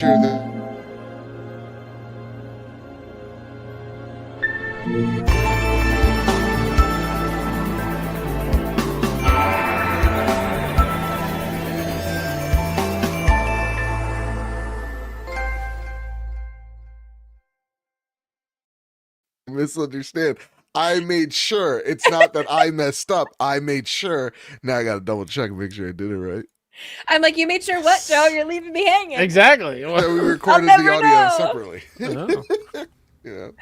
sure that misunderstand. I made sure. It's not that I messed up. I made sure. Now I gotta double check and make sure I did it right. I'm like, you made sure what, Joe? You're leaving me hanging. Exactly. That we I'll recorded never the audio know. separately. Oh. You know,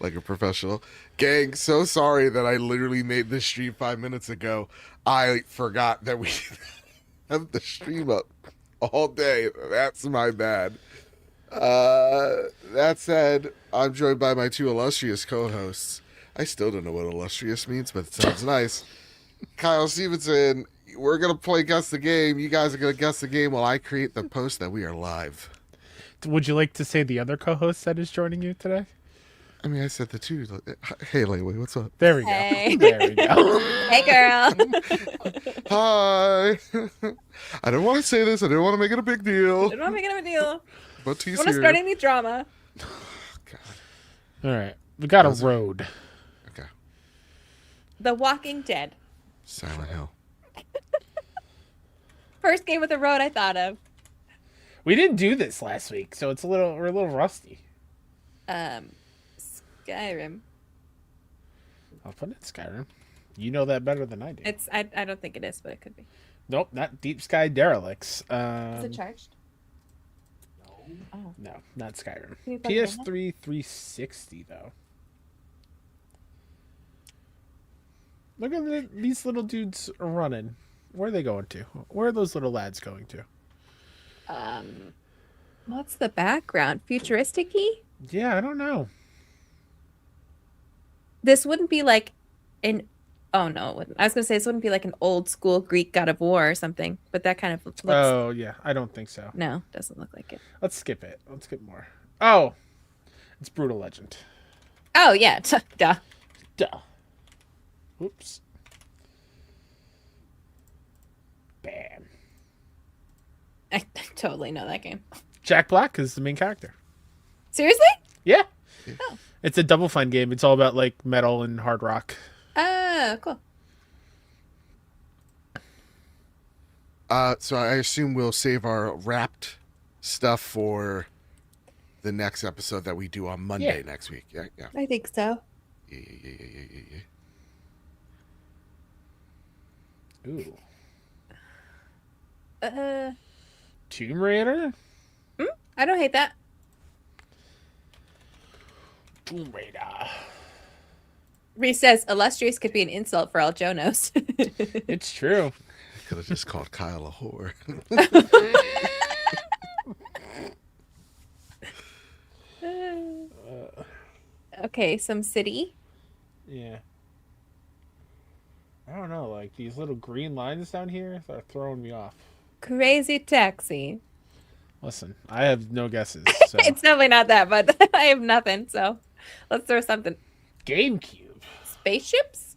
like a professional. Gang, so sorry that I literally made this stream 5 minutes ago. I forgot that we have the stream up all day. That's my bad. That said, I'm joined by my two illustrious co-hosts. I still don't know what illustrious means, but it sounds nice. Kyle Stevenson, we're gonna play Guess the Game. You guys are gonna guess the game while I create the post that we are live. Would you like to say the other co-host that is joining you today? I mean, I said the two. Hey, Laylee, what's up? There we Hey. go. There we go. Hey, girl. Hi. I didn't want to say this. I didn't want to make it a big deal. I'm not making a deal. But he's Want to here. start any drama? God. All right. We got a Those are- road. Okay. The Walking Dead. Silent Hill. First game with a road I thought of. We didn't do this last week, so we're a little rusty. Skyrim. I'll put it in Skyrim. You know that better than I do. I don't think it is, but it could be. Nope, not Deep Sky Derelicts. Is it charged? No, not Skyrim. Can you plug it in PS3 360 though. Look at these little dudes are running. Where are they going to? Where are those little lads going to? What's the background? Futuristic-y? Yeah, I don't know. This wouldn't be like an... Oh, no, it wouldn't. I was going to say this wouldn't be like an old school Greek God of War or something, but that kind of looks... Oh, yeah, I don't think so. No, doesn't look like it. Let's skip it. Let's skip more. Oh, it's Brutal Legend. Oh, yeah. Duh. Duh. Oops. Bam. I totally know that game. Jack Black is the main character. Seriously? Yeah. Oh. It's a Double Fine game. It's all about like metal and hard rock. Oh, cool. So I assume we'll save our wrapped stuff for the next episode that we do on Monday next week. Yeah, yeah. I think so. Yeah. Ooh. I Tomb Raider? don't hate that. Tomb Raider. Reese says, illustrious could be an insult for all Joe knows. It's true. Could have just called Kyle a whore. Okay, some city. Yeah. I don't know, like these little green lines down here are throwing me off. Crazy taxi. Listen, I have no guesses. So. It's definitely not that, but I have nothing, so let's throw something. GameCube. Spaceships?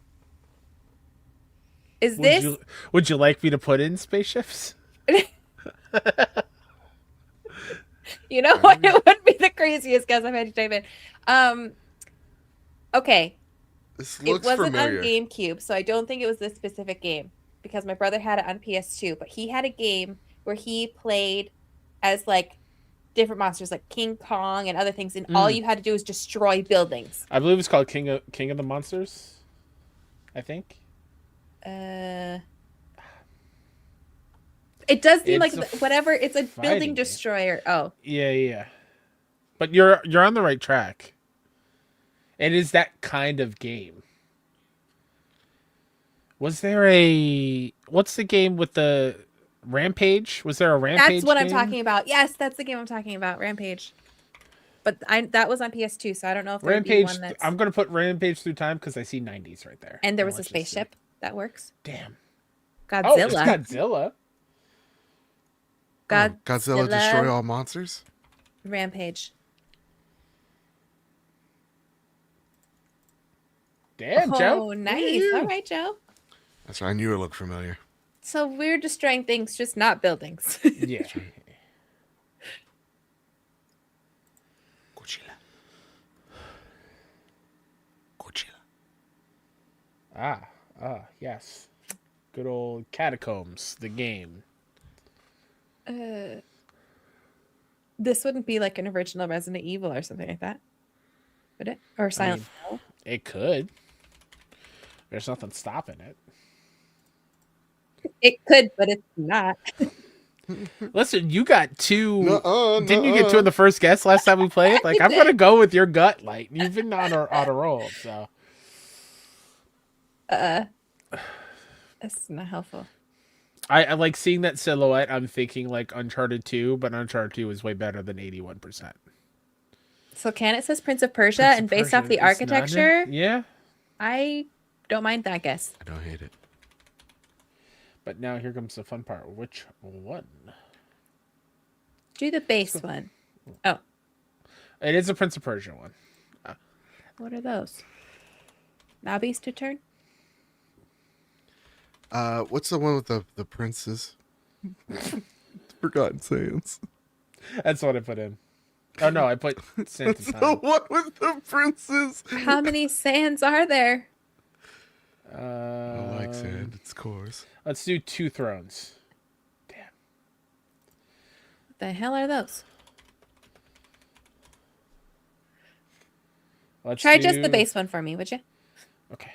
Is this? Would you like me to put in spaceships? You know what? It would be the craziest guess I've had you type in. Okay. This It looks wasn't familiar. on GameCube, so I don't think it was this specific game because my brother had it on PS2, but he had a game where he played as like different monsters like King Kong and other things, and all you had to do was destroy buildings. I believe it's called King of the Monsters. I think. It does seem like It's a whatever. It's a fighting building game. destroyer. Oh, Yeah. But you're on the right track. It is that kind of game. Was there what's the game with the Rampage? Was there a Rampage? that's what I'm game? talking about. Yes, that's the game I'm talking about. Rampage. But that was on PS2, so I don't know if there'd be Rampage. one that's. I'm gonna put Rampage through time because I see 90s right there. And there was a Let's just see. spaceship. That works. Damn. Godzilla. Oh, it's Godzilla. Godzilla destroy all monsters? Rampage. Damn, Joe. Oh, nice. Woo. All right, Joe. That's right. I knew it looked familiar. So we're destroying things, just not buildings. Yeah. Yes. Good old Catacombs, the game. This wouldn't be like an original Resident Evil or something like that, would it? Or Silent Hill? It could. There's nothing stopping it. It could, but it's not. Listen, you got two. Nuh-uh, Didn't you get two in the first guess last time we played? Like, I'm gonna go with your gut, Light. You've been on a roll, so. That's not helpful. I like seeing that silhouette. I'm thinking like Uncharted 2, but Uncharted 2 is way better than 81%. So it says Prince of Persia, and based off the architecture, yeah, I don't mind that guess. I don't hate it. But now here comes the fun part. Which one? Do the base one. Oh, It is a Prince of Persia one. what are those? Nobbies to turn? What's the one with the princes? Forgotten Sands. That's what I put in. Oh no, I put Sands It's of the Time. one with the princes. How many sands are there? I like sand. It's coarse. Let's do Two Thrones. Damn. What the hell are those? Let's Try just the base one for me, would you? Okay.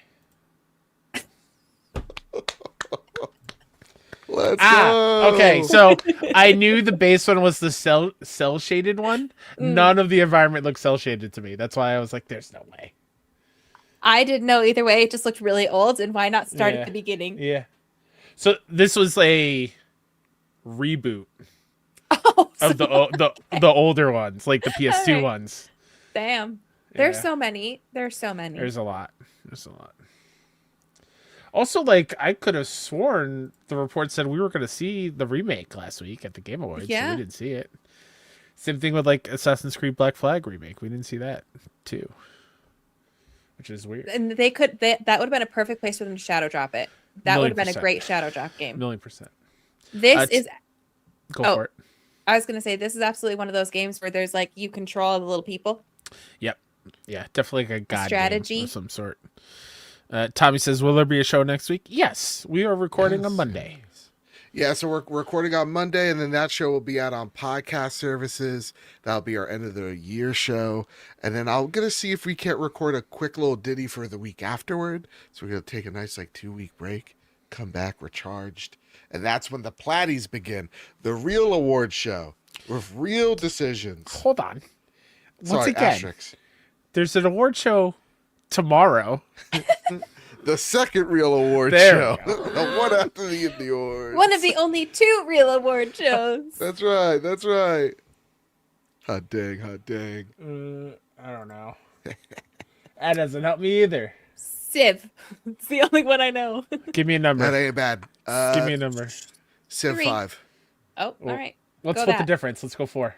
Let's go. Okay. So I knew the base one was the cell shaded one. None of the environment looked cell shaded to me. That's why I was like, "There's no way." I didn't know either way. It just looked really old, and why not start at the beginning? Yeah. So this was a reboot Oh, of the older ones, like the PS2 Alright. ones. damn. There's Yeah. so many. There's so many. There's a lot. There's a lot. Also, like, I could have sworn the report said we were going to see the remake last week at the Game Awards. So Yeah. we didn't see it. Same thing with, like, Assassin's Creed Black Flag remake. We didn't see that, too. Which is weird. And that would have been a perfect place for them to shadow drop it. That would have been a 1,000,000%. great shadow drop game. 1,000,000%. This is Go Oh. for it. I was gonna say this is absolutely one of those games where there's like you control the little people. Yep. Yeah, definitely like a god strategy. game of some sort. Tommy says, will there be a show next week? Yes. We are recording on Monday. Yeah, so we're recording on Monday, and then that show will be out on podcast services. That'll be our end of the year show. And then I'm going to see if we can't record a quick little ditty for the week afterward. So we're going to take a nice 2-week break, come back recharged. And that's when the Platties begin. The real award show with real decisions. Hold on. Once Sorry, again, asterisks. there's an award show tomorrow. The second real award There show. we The one after the Indie Awards. One of the only 2 real award shows. That's right. That's right. Hot dang. Hot dang. I don't know. That doesn't help me either. Civ. It's the only one I know. Give me a number. That ain't bad. Give me a number. Civ 3. 5. Oh, all right. Let's Go split the that. difference. Let's go 4.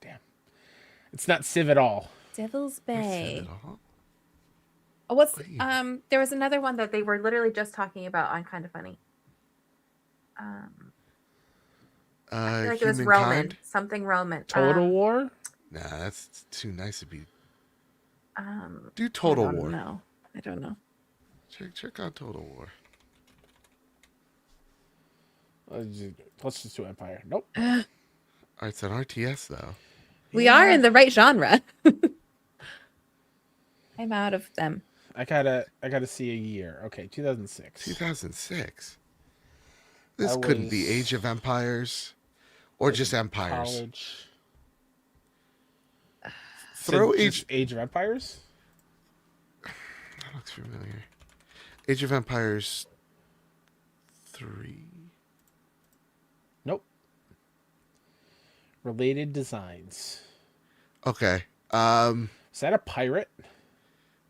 Damn. It's not Civ at all. Devil's Bay. Civ at all? Oh, what's Wait. there was another one that they were literally just talking about on Kind of Funny. I feel like it was Roman. Humankind? Something Roman. Total War? Nah, that's too nice to be. Do I Total don't War. know. I don't know. Check out Total War. Let's just do Empire. Nope. All right, it's an RTS though. We are in the right genre. I'm out of them. I gotta see a year. Okay, 2006. 2006. This I couldn't be was Age of Empires, or just Empires. College. Throw Age of Empires. That looks familiar. Age of Empires 3. Nope. Related designs. Okay. Is that a pirate?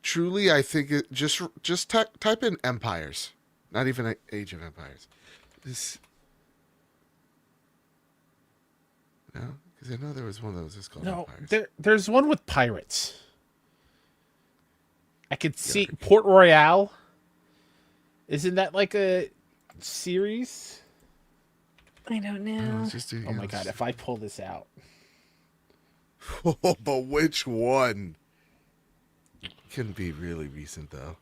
Truly, I think it just type in Empires, not even Age of Empires. This. No, because I know there was one that was just called No, Empires. there's one with pirates. I could see Port Royale. Isn't that like a series? I don't No, know. it's just Oh my god, if I pull this out. but which one? Can be really recent though.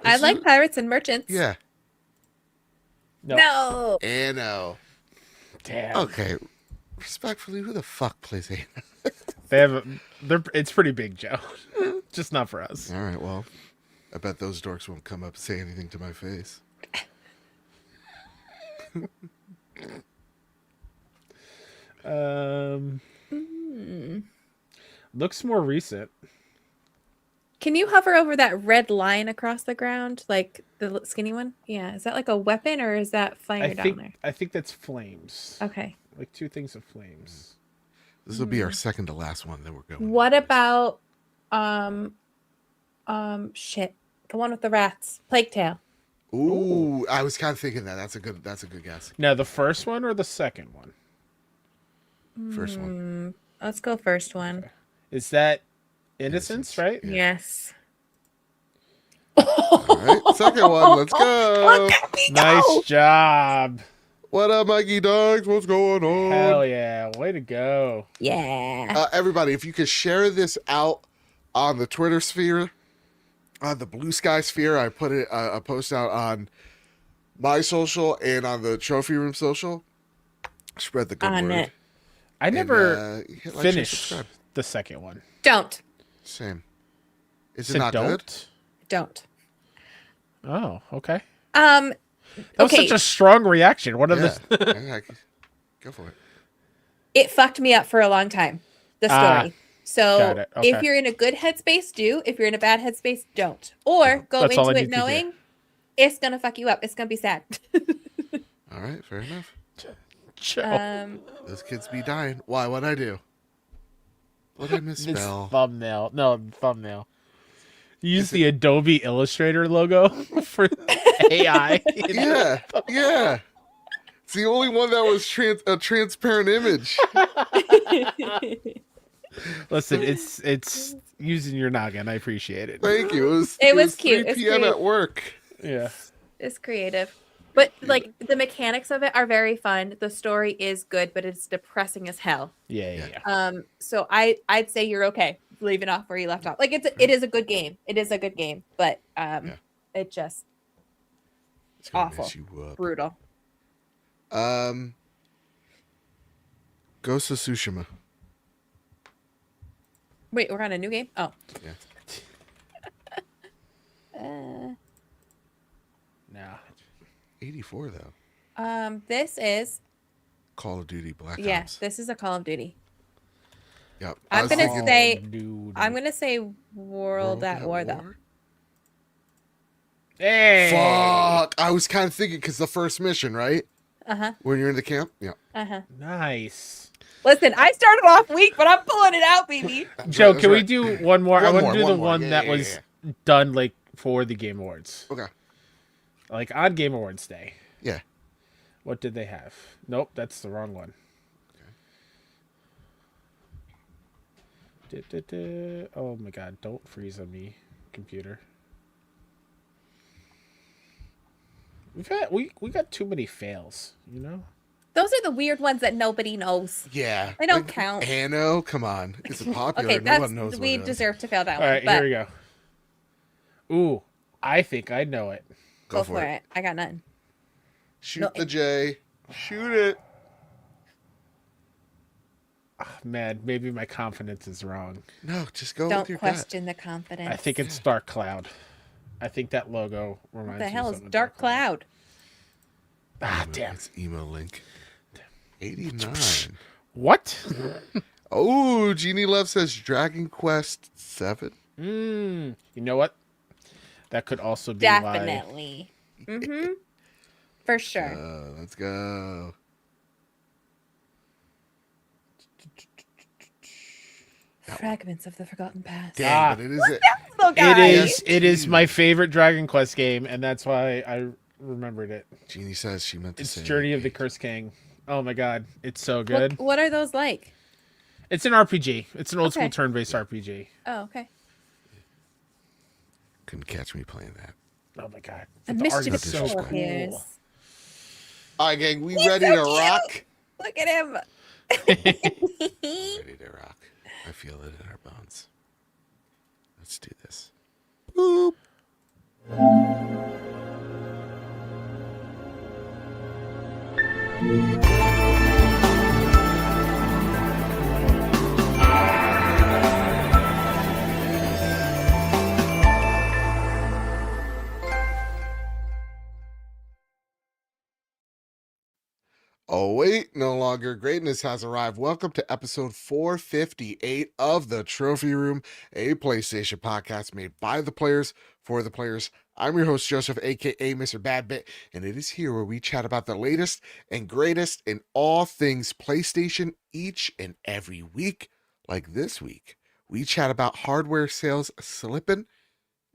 I like Pirates and Merchants. Yeah. No. Anno. Damn. Okay. Respectfully, who the fuck plays Anno? It's pretty big, Joe. Just not for us. All right, well, I bet those dorks won't come up and say anything to my face. Looks more recent. Can you hover over that red line across the ground, like the skinny one? Yeah. Is that like a weapon or is that fire down there? I think that's flames. Okay. Like 2 things of flames. This will be our second to last one that we're going. What about shit. The one with the rats. Plague Tale. Ooh, I was kind of thinking that. That's a good guess. Now, the first one or the second one? First one. Let's go first one. Is that Innocence, right? Yeah. Yes. All right, second one. Let's go. Nice job. What up, Mikey Dogs? What's going on? Hell yeah. Way to go. Yeah. Everybody, if you could share this out on the Twitter sphere, on the Blue Sky sphere, I put it a post out on my social and on the Trophy Room social. Spread the good On word. it. I never hit like, share, finished subscribe. the second one. Don't. Same. Is it Said not good? Don't. Oh, okay. Um That was okay. such a strong reaction. What are Yeah. the Yeah, go for it. It fucked me up for a long time. The story. So got it. Okay. if you're in a good headspace, do. If you're in a bad headspace, don't. Or go That's all I into need it to do. knowing it's gonna fuck you up. It's gonna be sad. All right, fair enough. Joe? Those kids be dying. Why? What'd I do? What'd I This misspell? thumbnail. No, thumbnail. Use the Adobe Illustrator logo for AI. Yeah, yeah. It's the only one that was a transparent image. Listen, it's using your noggin. I appreciate it. Thank you. It was 3 cute. It's p.m. cute. at work. Yeah. It's creative. But like the mechanics of it are very fun. The story is good, but it's depressing as hell. Yeah. So I'd say you're okay leaving off where you left off. Like it is a good game. It is a good game, but it just It's gonna awful. mess you up. brutal. Ghost of Tsushima. Wait, we're on a new game? Oh. Yeah. Nah. 84 though. This is Call of Duty Black yes, Ops. this is a Call of Duty. Yep. I'm gonna thinking say Dude. I'm gonna say World at War though. Hey. Fuck. I was kind of thinking because the first mission, right? Uh-huh. When you're in the camp. Yeah. Uh-huh. Nice. Listen, I started off weak, but I'm pulling it out, baby. Joe, That's can we right. do one more? I One want to more, do the one more. one Yeah, that yeah, was done like for the Game Awards. Okay. Like on Game Awards Day. Yeah. What did they have? Nope, that's the wrong one. Oh my god, don't freeze on me, computer. We got too many fails, you know? Those are the weird ones that nobody knows. Yeah. They don't count. Anno, come on. It's a popular. Okay, no that's one knows we what it is. deserve to fail that All one. right, But here we go. Ooh, I think I know it. go for it. I got nothing. Shoot No, the J. Shoot it. Oh, man, maybe my confidence is wrong. No, just go Don't with your question the confidence. I think it's Dark Cloud. I think that logo reminds What me the hell of is something Dark Cloud? Ah, gut. damn. It's emo link. 89. What? Oh, Jeannie Love says Dragon Quest 7. You know what? That could also be why. Definitely. Mm-hmm. For sure. Let's go. Fragments of the Forgotten Past. Damn, but it is it. Little guy. It is my favorite Dragon Quest game, and that's why I remembered it. Jeannie says she meant to It's say Journey of the Cursed King. Oh my god, it's so good. What are those like? It's an RPG. It's an old school Okay. turn-based RPG. Oh, okay. Couldn't catch me playing that. Oh my god. A But the art mischievous is so soul cool. appears. All right, gang, we He's ready so to cute. rock? Look at him. Ready to rock. I feel it in our bones. Let's do this. Boop. Oh, wait, no longer. Greatness has arrived. Welcome to episode 458 of The Trophy Room, a PlayStation podcast made by the players for the players. I'm your host, Joseph, aka Mr. Badbit, and it is here where we chat about the latest and greatest in all things PlayStation each and every week. Like this week, we chat about hardware sales slipping,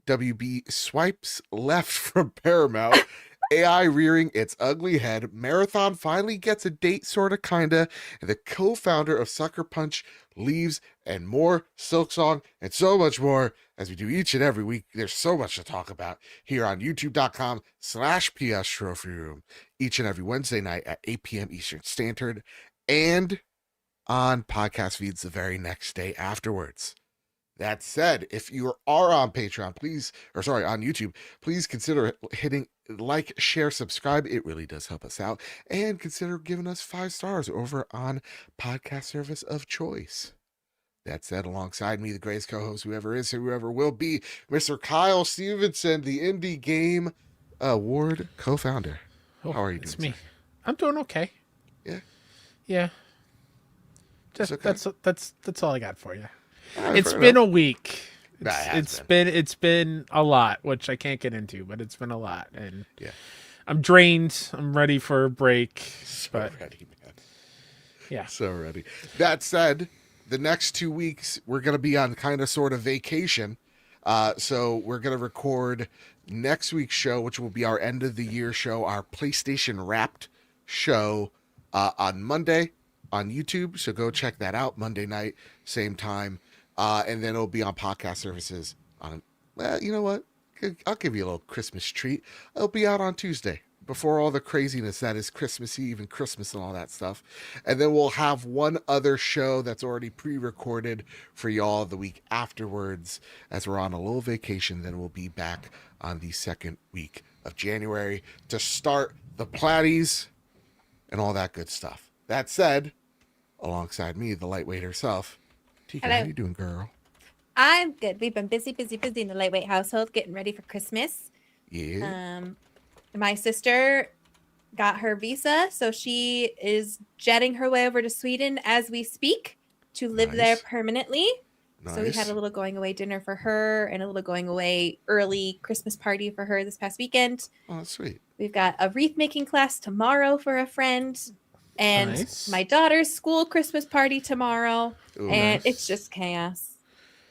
WB swipes left from Paramount, AI rearing its ugly head, Marathon finally gets a date, sorta, kinda, and the co-founder of Sucker Punch leaves, and more Silksong, and so much more, as we do each and every week. There's so much to talk about here on youtube.com/PS Trophy Room, each and every Wednesday night at 8 p.m. Eastern Standard, and on podcast feeds the very next day afterwards. That said, if you are on Patreon, on YouTube, please consider hitting like, share, subscribe. It really does help us out. And consider giving us 5 stars over on podcast service of choice. That said, alongside me, the greatest co-host, whoever is, whoever will be, Mr. Kyle Stevenson, the Indie Game Award co-founder. Oh, how are you doing? It's me. I'm doing okay. Yeah? Yeah. Just okay. That's all I got for you. Right, it's been a week. It's been a lot, which I can't get into, but it's been a lot, and yeah, I'm drained. I'm ready for a break. Ready, man. Yeah, so ready. That said, the next 2 weeks we're gonna be on kind of sort of vacation. So we're gonna record next week's show, which will be our end of the year show, our PlayStation Wrapped show, on Monday on YouTube. So go check that out Monday night, same time. And then it'll be on podcast services on, well, you know what? I'll give you a little Christmas treat. It'll be out on Tuesday before all the craziness that is Christmas Eve and Christmas and all that stuff. And then we'll have one other show that's already pre-recorded for y'all the week afterwards, as we're on a little vacation. Then we'll be back on the second week of January to start the Platties and all that good stuff. That said, alongside me, the lightweight herself, Tika, Hello. how you doing, girl? I'm good. We've been busy in the lightweight household getting ready for Christmas. Yeah. My sister got her visa, so she is jetting her way over to Sweden as we speak to live there permanently. Nice. So we had a little going away dinner for her and a little going away early Christmas party for her this past weekend. Oh, that's sweet. We've got a wreath making class tomorrow for a friend. And Nice. my daughter's school Christmas party tomorrow. Ooh, and nice. it's just chaos.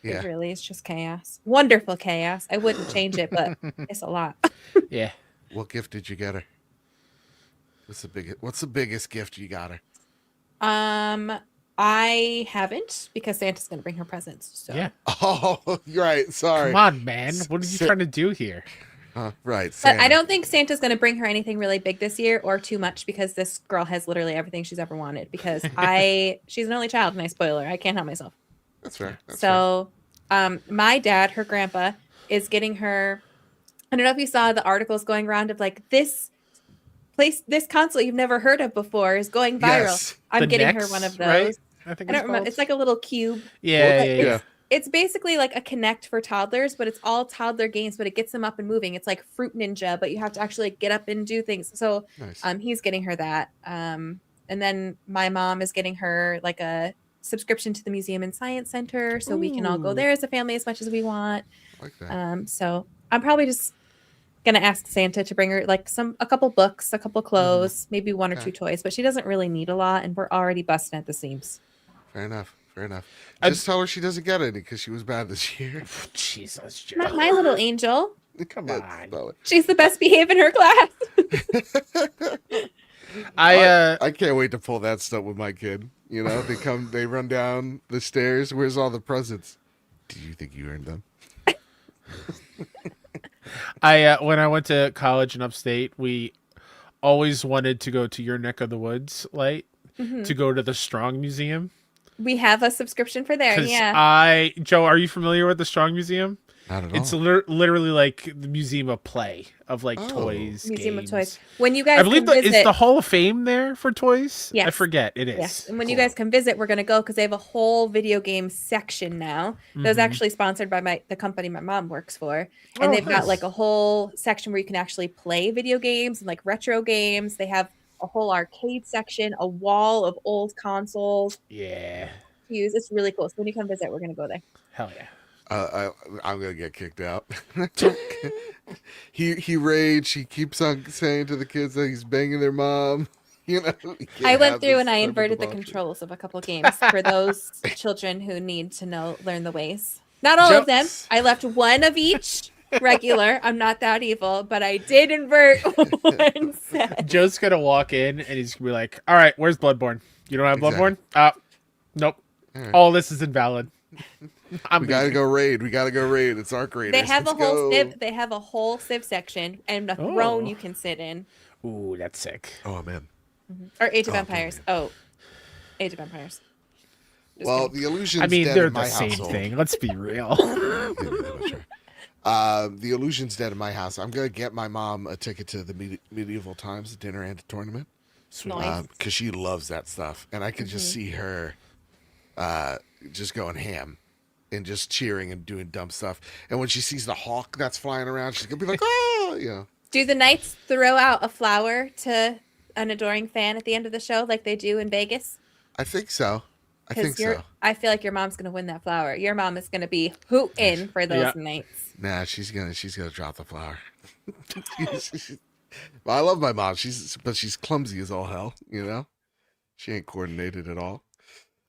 Yeah. It really is just chaos. Wonderful chaos. I wouldn't change it, but it's a lot. Yeah. What gift did you get her? What's the biggest gift you got her? I haven't, because Santa's gonna bring her presents. So Yeah. Oh, you're right. Sorry. Come on, man. What are you trying to do here? Right. But Santa. I don't think Santa's gonna bring her anything really big this year or too much, because this girl has literally everything she's ever wanted. Because she's an only child and I spoil her. I can't help myself. That's fair. That's So my dad, her grandpa, is getting her, I don't know if you saw the articles going around of like, this console you've never heard of before is going viral. Yes. I'm The getting Nex, her one of those. right? I think I don't remember. called. It's like a little cube. Yeah, Well, yeah. It's basically like a Kinect for toddlers, but it's all toddler games, but it gets them up and moving. It's like Fruit Ninja, but you have to actually get up and do things. So Nice. he's getting her that. And then my mom is getting her like a subscription to the Museum and Science Center, so we can all go Ooh. there as a family as much as we want. I like that. So I'm probably just gonna ask Santa to bring her like a couple books, a couple clothes, maybe one or Okay. two toys, but she doesn't really need a lot, and we're already busting at the seams. Fair enough. Fair enough. I- Just tell her she doesn't get any because she was bad this year. Jesus, Joe. Not my little angel. Come Yeah, on. spell it. She's the best behaved in her class. I can't wait to pull that stuff with my kid. You know, they run down the stairs. Where's all the presents? Do you think you earned them? When I went to college in upstate, we always wanted to go to your neck of the woods, Light, Mhm. to go to the Strong Museum. We have a subscription for there. 'Cause Yeah. Joe, are you familiar with the Strong Museum? Not at It's all. literally like the museum of play, of like Oh. toys, Museum games. of Toys. When you guys I believe come is visit, the Hall of Fame there for toys. I Yes. forget. It is. yes, and when you Cool. guys come visit, we're gonna go because they have a whole video game section now. That was Mhm. actually sponsored by the company my mom works for, and Oh, they've got nice. like a whole section where you can actually play video games and like retro games. They have a whole arcade section, a wall of old consoles Yeah. to use. It's really cool. So when you come visit, we're gonna go there. Hell yeah. I'm gonna get kicked out. he raged. He keeps on saying to the kids that he's banging their mom. You know, you can't I went have through this and I type of inverted the debauchery. controls of a couple games for those children who need to learn the ways. Not all of them. Jokes. I left one of each regular. I'm not that evil, but I did invert one set. Joe's gonna walk in and he's gonna be like, "All right, where's Bloodborne? You don't have Exactly. Bloodborne? Nope. All right. All this is invalid. We gotta go raid. We gotta go raid. It's Arc Raiders. They have a Let's whole go. civ. They have a whole civ section and a throne Oh. you can sit in. Ooh, that's sick. Oh man. Or Age of Oh, Empires. Oh, Age of Empires. Just Well, kidding. the illusion's I mean, dead they're in the my same household. thing. Let's be real. The illusion's dead in my house. I'm gonna get my mom a ticket to the medieval times dinner and tournament Sweet. Nice. because she loves that stuff, and I can just see her just going ham and just cheering and doing dumb stuff. And when she sees the hawk that's flying around, she's gonna be like, "Oh, you know." Do the knights throw out a flower to an adoring fan at the end of the show like they do in Vegas? I think so. I think so. I feel like your mom's gonna win that flower. Your mom is gonna be hooting for those Yeah. knights. Nah, she's gonna drop the flower. Well, I love my mom. But she's clumsy as all hell. You know, she ain't coordinated at all.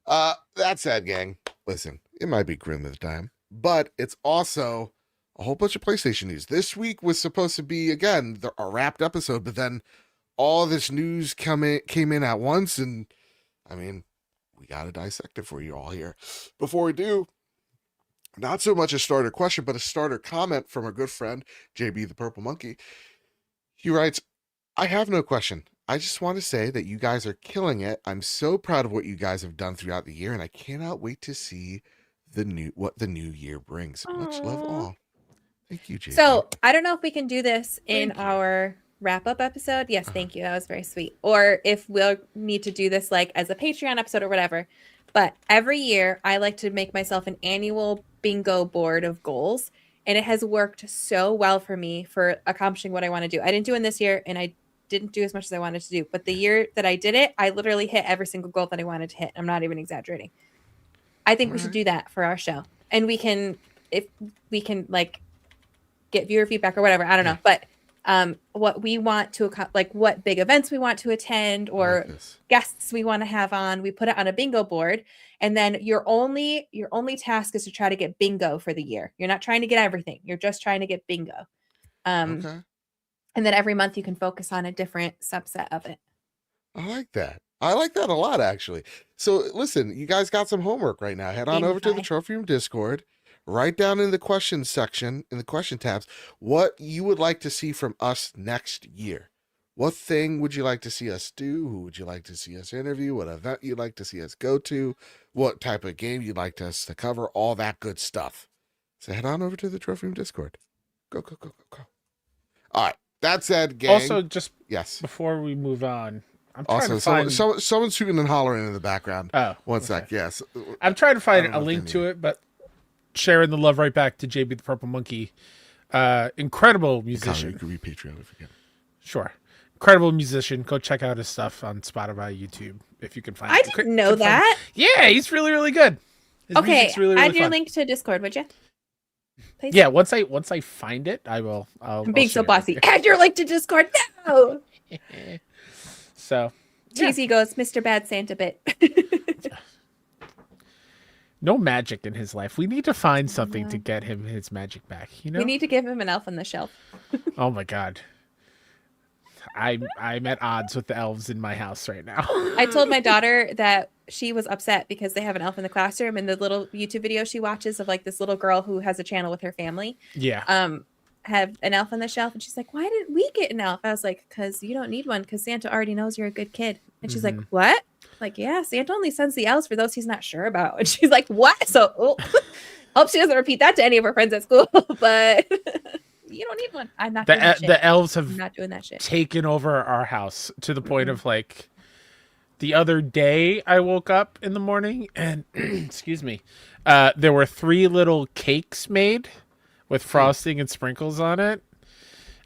That said, gang, listen, it might be grim at the time, but it's also a whole bunch of PlayStation news. This week was supposed to be again a wrapped episode, but then all this news came in at once, and I mean, we gotta dissect it for you all here. Before we do, not so much a starter question, but a starter comment from our good friend JB the Purple Monkey. He writes, "I have no question. I just want to say that you guys are killing it. I'm so proud of what you guys have done throughout the year, and I cannot wait to see what the new year brings. Much love, Aw. all." Thank you, JB. So I don't know if we can do this in Thank you. our wrap-up episode. Yes, thank you. That was very sweet. Or if we'll need to do this like as a Patreon episode or whatever. But every year I like to make myself an annual bingo board of goals. And it has worked so well for me for accomplishing what I want to do. I didn't do it this year and I didn't do as much as I wanted to do. But the year that I did it, I literally hit every single goal that I wanted to hit. I'm not even exaggerating. I think we should do that for our show. And we can, if we can like get viewer feedback or whatever. I don't know. But what we want to, like what big events we want to attend I or like this. guests we want to have on, we put it on a bingo board. And then your only task is to try to get bingo for the year. You're not trying to get everything. You're just trying to get bingo. Okay. And then every month you can focus on a different subset of it. I like that. I like that a lot, actually. So, listen, you guys got some homework right now. Head on over to the Gamify. Trophy Room Discord. Write down in the question section, in the question tabs, what you would like to see from us next year. What thing would you like to see us do? Who would you like to see us interview? What event you'd like to see us go to? What type of game you'd like us to cover? All that good stuff. So head on over to the Trophy Room Discord. Go, go, go, go, go. All right. That said, gang. Also, just yes. before we move on, I'm trying Also, to find. someone's shooting and hollering in the background. Oh, One okay. sec. Yes. I'm trying to find I don't know a if link they to need it, but sharing the love right back to JB the Purple Monkey. Incredible Connor, musician. you could read Patreon if you can. Sure. Incredible musician. Go check out his stuff on Spotify, YouTube, if you can find I it. didn't know that. Yeah, he's really, really good. His Okay, music's really, really add your fun. link to Discord, would you? Please? Yeah, once I find it, I'll I'm being so share it with bossy. you. Add your link to Discord now. So, yeah. Cheesy goes, Mr. Bad Santa bit. No magic in his life. We need to find something to get him his magic back. You know? We need to give him an elf on the shelf. Oh my god. I'm at odds with the elves in my house right now. I told my daughter that she was upset because they have an elf in the classroom, and the little YouTube video she watches of like this little girl who has a channel with her family Yeah. have an elf on the shelf, and she's like, "Why didn't we get an elf?" I was like, "Because you don't need one, because Santa already knows you're a good kid." And she's like, "What?" Like, yeah, Santa only sends the elves for those he's not sure about. And she's like, what? So, hope she doesn't repeat that to any of her friends at school. But you don't need one. I'm not doing that shit. The elves have I'm not doing that shit. taken over our house to the point of like the other day I woke up in the morning and excuse me, there were 3 little cakes made with frosting and sprinkles on it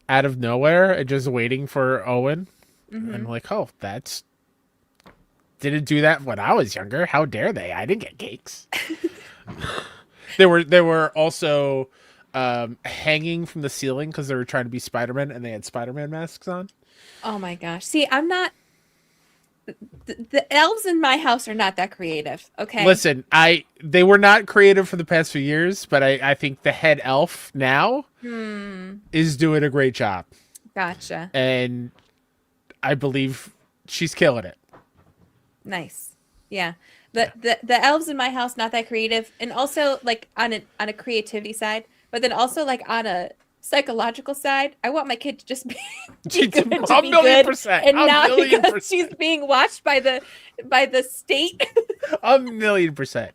out of nowhere and just waiting for Owen. And I'm like, oh, that's didn't do that when I was younger. How dare they? I didn't get cakes. There were also hanging from the ceiling because they were trying to be Spider-Man and they had Spider-Man masks on. Oh my gosh. See, I'm not. The elves in my house are not that creative. Okay. Listen, they were not creative for the past few years, but I think the head elf now is doing a great job. Gotcha. And I believe she's killing it. Nice. Yeah. The elves in my house not that creative, and also like on a creativity side, but then also like on a psychological side, I want my kid to just be good, to be good, and not because she's being watched by the state. 1,000,000%.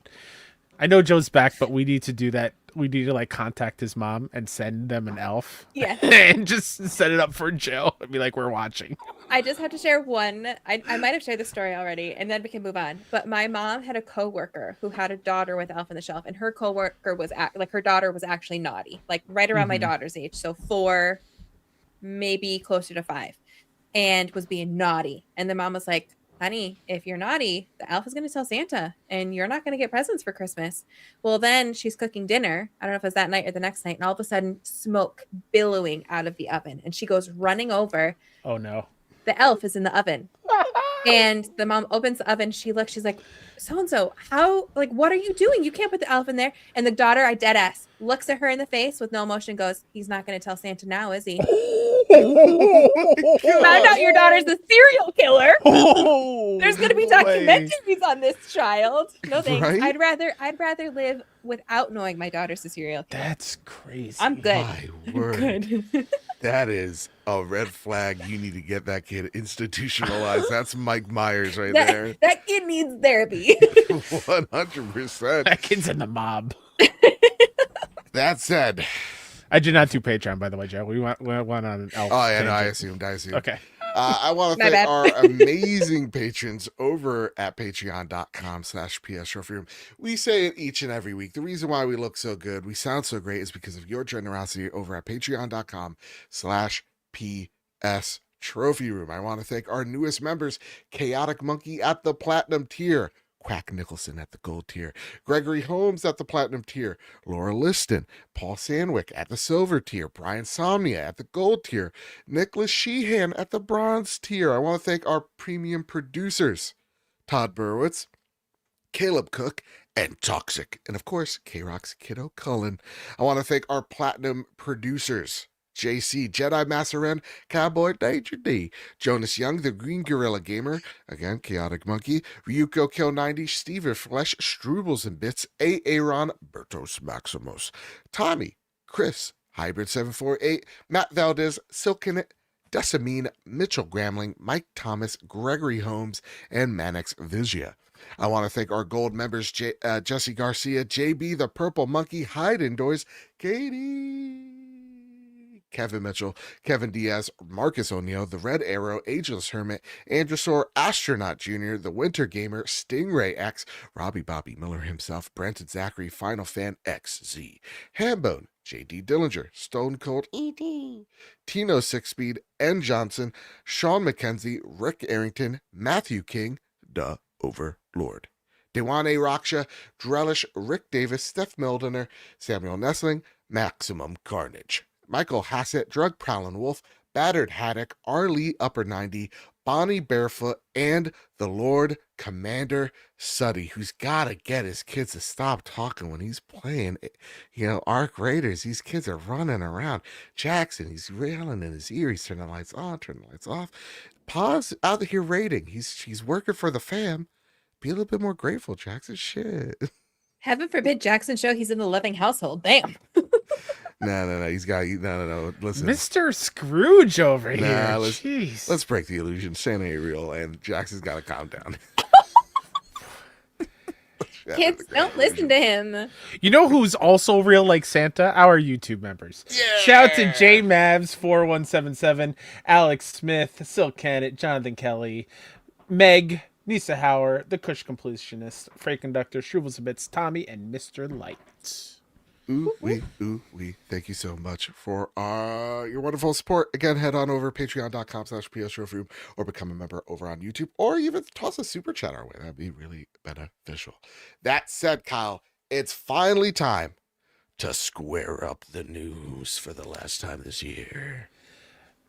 I know Joe's back, but we need to do that. We need to like contact his mom and send them an elf. Yeah. And just set it up for Joe and be like, we're watching. I just have to share one. I might have shared the story already, and then we can move on. But my mom had a coworker who had a daughter with Elf on the Shelf, and her coworker was her daughter was actually naughty, like right around my daughter's age, so 4, maybe closer to 5, and was being naughty. And the mom was like, honey, if you're naughty, the elf is going to tell Santa and you're not going to get presents for Christmas. Well, then she's cooking dinner. I don't know if it was that night or the next night. And all of a sudden, smoke billowing out of the oven. And she goes running over. Oh, no. The elf is in the oven. And the mom opens the oven. She looks, she's like, so-and-so, what are you doing? You can't put the elf in there. And the daughter, I dead ass, looks at her in the face with no emotion, goes, he's not going to tell Santa now, is he? Found out your daughter's a serial killer. There's going to be documentaries on this child. No thanks. Right? I'd rather live without knowing my daughter's a serial killer. That's crazy. I'm good. My word. I'm good. That is a red flag. You need to get that kid institutionalized. That's Mike Myers there. That kid needs therapy. 100%. That kid's in the mob. That said, I did not do Patreon, by the way, Joe. We went on an elf. Oh, yeah, no, I assumed. Okay. I want to thank our amazing patrons over at patreon.com/PS Trophy Room. We say it each and every week. The reason why we look so good, we sound so great, is because of your generosity over at patreon.com/PS Trophy Room. I want to thank our newest members, Chaotic Monkey at the Platinum tier, Quack Nicholson at the Gold tier, Gregory Holmes at the Platinum tier, Laura Liston, Paul Sandwick at the Silver tier, Brian Somnia at the Gold tier, Nicholas Sheehan at the Bronze tier. I want to thank our premium producers, Todd Burwitz, Caleb Cook, and Toxic, and of course, K-Rock's Kiddo Cullen. I want to thank our Platinum producers, JC, Jedi Master Ren, Cowboy Danger D, Jonas Young, the Green Gorilla Gamer, again, Chaotic Monkey, Ryuko Kill 90, Steven Flesh, Strubles and Bits, A. Aaron, Bertos Maximus, Tommy, Chris, Hybrid 748, Matt Valdez, Silken, Decimine, Mitchell Gramling, Mike Thomas, Gregory Holmes, and Manix Vigia. I want to thank our gold members, Jesse Garcia, JB, the Purple Monkey, Hyde Indoors, Katie, Kevin Mitchell, Kevin Diaz, Marcus O'Neill, The Red Arrow, Ageless Hermit, Androsaur, Astronaut Jr., The Winter Gamer, Stingray X, Robbie Bobby Miller himself, Brenton Zachary, Final Fan XZ, Hambone, J.D. Dillinger, Stone Cold E.D., Tino Sixspeed, N. Johnson, Sean McKenzie, Rick Arrington, Matthew King, The Overlord, Dewan A. Raksha, Drellish, Rick Davis, Steph Mildener, Samuel Nestling, Maximum Carnage, Michael Hassett, Drug Prowlin' Wolf, Battered Haddock, Arlie Upper 90, Bonnie Barefoot, and the Lord Commander Suddy, who's got to get his kids to stop talking when he's playing, Arc Raiders. These kids are running around. Jackson, he's yelling in his ear. He's turning the lights on, turning the lights off. Pa's out here raiding. He's working for the fam. Be a little bit more grateful, Jackson. Shit. Heaven forbid Jackson show he's in the loving household. Damn. No. He's got no. Listen, Mr. Scrooge over here. Let's break the illusion. Santa ain't real, and Jackson's got to calm down. Kids, don't listen to him. You know who's also real like Santa? Our YouTube members. Yeah. Shout out to J Mavs 4177, Alex Smith, Silk Cannet, Jonathan Kelly, Meg, Nisa Hauer, The Kush Completionist, Freight Conductor, Shrubbles a Bits, Tommy, and Mr. Light. Ooh, we. Thank you so much for your wonderful support. Again, head on over patreon.com/psshowroom or become a member over on YouTube, or even toss a super chat our way. That'd be really beneficial. That said, Kyle, it's finally time to square up the news for the last time this year.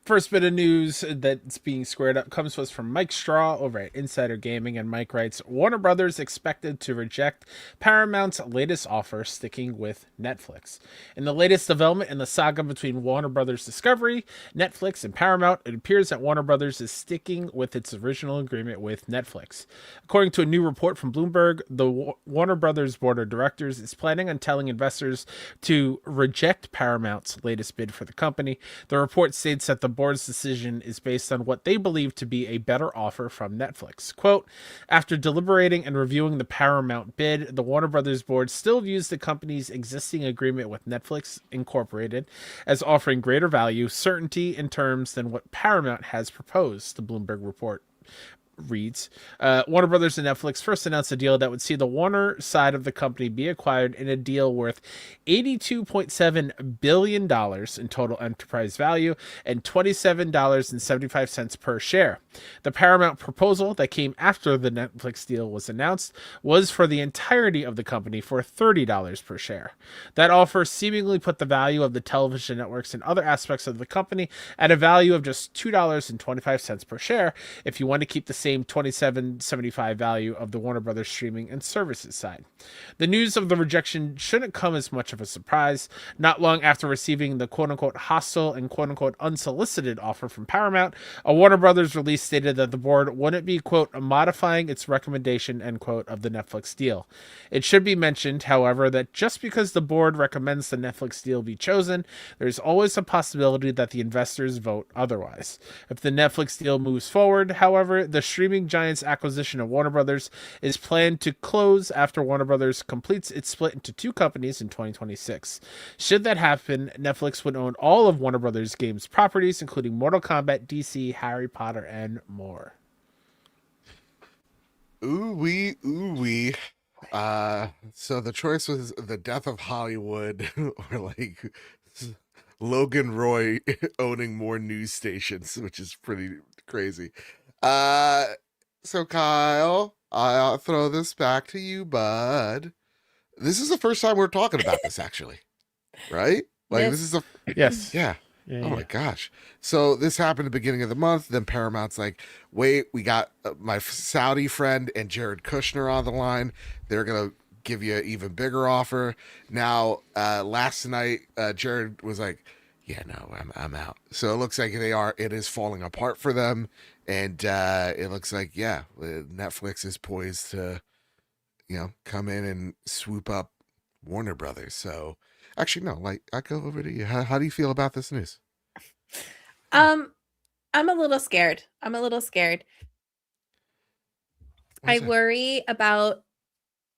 First bit of news that's being squared up comes to us from Mike Straw over at Insider Gaming, and Mike writes, Warner Brothers expected to reject Paramount's latest offer, sticking with Netflix. In the latest development in the saga between Warner Brothers Discovery, Netflix, and Paramount, it appears that Warner Brothers is sticking with its original agreement with Netflix. According to a new report from Bloomberg, the Warner Brothers Board of Directors is planning on telling investors to reject Paramount's latest bid for the company. The report states that the board's decision is based on what they believe to be a better offer from Netflix. Quote, after deliberating and reviewing the Paramount bid, the Warner Brothers board still views the company's existing agreement with Netflix Incorporated as offering greater value, certainty, and terms than what Paramount has proposed, the Bloomberg report reads. Warner Brothers and Netflix first announced a deal that would see the Warner side of the company be acquired in a deal worth $82.7 billion in total enterprise value and $27.75 per share. The Paramount proposal that came after the Netflix deal was announced was for the entirety of the company for $30 per share. That offer seemingly put the value of the television networks and other aspects of the company at a value of just $2.25 per share if you want to keep the same $27.75 value of the Warner Brothers streaming and services side. The news of the rejection shouldn't come as much of a surprise. Not long after receiving the quote-unquote hostile and quote-unquote unsolicited offer from Paramount, a Warner Brothers release stated that the board wouldn't be, quote, modifying its recommendation, end quote, of the Netflix deal. It should be mentioned, however, that just because the board recommends the Netflix deal be chosen, there's always a possibility that the investors vote otherwise. If the Netflix deal moves forward, however, the streaming giant's acquisition of Warner Brothers is planned to close after Warner Brothers completes its split into two companies in 2026. Should that happen, Netflix would own all of Warner Brothers games properties, including Mortal Kombat, DC, Harry Potter, and more. Ooh wee. So the choice was the death of Hollywood or like Logan Roy owning more news stations, which is pretty crazy. So Kyle, I'll throw this back to you, bud. This is the first time we're talking about this, actually, right? Like Yes. this is the Yes. yeah. Yeah, Oh my gosh. So this happened at the beginning of the month. Then Paramount's like, wait, we got my Saudi friend and Jared Kushner on the line. They're going to give you an even bigger offer. Now, last night, Jared was like, yeah, no, I'm out. So it looks like it is falling apart for them. And it looks like, yeah, Netflix is poised to, come in and swoop up Warner Brothers. So actually, no, like I go over to you. How do you feel about this news? I'm a little scared. I worry about,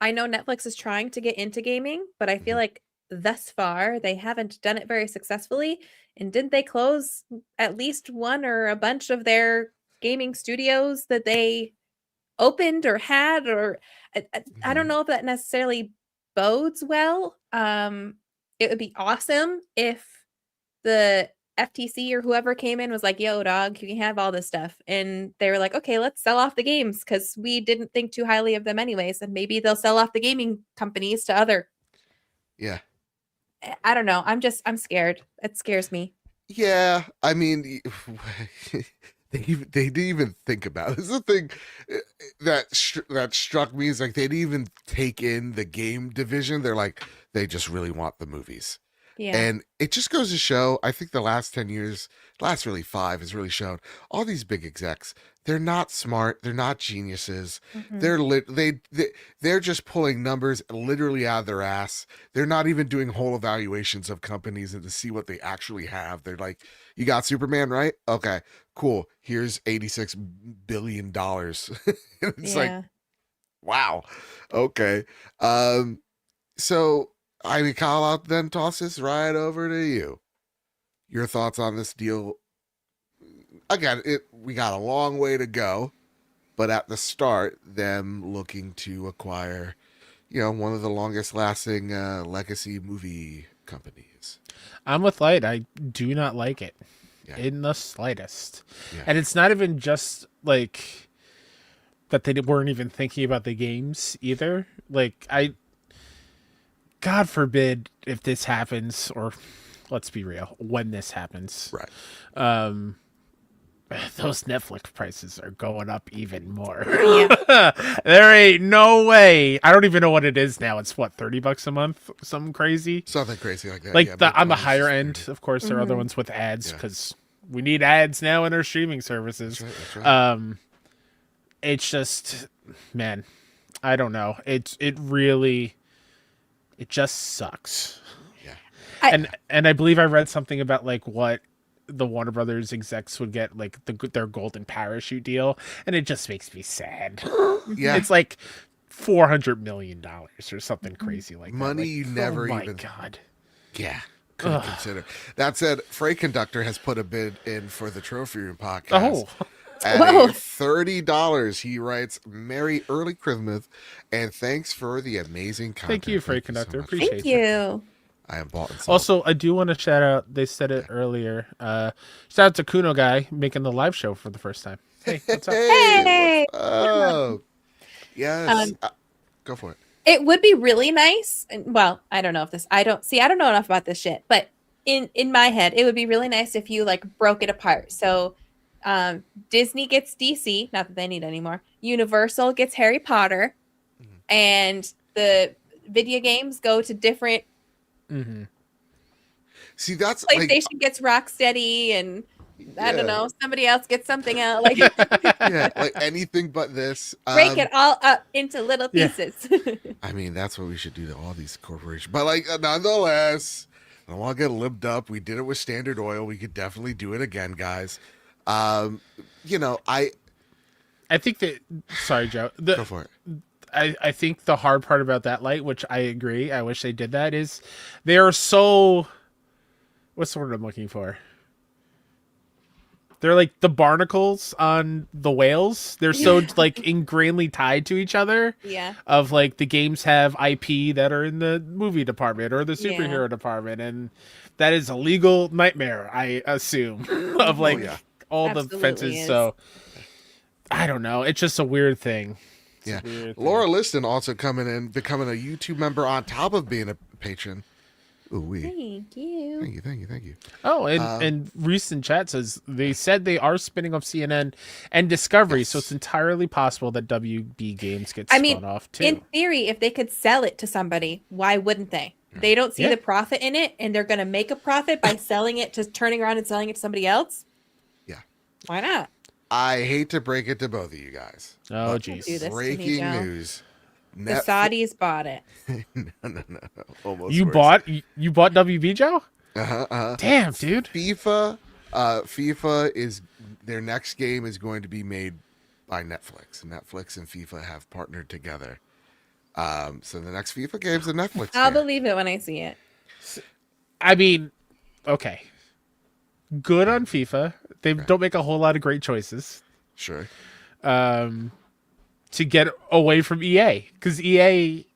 I know Netflix is trying to get into gaming, but I feel like thus far they haven't done it very successfully. And didn't they close at least one or a bunch of their gaming studios that they opened or had? Or I don't know if that necessarily bodes well. It would be awesome if the FTC or whoever came in was like, yo, dog, you can have all this stuff. And they were like, okay, let's sell off the games because we didn't think too highly of them anyways. And maybe they'll sell off the gaming companies to other. Yeah. I don't know. I'm scared. It scares me. Yeah. I mean, they didn't even think about it. This is the thing that struck me is like they didn't even take in the game division. They're like, they just really want the movies. Yeah. And it just goes to show, I think the last 10 years, last really 5 has really shown all these big execs, they're not smart, they're not geniuses. They're just pulling numbers literally out of their ass. They're not even doing whole evaluations of companies and to see what they actually have. They're like, you got Superman, right? Okay, cool. Here's $86 billion. It's like, Wow. Okay. So I mean, Kyle, I'll then toss this right over to you. Your thoughts on this deal? Again, we got a long way to go, but at the start, them looking to acquire, one of the longest lasting legacy movie companies. I'm with Light. I do not like it Yeah. in the slightest. Yeah. And it's not even just like that they weren't even thinking about the games either. Like, God forbid if this happens, or let's be real, when this happens. Right. Those Netflix prices are going up even more. Yeah. There ain't no way. I don't even know what it is now. It's what, $30 a month? Something crazy? Something crazy like that. Like Yeah, on the mid-20s, higher end, of course, there are other Mhm. ones with ads Yeah. because we need ads now in our streaming services. That's right. It's just, man, I don't know. It just sucks. Yeah. And I believe I read something about like what the Warner Brothers execs would get, like their golden parachute deal, and it just makes me sad. Yeah. It's like $400 million or something crazy like Money that. Like, you never oh my even- God. Yeah. Couldn't Ugh. consider. That said, Freight Conductor has put a bid in for the Trophy Room podcast. Oh, At Whoa. $30, he writes, "Merry early Christmas, and thanks for the amazing content." thank you, Freight so Conductor. much. Appreciate Thank it. you. I am bought and sold. Also, I do want to shout out, they said it earlier. Shout out to Kuno Guy making the live show for the first time. Hey, what's up? Hey! what's up? Yes. Go for it. It would be really nice. Well, I don't know if this. I don't know enough about this shit, but in my head, it would be really nice if you like broke it apart. So, Disney gets DC, not that they need anymore. Universal gets Harry Potter, and the video games go to different. Mm-hmm. See, that's like, PlayStation gets Rocksteady, and I Yeah. don't know, somebody else gets something else. Like yeah, like anything but this. break it all up into little Yeah. pieces. I mean, that's what we should do to all these corporations. But like, nonetheless, I don't want to get libbed up. We did it with Standard Oil. We could definitely do it again, guys. I think that, sorry, Joe. go for it. I think the hard part about that, Light, which I agree, I wish they did that, is they are so, what's the word I'm looking for? They're like the barnacles on the whales. They're so like ingrainedly tied to each other. Yeah. Of like the games have IP that are in the movie department or the superhero department, and that is a legal nightmare, I assume, of like yeah. all the Absolutely fences. is. So I don't know. It's just a weird thing. It's a Yeah. weird thing. Laura Liston also coming in, becoming a YouTube member on top of being a patron. Ooh, wee. Thank you. Thank you. Oh, and recent chat says they said they are spinning off CNN and Discovery, so it's entirely possible that WB Games gets spun off too. In theory, if they could sell it to somebody, why wouldn't they? They don't see Yeah. the profit in it, and they're going to make a profit by selling it, to turning around and selling it to somebody else. Yeah. Why not? I hate to break it to both of you guys. Oh, do jeez. this. to me, Breaking Joe. news. The Saudis bought it. no. Almost You worse. bought WB, Joe? Uh-huh. Damn, dude. FIFA is their next game is going to be made by Netflix. Netflix and FIFA have partnered together. So the next FIFA game's a Netflix I'll game. believe it when I see it. I mean, okay. Good on FIFA. They don't make a whole lot of great choices. Sure. To get away from EA, because EA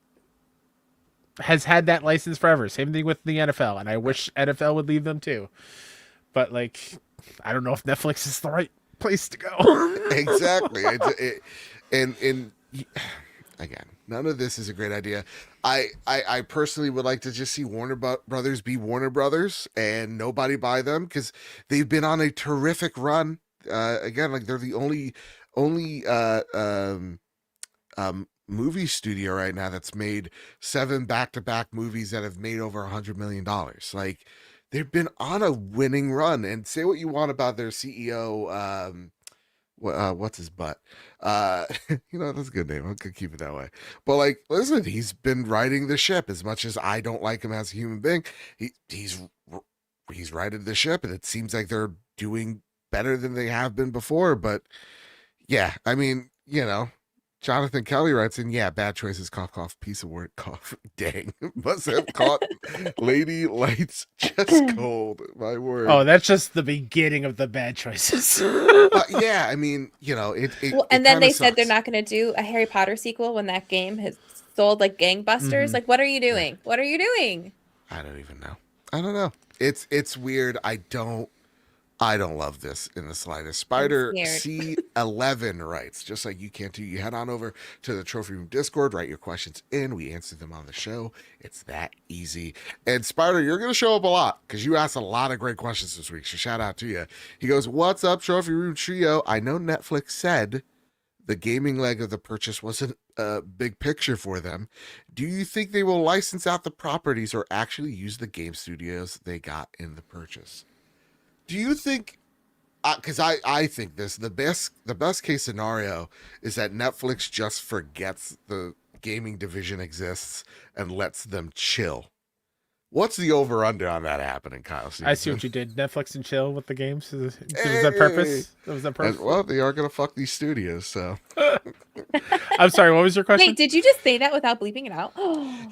has had that license forever. Same thing with the NFL, and I wish NFL would leave them too. But like, I don't know if Netflix is the right place to go. Exactly. And again, none of this is a great idea. I personally would like to just see Warner Brothers be Warner Brothers and nobody buy them, because they've been on a terrific run. Again, like they're the only movie studio right now that's made 7 back-to-back movies that have made over $100 million. Like, they've been on a winning run. And say what you want about their CEO, what's his butt? That's a good name. I'm gonna keep it that way. But like, listen, he's been riding the ship. As much as I don't like him as a human being, he's righted the ship, and it seems like they're doing better than they have been before. But yeah, I mean, Jonathan Kelly writes in, yeah, bad choices, cough, cough, piece of work, cough, dang. Must have caught Lady Light's chest cold, my word. Oh, that's just the beginning of the bad choices. Yeah, I mean, it Well, and then kinda they said they're sucks. not going to do a Harry Potter sequel when that game has sold like gangbusters. Mhm. Like, what are you doing? What are you doing? I don't even know. I don't know. It's weird. I don't love this in the slightest. Spider scared. C11 writes, just like you can too, you head on over to the Trophy Room Discord, write your questions in, we answer them on the show. It's that easy. And Spider, you're going to show up a lot because you asked a lot of great questions this week, so shout out to you. He goes, what's up, Trophy Room Trio? I know Netflix said the gaming leg of the purchase wasn't a big picture for them. Do you think they will license out the properties or actually use the game studios they got in the purchase? Do you think, because I think the best case scenario is that Netflix just forgets the gaming division exists and lets them chill. What's the over-under on that happening, Kyle? I see what you did. Netflix and chill with the games. Was Hey! that purpose? Was that purpose? Well, they are going to fuck these studios, so. I'm sorry, what was your question? Wait, did you just say that without bleeping it out?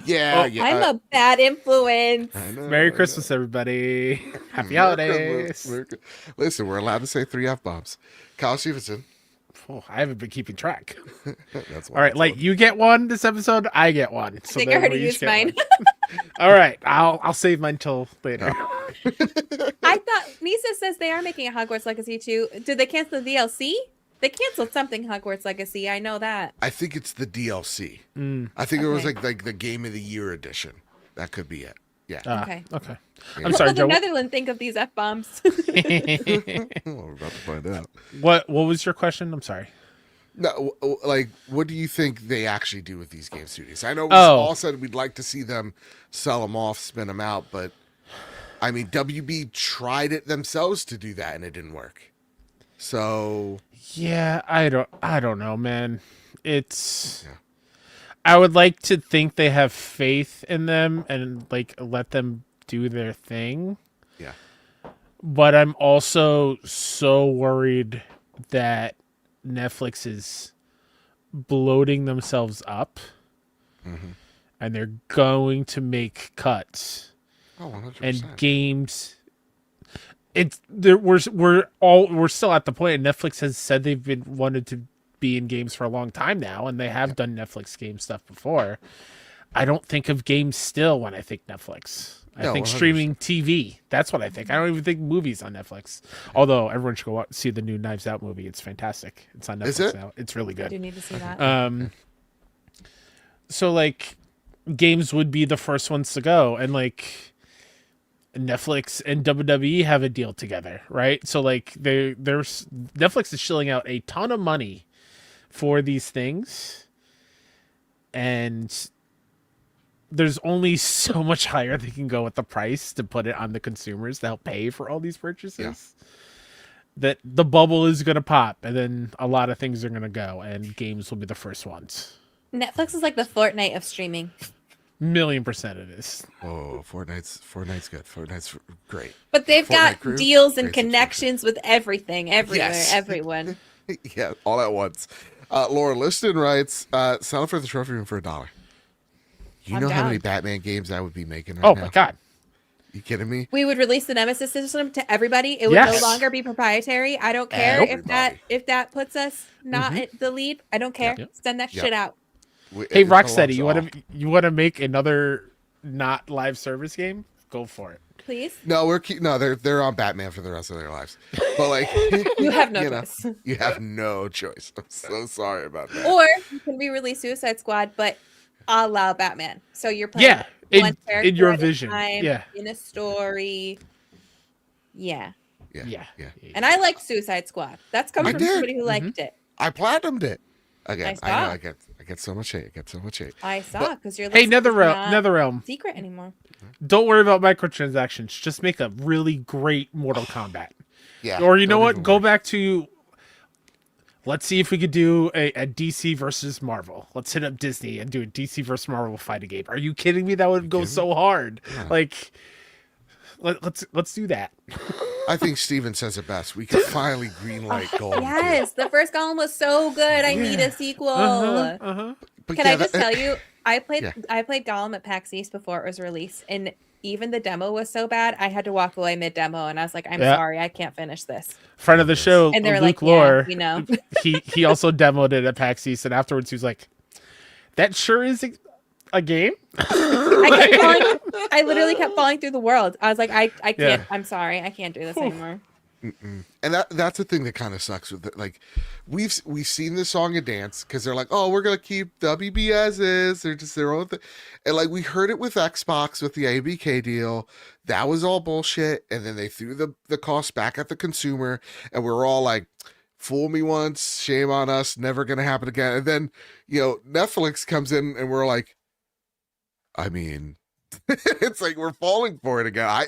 Yeah, Oh, yeah. I'm a bad influence. I know, Merry I Christmas, know. everybody. Happy Merry holidays. Christmas, Merry Christmas. Listen, we're allowed to say 3 F-bombs. Kyle Stevenson. Oh, I haven't been keeping track. That's All right, like you get one this episode, I get one. I think I then already we each used get mine. one. All right, I'll save mine till later. I thought Nisa says they are making a Hogwarts Legacy too. Did they cancel the DLC? They canceled something Hogwarts Legacy. I know that. I think it's the DLC. Mm. I think it was Okay. like the Game of the Year edition. That could be it. Yeah. Okay. Okay. Yeah. I'm What sorry, will the Joe. Netherlands think of these F bombs? Oh, we're about to find out. What was your question? I'm sorry. No, like, what do you think they actually do with these game studios? I know we Oh. all said we'd like to see them sell them off, spin them out, but I mean, WB tried it themselves to do that, and it didn't work. So Yeah, I don't know, man. It's Yeah. I would like to think they have faith in them and like let them do their thing. yeah, But I'm also so worried that Netflix is bloating themselves up Mhm. and they're going to make cuts. oh, 100%. And games we're still at the point, and Netflix has said they've been wanted to be in games for a long time now, and they have done Netflix game stuff before. I don't think of games still when I think Netflix. I No, think 100%. streaming TV. That's what I think. I don't even think movies on Netflix. Although everyone should go out and see the new Knives Out movie. It's fantastic. It's on Netflix Is it? now. It's really I good. do need to see that. So like games would be the first ones to go, and like Netflix and WWE have a deal together, right? So like there's Netflix is shilling out a ton of money for these things, and there's only so much higher they can go with the price to put it on the consumers to help pay for all these purchases. That the bubble is going to pop, and then a lot of things are going to go, and games will be the first ones. Netflix is like the Fortnite of streaming. 1,000,000% it is. Oh, Fortnite's good. Fortnite's great. But they've Fortnite got crew, deals and great subscription. connections with everything, everywhere, Yes. everyone. Yeah, all at once. Laura Liston writes, sell it for the trophy room for $1. You I'm know how down. many Batman games I would be making right Oh now? my god. You kidding me? We would release the Nemesis system to everybody. It would Yes. no longer be proprietary. I don't care Everybody. if that puts us not at the lead. I don't care. Yep. Send that Yep. shit out. Hey It Rocksteady, belongs all. you want to make another not live service game? Go for it. Please. No, they're on Batman for the rest of their lives. But like, You have no you know, choice. you have no choice. I'm so sorry about that. Or you can re-release Suicide Squad, but a la Batman. So you're playing Yeah, one character in your at a vision. time, Yeah. in a story. Yeah. Yeah. And I liked Suicide Squad. That's coming I from did. somebody who liked it. I platinumed it. Again, I I know saw. I get so much hate. I saw because you're Hey, not Netherrealm. secret anymore. Don't worry about microtransactions. Just make a really great Mortal Kombat. Yeah. Or you know don't what? even Go worry. back to. Let's see if we could do a DC versus Marvel. Let's hit up Disney and do a DC versus Marvel fighting game. Are you kidding me? That would go kidding so hard. Yeah. Like, let's do that. I think Steven says it best. We can finally greenlight Golem. Yes, the first Golem was so good. I need a sequel. But Can I just tell you, I played Yeah. Golem at PAX East before it was released, and even the demo was so bad, I had to walk away mid demo, and I was like, I'm sorry, I can't finish this. Friend of the show, And they're Luke like, Lore, we know. he also demoed it at PAX East, and afterwards he was like, that sure is a game. I literally kept falling through the world. I was like, I can't. I'm sorry, I can't do this anymore. And that's the thing that kind of sucks with it. Like, we've seen this song and dance because they're like, oh, we're gonna keep WB as is. They're just their own thing. And like, we heard it with Xbox with the ABK deal. That was all bullshit. And then they threw the cost back at the consumer, and we're all like, fool me once, shame on us, never gonna happen again. And then, Netflix comes in, and we're like, I mean, it's like we're falling for it again.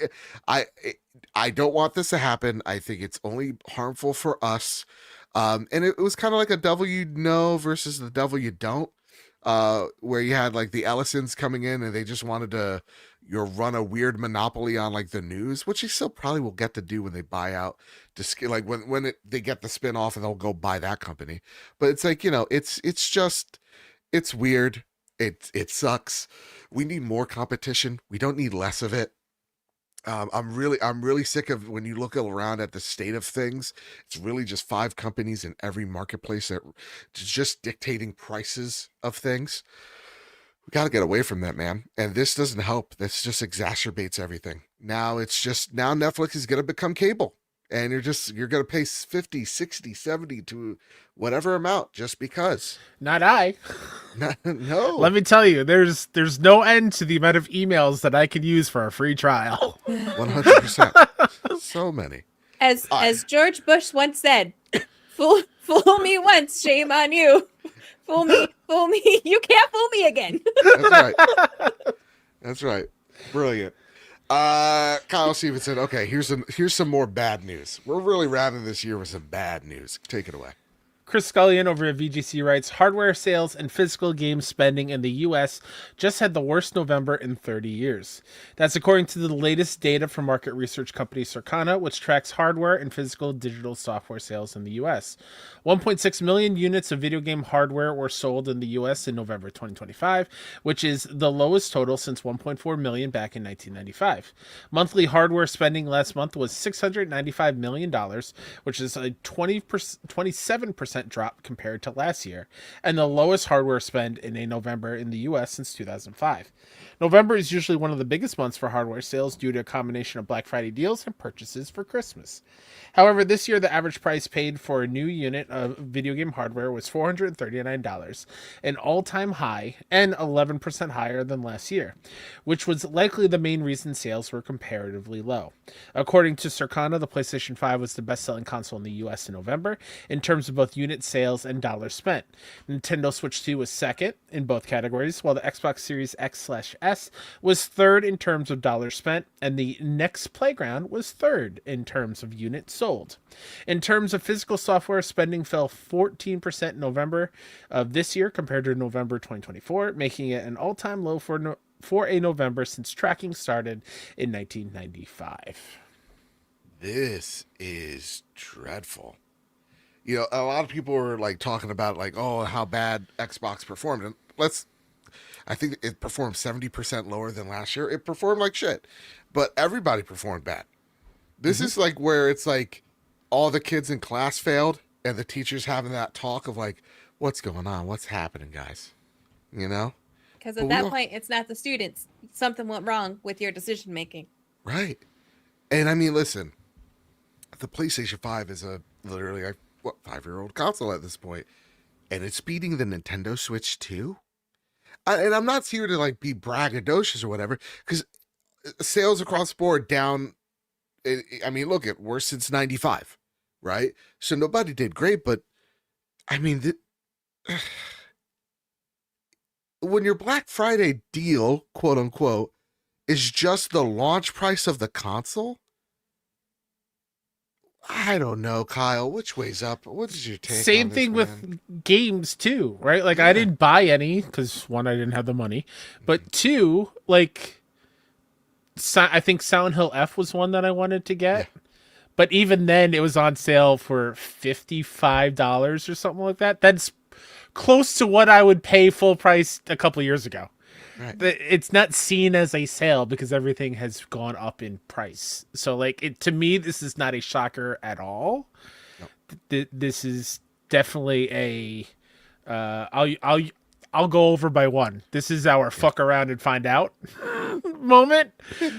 I don't want this to happen. I think it's only harmful for us. And it was kind of like a devil you know versus the devil you don't, where you had like the Ellisons coming in and they just wanted to run a weird monopoly on like the news, which they still probably will get to do when they buy out. Like when they get the spin off and they'll go buy that company. But it's like, it's weird. It sucks. We need more competition. We don't need less of it. I'm really sick of when you look around at the state of things. It's really just 5 companies in every marketplace that just dictating prices of things. We got to get away from that, man. And this doesn't help. This just exacerbates everything. Now Netflix is going to become cable. And you're going to pay 50, 60, 70 to whatever amount just because. Not I. No. Let me tell you, there's no end to the amount of emails that I could use for a free trial. 100%. So many. As George Bush once said, fool me once, shame on you. Fool me, you can't fool me again. That's right. Brilliant. Kyle Stevenson. Okay, here's some more bad news. We're really rounding this year with some bad news. Take it away. Chris Scullion over at VGC writes, hardware sales and physical game spending in the U.S. just had the worst November in 30 years. That's according to the latest data from market research company Circana, which tracks hardware and physical digital software sales in the U.S. 1.6 million units of video game hardware were sold in the U.S. in November 2025, which is the lowest total since 1.4 million back in 1995. Monthly hardware spending last month was $695 million, which is a 27% drop compared to last year, and the lowest hardware spend in a November in the US since 2005. November is usually one of the biggest months for hardware sales due to a combination of Black Friday deals and purchases for Christmas. However, this year the average price paid for a new unit of video game hardware was $439, an all-time high and 11% higher than last year, which was likely the main reason sales were comparatively low. According to Circana, the PlayStation 5 was the best-selling console in the US in November in terms of both unit sales and dollars spent. Nintendo Switch 2 was second in both categories, while the Xbox Series X/S was third in terms of dollars spent, and the Next Playground was third in terms of units sold. In terms of physical software, spending fell 14% in November of this year compared to November 2024, making it an all-time low for a November since tracking started in 1995. This is dreadful. A lot of people were like talking about like, oh, how bad Xbox performed. And I think it performed 70% lower than last year. It performed like shit, but everybody performed bad. This is like where it's like all the kids in class failed and the teachers having that talk of like, what's going on? What's happening, guys? Because at that point, it's not the students. Something went wrong with your decision making. Right. And I mean, listen, the PlayStation 5 is literally a 5-year-old console at this point, and it's beating the Nintendo Switch 2. And I'm not here to like be braggadocious or whatever, because sales across the board down. I mean, look at worse since '95, right? So nobody did great, but I mean, when your Black Friday deal, quote unquote, is just the launch price of the console. I don't know, Kyle. Which way's up? What is your take? Same thing with games too, right? Like I didn't buy any because one, I didn't have the money, but two, like I think Silent Hill F was one that I wanted to get, But even then, it was on sale for $55 or something like that. That's close to what I would pay full price a couple years ago. Right. It's not seen as a sale because everything has gone up in price. So, like, to me, this is not a shocker at all. Nope. This is definitely a. I'll go over by one. This is our fuck around and find out moment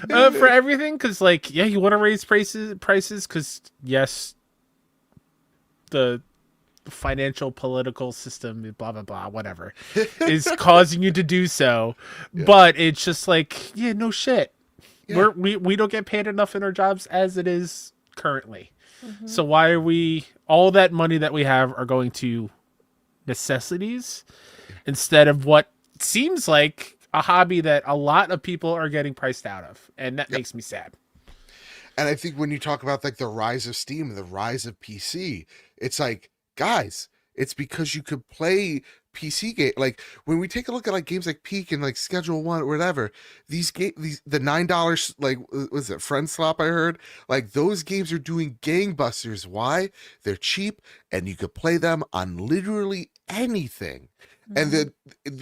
for everything. Because, like, yeah, you want to raise prices because yes, the financial political system, blah blah blah, whatever, is causing you to do so. Yeah. But it's just like, yeah, no shit. Yeah. We don't get paid enough in our jobs as it is currently. So why are we all that money that we have are going to necessities instead of what seems like a hobby that a lot of people are getting priced out of, and that makes me sad. And I think when you talk about like the rise of Steam, the rise of PC, it's like, guys, it's because you could play PC game. Like when we take a look at like games like Peak and like Schedule One or whatever, the $9, like, was it Friend Swap? I heard like those games are doing gangbusters. Why? They're cheap and you could play them on literally anything. And then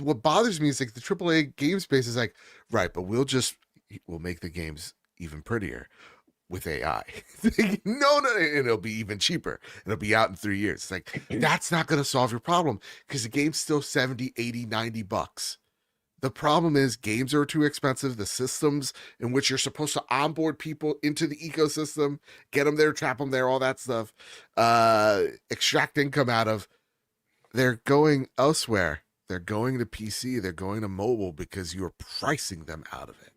what bothers me is like the AAA game space is like, right, but we'll make the games even prettier with AI. No, and it'll be even cheaper. It'll be out in 3 years. It's like, that's not going to solve your problem because the game's still 70, 80, 90 bucks. The problem is games are too expensive. The systems in which you're supposed to onboard people into the ecosystem, get them there, trap them there, all that stuff, extract income out of, they're going elsewhere. They're going to PC. They're going to mobile because you're pricing them out of it.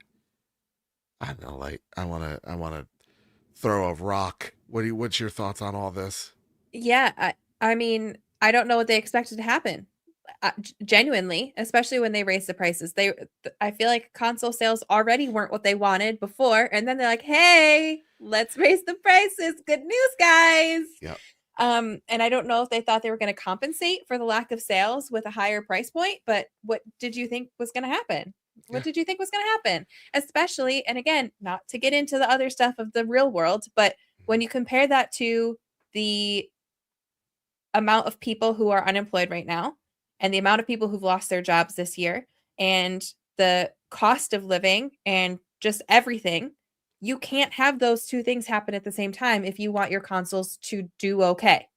I don't know, like I want to throw a rock. What's your thoughts on all this? Yeah, I mean, I don't know what they expected to happen. Genuinely, especially when they raised the prices. I feel like console sales already weren't what they wanted before, and then they're like, "Hey, let's raise the prices. Good news, guys." Yeah. And I don't know if they thought they were going to compensate for the lack of sales with a higher price point, but what did you think was going to happen? What did you think was going to happen? Especially, and again, not to get into the other stuff of the real world, but when you compare that to the amount of people who are unemployed right now and the amount of people who've lost their jobs this year and the cost of living and just everything, you can't have those two things happen at the same time if you want your consoles to do okay.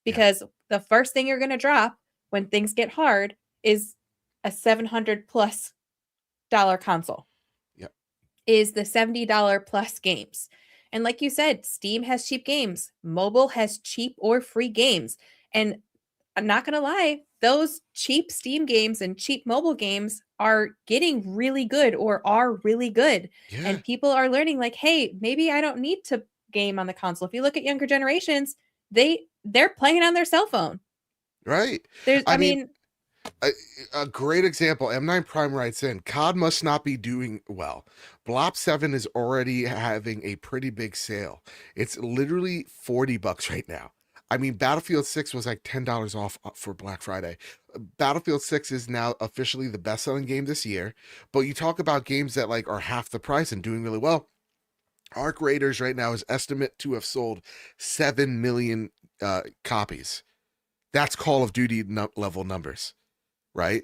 Because the first thing you're going to drop when things get hard is a $700 plus console. Yep. Is the $70 plus games. And like you said, Steam has cheap games. Mobile has cheap or free games. And I'm not going to lie, those cheap Steam games and cheap mobile games are getting really good or are really good. Yeah. And people are learning like, hey, maybe I don't need to game on the console. If you look at younger generations, they're playing on their cell phone. Right. I mean a great example, M9 Prime writes in, COD must not be doing well. Blop 7 is already having a pretty big sale. It's literally $40 right now. I mean, Battlefield 6 was like $10 off for Black Friday. Battlefield 6 is now officially the best-selling game this year. But you talk about games that like are half the price and doing really well. Arc Raiders right now is estimate to have sold 7 million copies. That's Call of Duty level numbers. Right?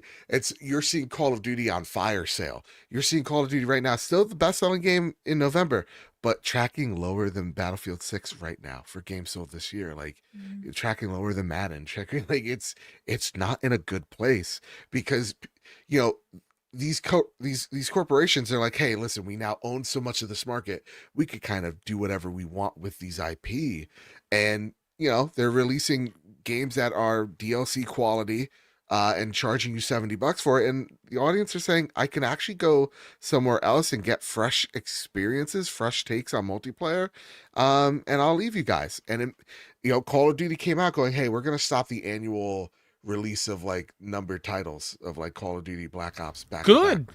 You're seeing Call of Duty on fire sale. You're seeing Call of Duty right now, still the best-selling game in November, but tracking lower than Battlefield 6 right now for games sold this year. Like tracking lower than Madden. Tracking like it's not in a good place because you know these corporations are like, hey, listen, we now own so much of this market, we could kind of do whatever we want with these IP, and you know they're releasing games that are DLC quality. And charging you $70 for it, and the audience are saying I can actually go somewhere else and get fresh experiences, fresh takes on multiplayer, and I'll leave you guys. And Call of Duty came out going, hey, we're gonna stop the annual release of like numbered titles of like Call of Duty Black Ops back. Good,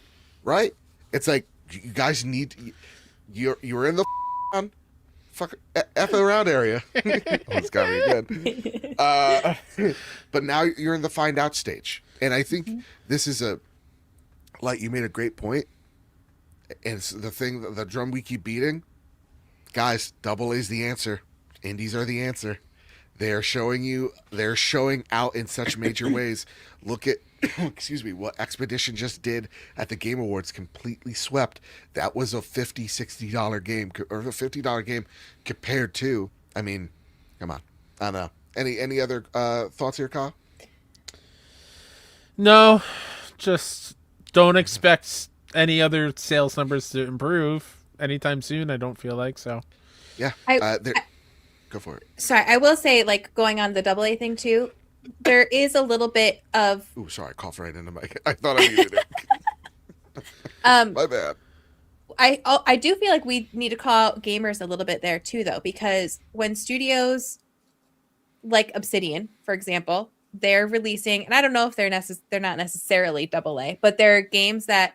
right? It's like you guys need you're in the F around area. It's got me again. But now you're in the find out stage. And I think this is you made a great point. And it's the thing, the drum we keep beating. Guys, AA is the answer. Indies are the answer. They're showing out in such major ways. Look at, excuse me, what Expedition just did at the Game Awards, completely swept. That was a $50-$60 game, or a $50 game compared to, I mean, come on. I don't know. Any other thoughts here, Kyle? No, just don't expect any other sales numbers to improve anytime soon. I don't feel like so. Yeah. Go for it. Sorry, I will say, like, going on the AA thing too, there is a little bit of. Ooh, sorry, I coughed right into the mic. I thought I muted it. My bad. I do feel like we need to call out gamers a little bit there too, though, because when studios like Obsidian, for example, they're releasing, and I don't know if they're not necessarily AA, but they're games that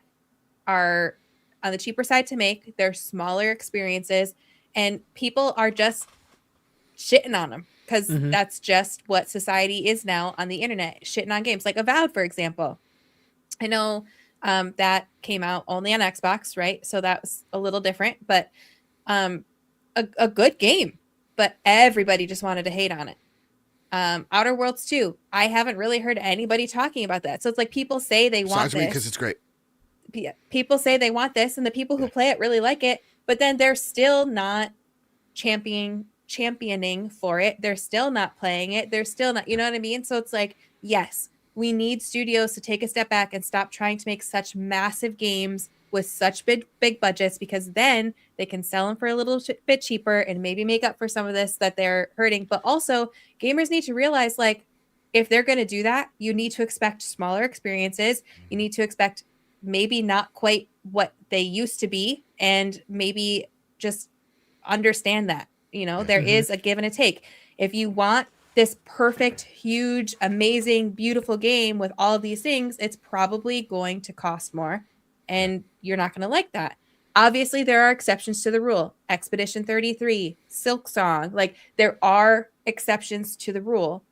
are on the cheaper side to make. They're smaller experiences, and people are just shitting on them because that's just what society is now on the internet, shitting on games like Avowed, for example. I know that came out only on Xbox, right? So that was a little different, but a good game, but everybody just wanted to hate on it. Outer Worlds 2, I haven't really heard anybody talking about that. So it's like people say they want this because it's great. People say they want this, and the people who play it really like it, but then they're still not championing for it. They're still not playing it. They're still not, you know what I mean? So it's like, yes, we need studios to take a step back and stop trying to make such massive games with such big budgets, because then they can sell them for a little bit cheaper and maybe make up for some of this that they're hurting. But also, gamers need to realize, like, if they're going to do that, you need to expect smaller experiences. You need to expect maybe not quite what they used to be, and maybe just understand that, you know, there is a give and a take. If you want this perfect, huge, amazing, beautiful game with all of these things, it's probably going to cost more, and you're not going to like that. Obviously, there are exceptions to the rule. Expedition 33, Silksong, like, there are exceptions to the rule,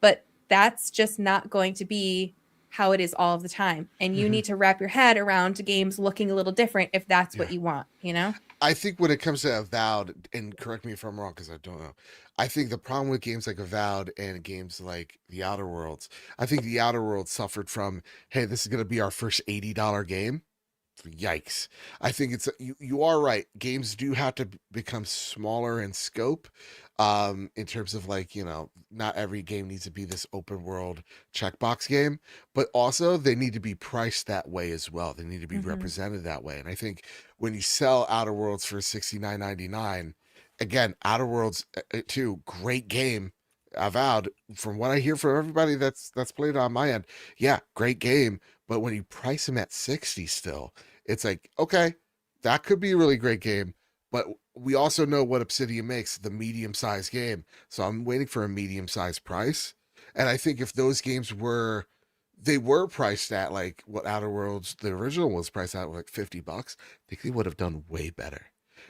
but that's just not going to be how it is all of the time. And you need to wrap your head around games looking a little different if that's what you want, you know? I think when it comes to Avowed, and correct me if I'm wrong because I don't know, I think the problem with games like Avowed and games like The Outer Worlds, I think The Outer Worlds suffered from, hey, this is going to be our first $80 game. Yikes. I think it's, you are right. Games do have to become smaller in scope, in terms of, like, you know, not every game needs to be this open world checkbox game, but also they need to be priced that way as well. They need to be represented that way. And I think when you sell Outer Worlds for $69.99, again, Outer Worlds 2, great game. Avowed, from what I hear from everybody that's played on my end, yeah, great game. But when you price them at 60 still, it's like, okay, that could be a really great game. But we also know what Obsidian makes, the medium-sized game. So I'm waiting for a medium-sized price. And I think if those games were priced at, like, what Outer Worlds, the original was priced at, like $50, I think they would have done way better.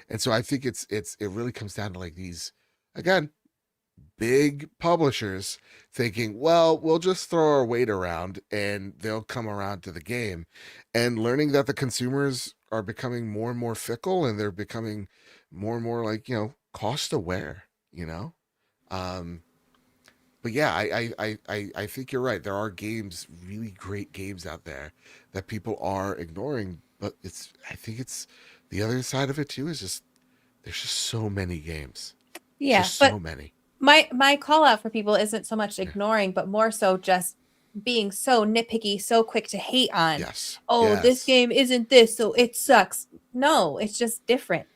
And so I think it really comes down to, like, these, again, big publishers thinking, well, we'll just throw our weight around and they'll come around to the game, and learning that the consumers are becoming more and more fickle, and they're becoming more and more, like, you know, cost aware, you know? But yeah, I think you're right. There are games, really great games out there that people are ignoring, but I think it's the other side of it too, is just, there's just so many games. Yeah. Just so many. My call out for people isn't so much ignoring, but more so just being so nitpicky, so quick to hate on. Yes. This game isn't this, so it sucks. No, it's just different.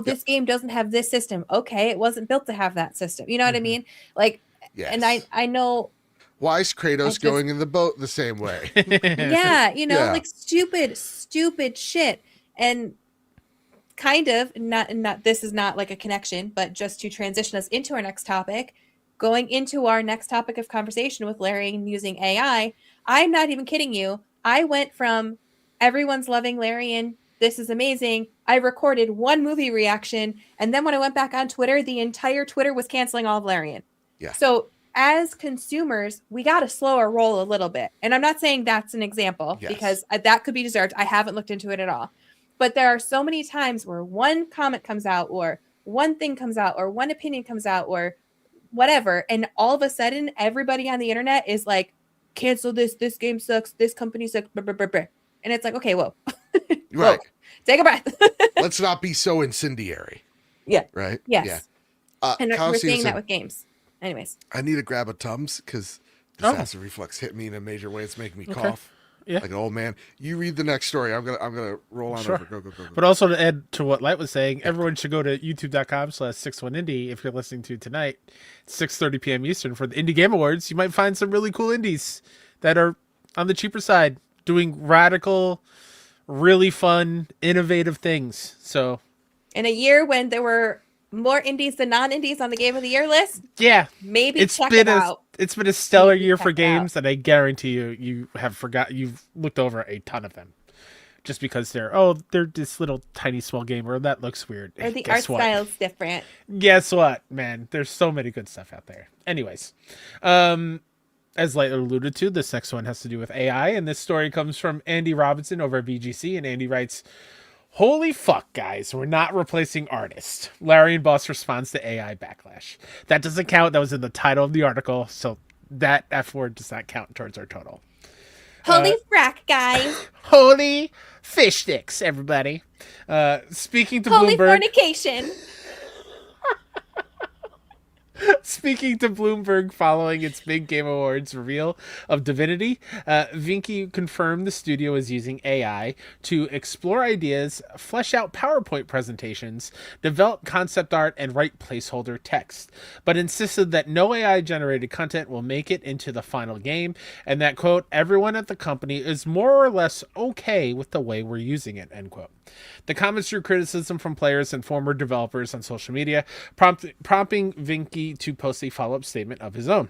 This game doesn't have this system. Okay, it wasn't built to have that system. You know what I mean? Like, and I know. Why is Kratos going in the boat the same way? Yeah, you know, like stupid shit. And kind of not this is not like a connection, but just to transition us into our next topic, going into our next topic of conversation with Larian using AI, I'm not even kidding you. I went from everyone's loving Larian, this is amazing, I recorded one movie reaction, and then when I went back on Twitter, the entire Twitter was canceling all of Larian. Yeah. So as consumers, we got to slow our roll a little bit. And I'm not saying that's an example, because that could be deserved. I haven't looked into it at all. But there are so many times where one comment comes out or one thing comes out or one opinion comes out or whatever, and all of a sudden everybody on the internet is like, cancel this game sucks, this company sucks, blah, blah, blah, blah. And it's like, okay, whoa. Right. Whoa. Take a breath. Let's not be so incendiary. Yeah. Right? Yes. Yeah. And Kyle we're seeing Stevenson, that with games. Anyways. I need to grab a Tums because this acid reflux hit me in a major way. It's making me cough. Yeah. Like an old man. You read the next story. I'm gonna roll on over. Go. But also to add to what Light was saying, everyone should go to youtube.com/61indie if you're listening to tonight, 6:30 p.m. Eastern for the Indie Game Awards. You might find some really cool indies that are on the cheaper side, doing radical, really fun, innovative things. So in a year when there were more indies than non-indies on the Game of the Year list, yeah, maybe check it out. It's been a stellar Maybe year check for it games, and I guarantee you've looked over a ton of them. Just because they're this little tiny small game, or that looks weird. Or the art style's different. Guess what, man? There's so many good stuff out there. Anyways, as Light alluded to, this next one has to do with AI, and this story comes from Andy Robinson over at VGC, and Andy writes, "Holy fuck, guys, we're not replacing artists." Larian boss responds to AI backlash. That doesn't count. That was in the title of the article, so that F word does not count towards our total. Holy frack, guys. Holy fish sticks, everybody. Speaking to Holy Bloomberg. fornication. Speaking to Bloomberg following its big Game Awards reveal of Divinity, Vinky confirmed the studio is using AI to explore ideas, flesh out PowerPoint presentations, develop concept art, and write placeholder text, but insisted that no AI-generated content will make it into the final game, and that, quote, everyone at the company is more or less okay with the way we're using it, end quote. The comments drew criticism from players and former developers on social media, prompting Vinky to post a follow-up statement of his own.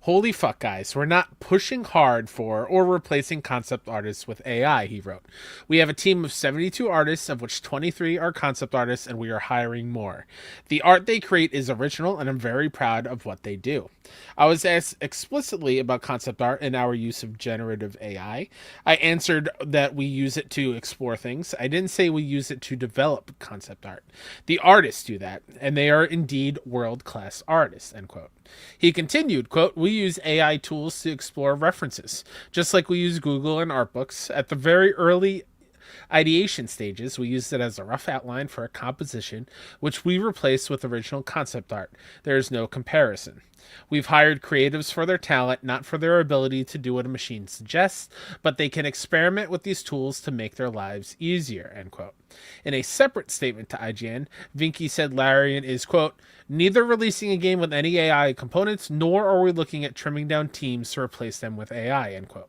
Holy fuck, guys, we're not pushing hard for or replacing concept artists with AI, he wrote. We have a team of 72 artists, of which 23 are concept artists, and we are hiring more. The art they create is original, and I'm very proud of what they do. I was asked explicitly about concept art and our use of generative AI. I answered that we use it to explore things. I didn't say we use it to develop concept art. The artists do that, and they are indeed world-class artists, end quote. He continued, quote, we use AI tools to explore references, just like we use Google and Artbooks. At the very early ideation stages, we used it as a rough outline for a composition, which we replaced with original concept art. There is no comparison. We've hired creatives for their talent, not for their ability to do what a machine suggests, but they can experiment with these tools to make their lives easier, end quote. In a separate statement to IGN, Vinky said Larian is, quote, neither releasing a game with any AI components, nor are we looking at trimming down teams to replace them with AI, end quote.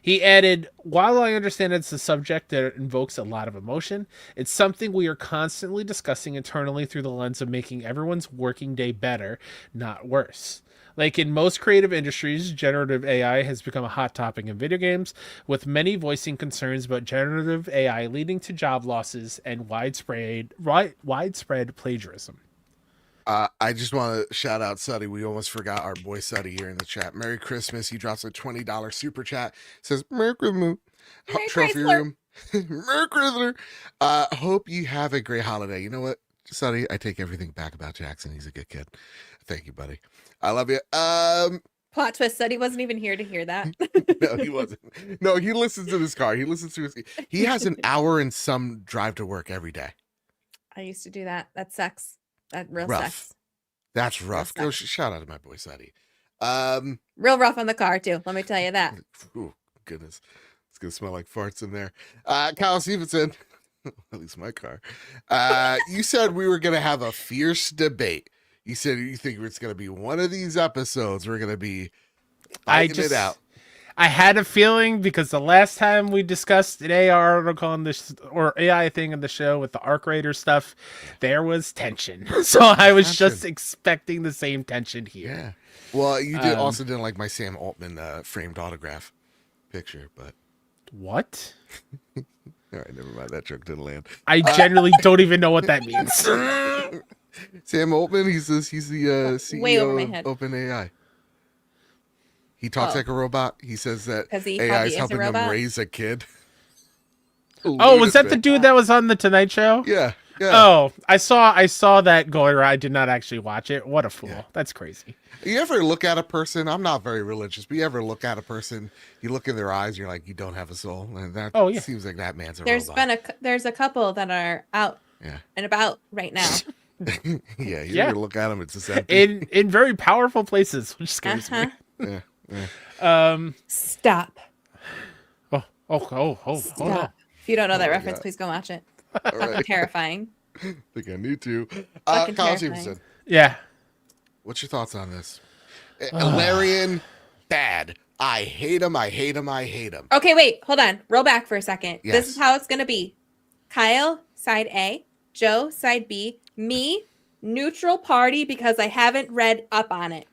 He added, while I understand it's a subject that invokes a lot of emotion, it's something we are constantly discussing internally through the lens of making everyone's working day better, not worse. Like in most creative industries, generative AI has become a hot topic in video games, with many voicing concerns about generative AI leading to job losses and widespread plagiarism. I just want to shout out Suddy. We almost forgot our boy Suddy here in the chat. Merry Christmas. He drops a $20 super chat. Says, Merry Christmas. Trophy room. Merry Christmas. Hope you have a great holiday. You know what, Suddy? I take everything back about Jackson. He's a good kid. Thank you, buddy. I love you. Plot twist, Suddy wasn't even here to hear that. No, he wasn't. No, he listens to his car. He listens to his. He has an hour and some drive to work every day. I used to do that. That sucks. That real Rough. sucks. That's rough. Go shout out to my boy Suddy. Real rough on the car too. Let me tell you that. Oh goodness, it's gonna smell like farts in there. Kyle Stevenson, at least my car. You said we were gonna have a fierce debate. You said you think it's gonna be one of these episodes. We're gonna be fighting it out. I had a feeling because the last time we discussed an AI article on this or AI thing in the show with the Arc Raider stuff, there was tension. So I was just expecting the same tension here. Yeah. Well, you also didn't like my Sam Altman framed autograph picture, but what? All right, never mind. That joke didn't land. I generally don't even know what that means. Sam Altman, he's the CEO of OpenAI. He talks like a robot. He says that AI is helping them raise a kid. Oh, was that the dude that was on the Tonight Show? Yeah. Yeah. Oh, I saw that going around. I did not actually watch it. What a fool. Yeah. That's crazy. You ever look at a person? I'm not very religious, but you ever look at a person? You look in their eyes, you're like, you don't have a soul, and that Oh, yeah. seems like that man's a There's robot. there's a couple that are out Yeah. and about right now. Yeah, you Yeah. ever look at them, it's just empty. In very powerful places, which scares Uh-huh. me. Yeah. Stop. Hold on. Stop. If you don't know that Oh my reference, God. please go watch it. All Fucking right. terrifying. I think I need to. Fucking Kyle terrifying. Stevenson, Yeah. what's your thoughts on this? Larian, bad. I hate him. I hate him. I hate him. Okay, wait, hold on. Roll back for a second. Yes. This is how it's gonna be. Kyle, side A, Joe, side B, me, neutral party because I haven't read up on it.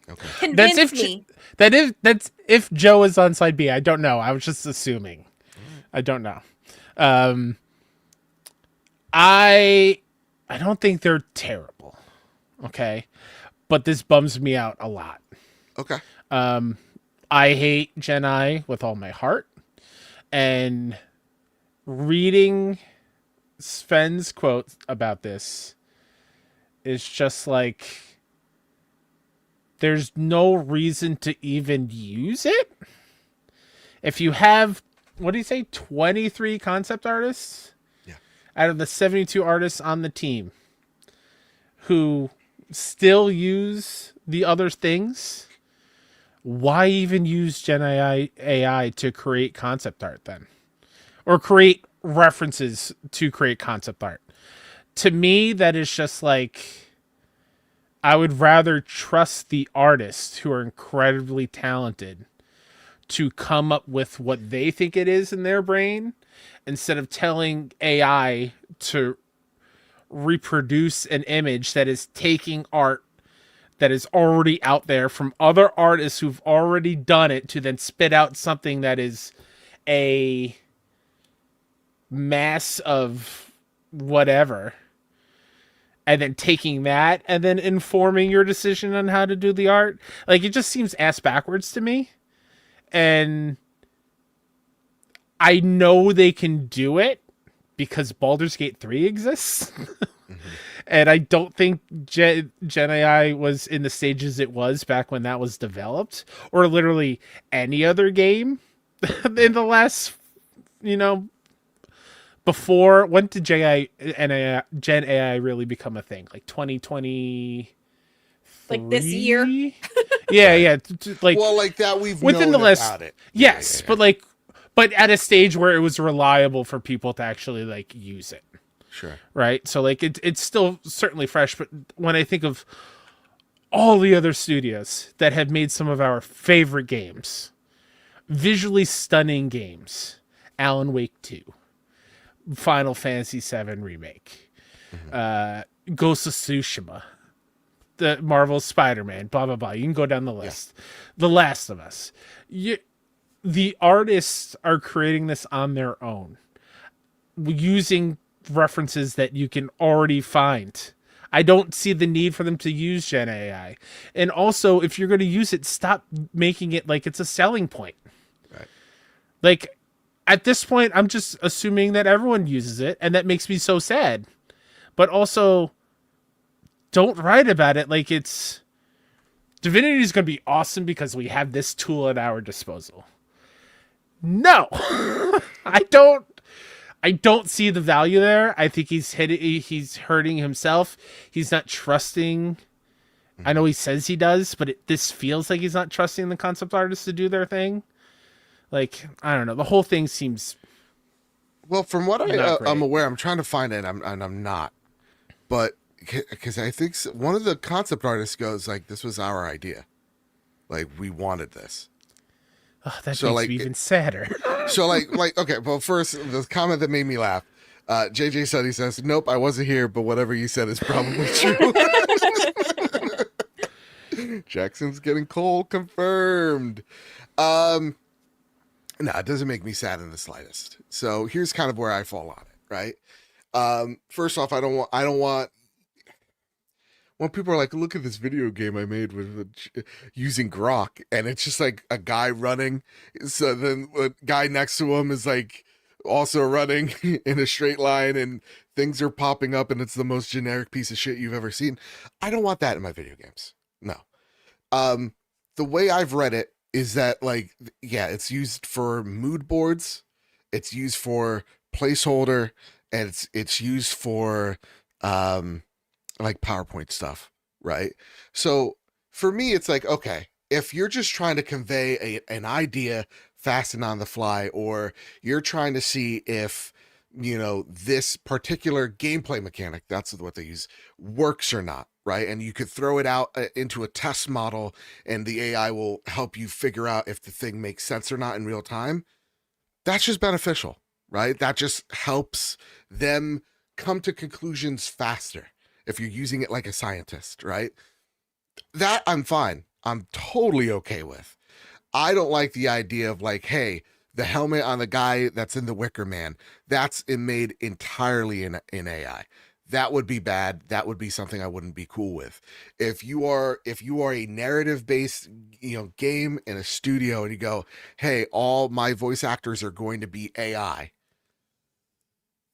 Okay. Convince me. That's if Joe is on side B. I don't know. I was just assuming. I don't know. I don't think they're terrible. Okay. But this bums me out a lot. Okay. I hate Gen I with all my heart. And reading Sven's quote about this is just like, there's no reason to even use it. If you have, what do you say, 23 concept artists? Yeah. Out of the 72 artists on the team who still use the other things, why even use Gen AI to create concept art then? Or create references to create concept art? To me, that is just like, I would rather trust the artists who are incredibly talented to come up with what they think it is in their brain instead of telling AI to reproduce an image that is taking art that is already out there from other artists who've already done it to then spit out something that is a mass of whatever, and then taking that and then informing your decision on how to do the art. Like, it just seems ass backwards to me. And I know they can do it because Baldur's Gate 3 exists. And I don't think Gen AI was in the stages it was back when that was developed, or literally any other game in the last, before. When did Gen AI really become a thing? Like 2020? Like this year? Yeah. Like, well, like that we've within known the last, about it. yes, Yeah. but at a stage where it was reliable for people to actually like use it. Sure. Right. So like it's still certainly fresh, but when I think of all the other studios that have made some of our favorite games, visually stunning games, Alan Wake 2, Final Fantasy VII Remake, Ghost of Tsushima, the Marvel Spider-Man, blah, blah, blah. You can go down the list. Yeah. The Last of Us. The artists are creating this on their own, using references that you can already find. I don't see the need for them to use Gen AI. And also, if you're going to use it, stop making it like it's a selling point. Right. Like, at this point, I'm just assuming that everyone uses it, and that makes me so sad. But also, don't write about it like it's... Divinity is going to be awesome because we have this tool at our disposal. No! I don't see the value there. I think he's hurting himself. He's not trusting. I know he says he does, but this feels like he's not trusting the concept artists to do their thing. Like, I don't know. The whole thing seems... Well, from what I'm aware, I'm trying to find it, and I'm not. But, because I think one of the concept artists goes, like, this was our idea. Like, we wanted this. Oh, that makes me even sadder. So, like, okay, well, first, the comment that made me laugh. JJ Sunny says, nope, I wasn't here, but whatever you said is probably true. Jackson's getting cold, confirmed. No, it doesn't make me sad in the slightest. So here's kind of where I fall on it, right? First off, I don't want when people are like, look at this video game I made with using Grok, and it's just like a guy running. So then the guy next to him is like also running in a straight line and things are popping up and it's the most generic piece of shit you've ever seen. I don't want that in my video games. No. The way I've read it is that, like, yeah, it's used for mood boards, it's used for placeholder, and it's used for like PowerPoint stuff, right? So for me, it's like, okay, if you're just trying to convey an idea fast and on the fly, or you're trying to see if, you know, this particular gameplay mechanic, that's what they use, works or not, right? And you could throw it out into a test model and the AI will help you figure out if the thing makes sense or not in real time. That's just beneficial, right? That just helps them come to conclusions faster if you're using it like a scientist, right? That I'm fine. I'm totally okay with. I don't like the idea of like, hey, the helmet on the guy that's in the Wicker Man, that's made entirely in AI. That would be bad. That would be something I wouldn't be cool with. If you are a narrative based, you know, game in a studio and you go, hey, all my voice actors are going to be AI,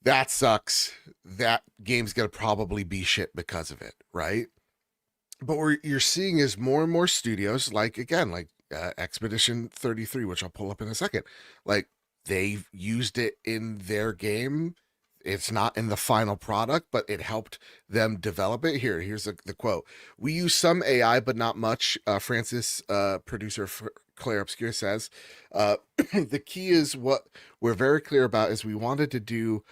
that sucks. That game's gonna probably be shit because of it, right? But what you're seeing is more and more studios, like, again, like Expedition 33, which I'll pull up in a second, like, they've used it in their game. It's not in the final product, but it helped them develop it. Here's the quote. We use some AI, but not much. Francis, producer for Claire Obscure, says, the key is what we're very clear about is we wanted to do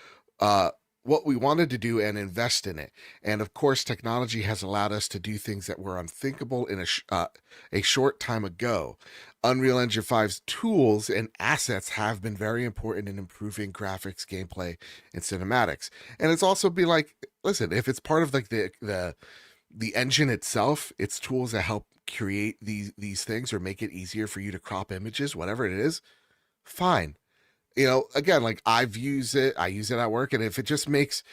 what we wanted to do and invest in it. And of course, technology has allowed us to do things that were unthinkable in a short time ago. Unreal Engine 5's tools and assets have been very important in improving graphics, gameplay, and cinematics. And it's also be like, listen, if it's part of like the engine itself, it's tools that help create these things or make it easier for you to crop images, whatever it is, fine. You know, again, like I use it at work, and if it just makes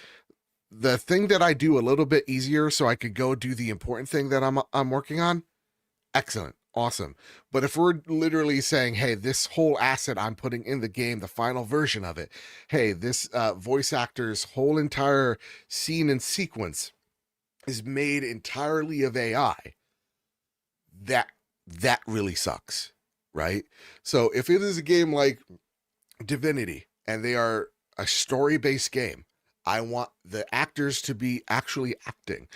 the thing that I do a little bit easier so I could go do the important thing that I'm working on, excellent, awesome. But if we're literally saying, hey, this whole asset I'm putting in the game, the final version of it, hey, this voice actor's whole entire scene and sequence is made entirely of AI, that really sucks, right? So if it is a game like Divinity and they are a story-based game, I want the actors to be actually acting.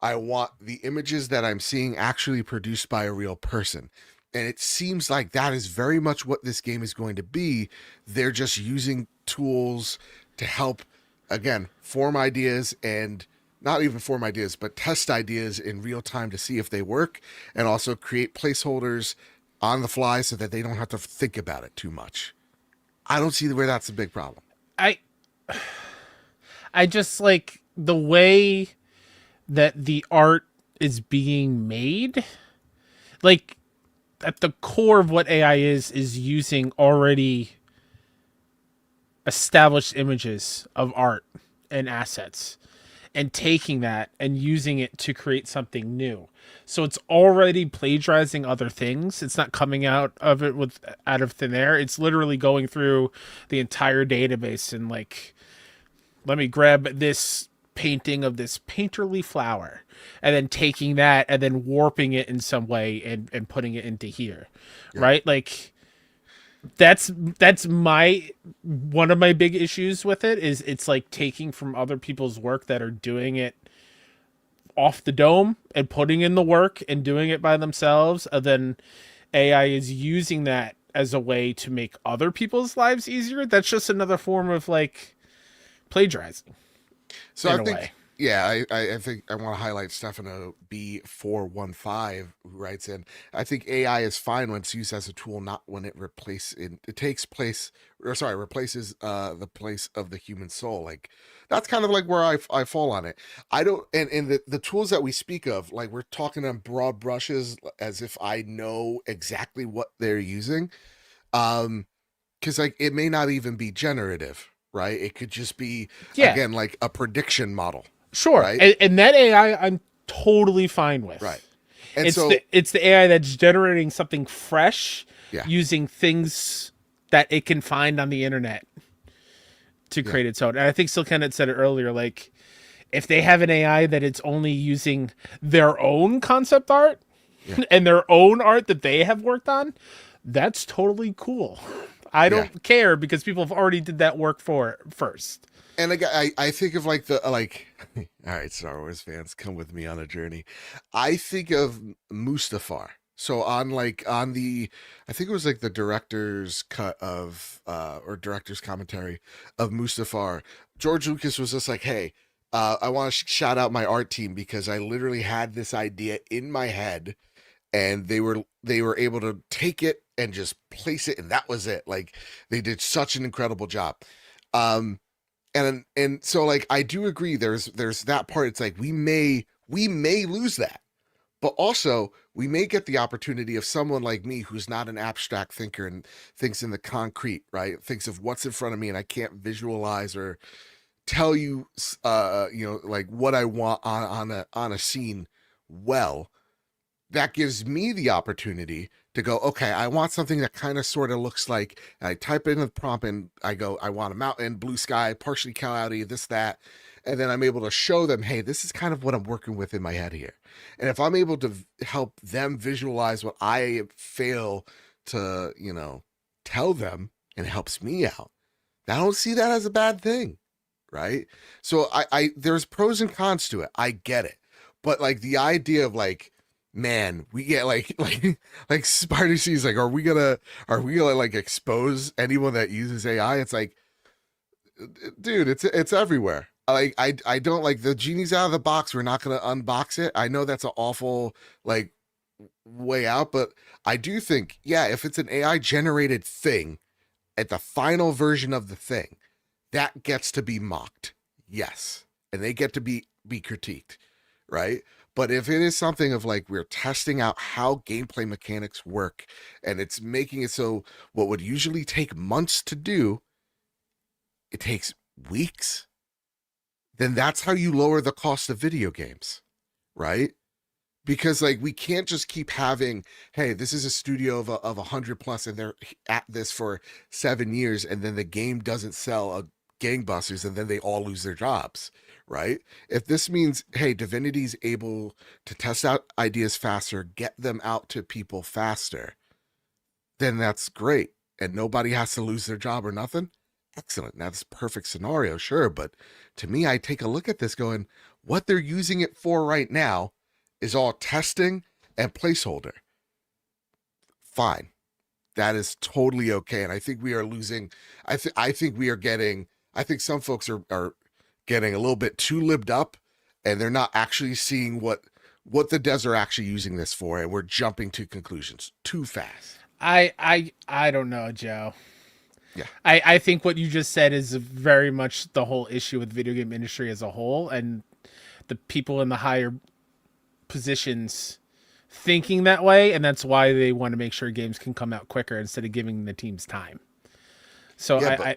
I want the images that I'm seeing actually produced by a real person. And it seems like that is very much what this game is going to be. They're just using tools to help, again, form ideas, and not even form ideas, but test ideas in real time to see if they work, and also create placeholders on the fly so that they don't have to think about it too much. I don't see where that's a big problem. I just like the way that the art is being made. Like, at the core of what AI is using already established images of art and assets and taking that and using it to create something new. So it's already plagiarizing other things. It's not coming out of thin air. It's literally going through the entire database and like, let me grab this painting of this painterly flower, and then taking that and then warping it in some way and putting it into here. Yeah. Right? Like, that's one of my big issues with it is it's like taking from other people's work that are doing it off the dome and putting in the work and doing it by themselves, and then AI is using that as a way to make other people's lives easier. That's just another form of like plagiarizing. So I think, yeah, I think I want to highlight Stefano B415, who writes in, I think AI is fine when it's used as a tool, not when it replaces the place of the human soul. Like, that's kind of like where I fall on it. I don't, and the tools that we speak of, like, we're talking on broad brushes as if I know exactly what they're using. Because like it may not even be generative, right? It could just be, again, like a prediction model. Sure. Right? And that AI I'm totally fine with. Right. And it's the AI that's generating something fresh using things that it can find on the internet to create its own. And I think Silken had said it earlier, like if they have an AI that it's only using their own concept art and their own art that they have worked on, that's totally cool. I don't care because people have already did that work for it first. And I think of like all right, Star Wars fans, come with me on a journey. I think of Mustafar. So on the, I think it was like the director's cut of, or director's commentary of Mustafar, George Lucas was just like, hey, I want to shout out my art team because I literally had this idea in my head and they were able to take it and just place it. And that was it. Like they did such an incredible job. And so like I do agree there's that part. It's like we may lose that, but also we may get the opportunity of someone like me who's not an abstract thinker and thinks in the concrete, right? Thinks of what's in front of me and I can't visualize or tell you like what I want on a scene. Well, that gives me the opportunity to go, okay, I want something that kind of sort of looks like, I type in the prompt and I go, I want a mountain, blue sky, partially cloudy, this, that. And then I'm able to show them, hey, this is kind of what I'm working with in my head here. And if I'm able to help them visualize what I fail to, tell them, and it helps me out, I don't see that as a bad thing. Right. So I there's pros and cons to it. I get it. But like the idea of like, man, we get like Spider C's like, are we gonna like expose anyone that uses AI? It's like, dude, it's everywhere. Like I don't like the genie's out of the box. We're not gonna unbox it. I know that's an awful like way out, but I do think, yeah, if it's an AI generated thing at the final version of the thing, that gets to be mocked. Yes. And they get to be critiqued. Right. But if it is something of like, we're testing out how gameplay mechanics work and it's making it so what would usually take months to do, it takes weeks, then that's how you lower the cost of video games. Right. Because like, we can't just keep having, hey, this is a studio of 100 plus and they're at this for 7 years and then the game doesn't sell a gangbusters and then they all lose their jobs, right? If this means, hey, Divinity's able to test out ideas faster, get them out to people faster, then that's great. And nobody has to lose their job or nothing. Excellent. That's perfect scenario, sure. But to me, I take a look at this going, what they're using it for right now is all testing and placeholder. Fine. That is totally okay. And I think we are losing, I think we are getting, I think some folks are getting a little bit too libbed up and they're not actually seeing what the devs are actually using this for. And we're jumping to conclusions too fast. I don't know, Joe. Yeah. I think what you just said is very much the whole issue with the video game industry as a whole and the people in the higher positions thinking that way. And that's why they want to make sure games can come out quicker instead of giving the teams time. So yeah,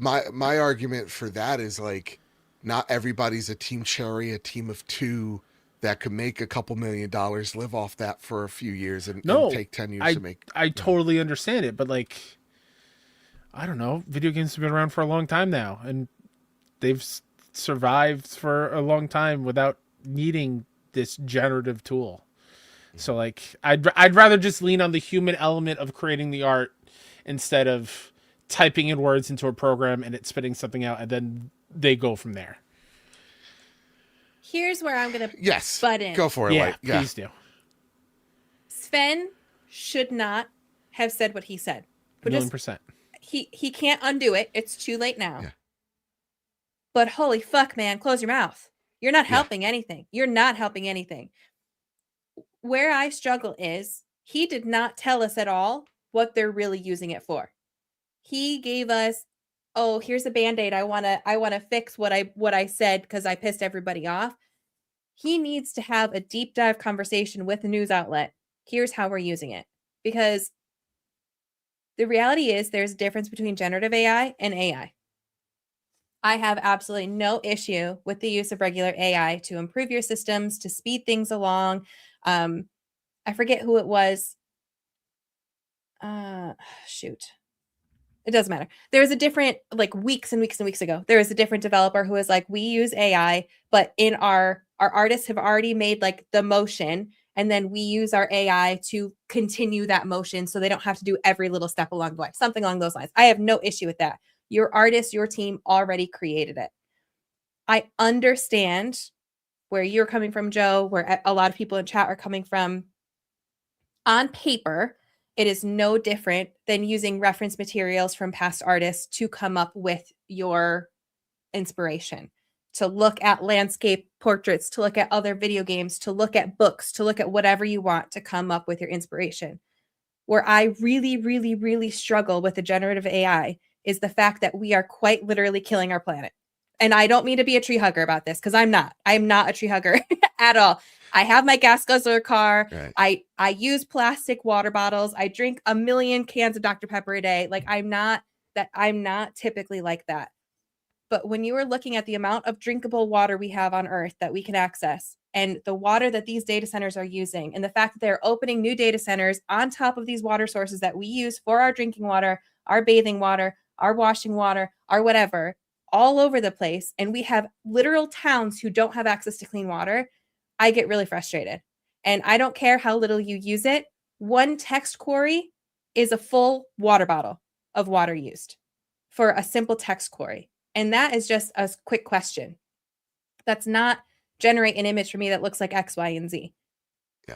my argument for that is like, not everybody's a team cherry, a team of two that could make a couple $1 million, live off that for a few years and take 10 years to make. I totally understand it, but like, I don't know, video games have been around for a long time now and they've survived for a long time without needing this generative tool. So like, I'd rather just lean on the human element of creating the art instead of typing in words into a program and it spitting something out and then they go from there. Here's where I'm going to butt in. Go for it. Yeah, please do. Sven should not have said what he said. But 1,000,000%. He can't undo it. It's too late now. Yeah. But holy fuck, man, close your mouth. You're not helping anything. You're not helping anything. Where I struggle is he did not tell us at all what they're really using it for. He gave us, oh, here's a Band-Aid. I want to fix what I said because I pissed everybody off. He needs to have a deep dive conversation with the news outlet. Here's how we're using it. Because the reality is there's a difference between generative AI and AI. I have absolutely no issue with the use of regular AI to improve your systems, to speed things along. I forget who it was. Shoot. It doesn't matter. There was a different, like weeks and weeks and weeks ago, there was a different developer who was like, we use AI, but in our artists have already made like the motion, and then we use our AI to continue that motion so they don't have to do every little step along the way. Something along those lines. I have no issue with that. Your artist, your team already created it. I understand where you're coming from, Joe, where a lot of people in chat are coming from. On paper, it is no different than using reference materials from past artists to come up with your inspiration, to look at landscape portraits, to look at other video games, to look at books, to look at whatever you want to come up with your inspiration. Where I really, really, really struggle with the generative AI is the fact that we are quite literally killing our planet. And I don't mean to be a tree hugger about this, because I'm not. I'm not a tree hugger at all. I have my gas guzzler car. Right. I use plastic water bottles. I drink 1 million cans of Dr. Pepper a day. Like I'm not typically like that. But when you are looking at the amount of drinkable water we have on Earth that we can access, and the water that these data centers are using, and the fact that they're opening new data centers on top of these water sources that we use for our drinking water, our bathing water, our washing water, our whatever, all over the place, and we have literal towns who don't have access to clean water, I get really frustrated. And I don't care how little you use it. One text query is a full water bottle of water used for a simple text query. And that is just a quick question. That's not generate an image for me that looks like X, Y, and Z. Yeah.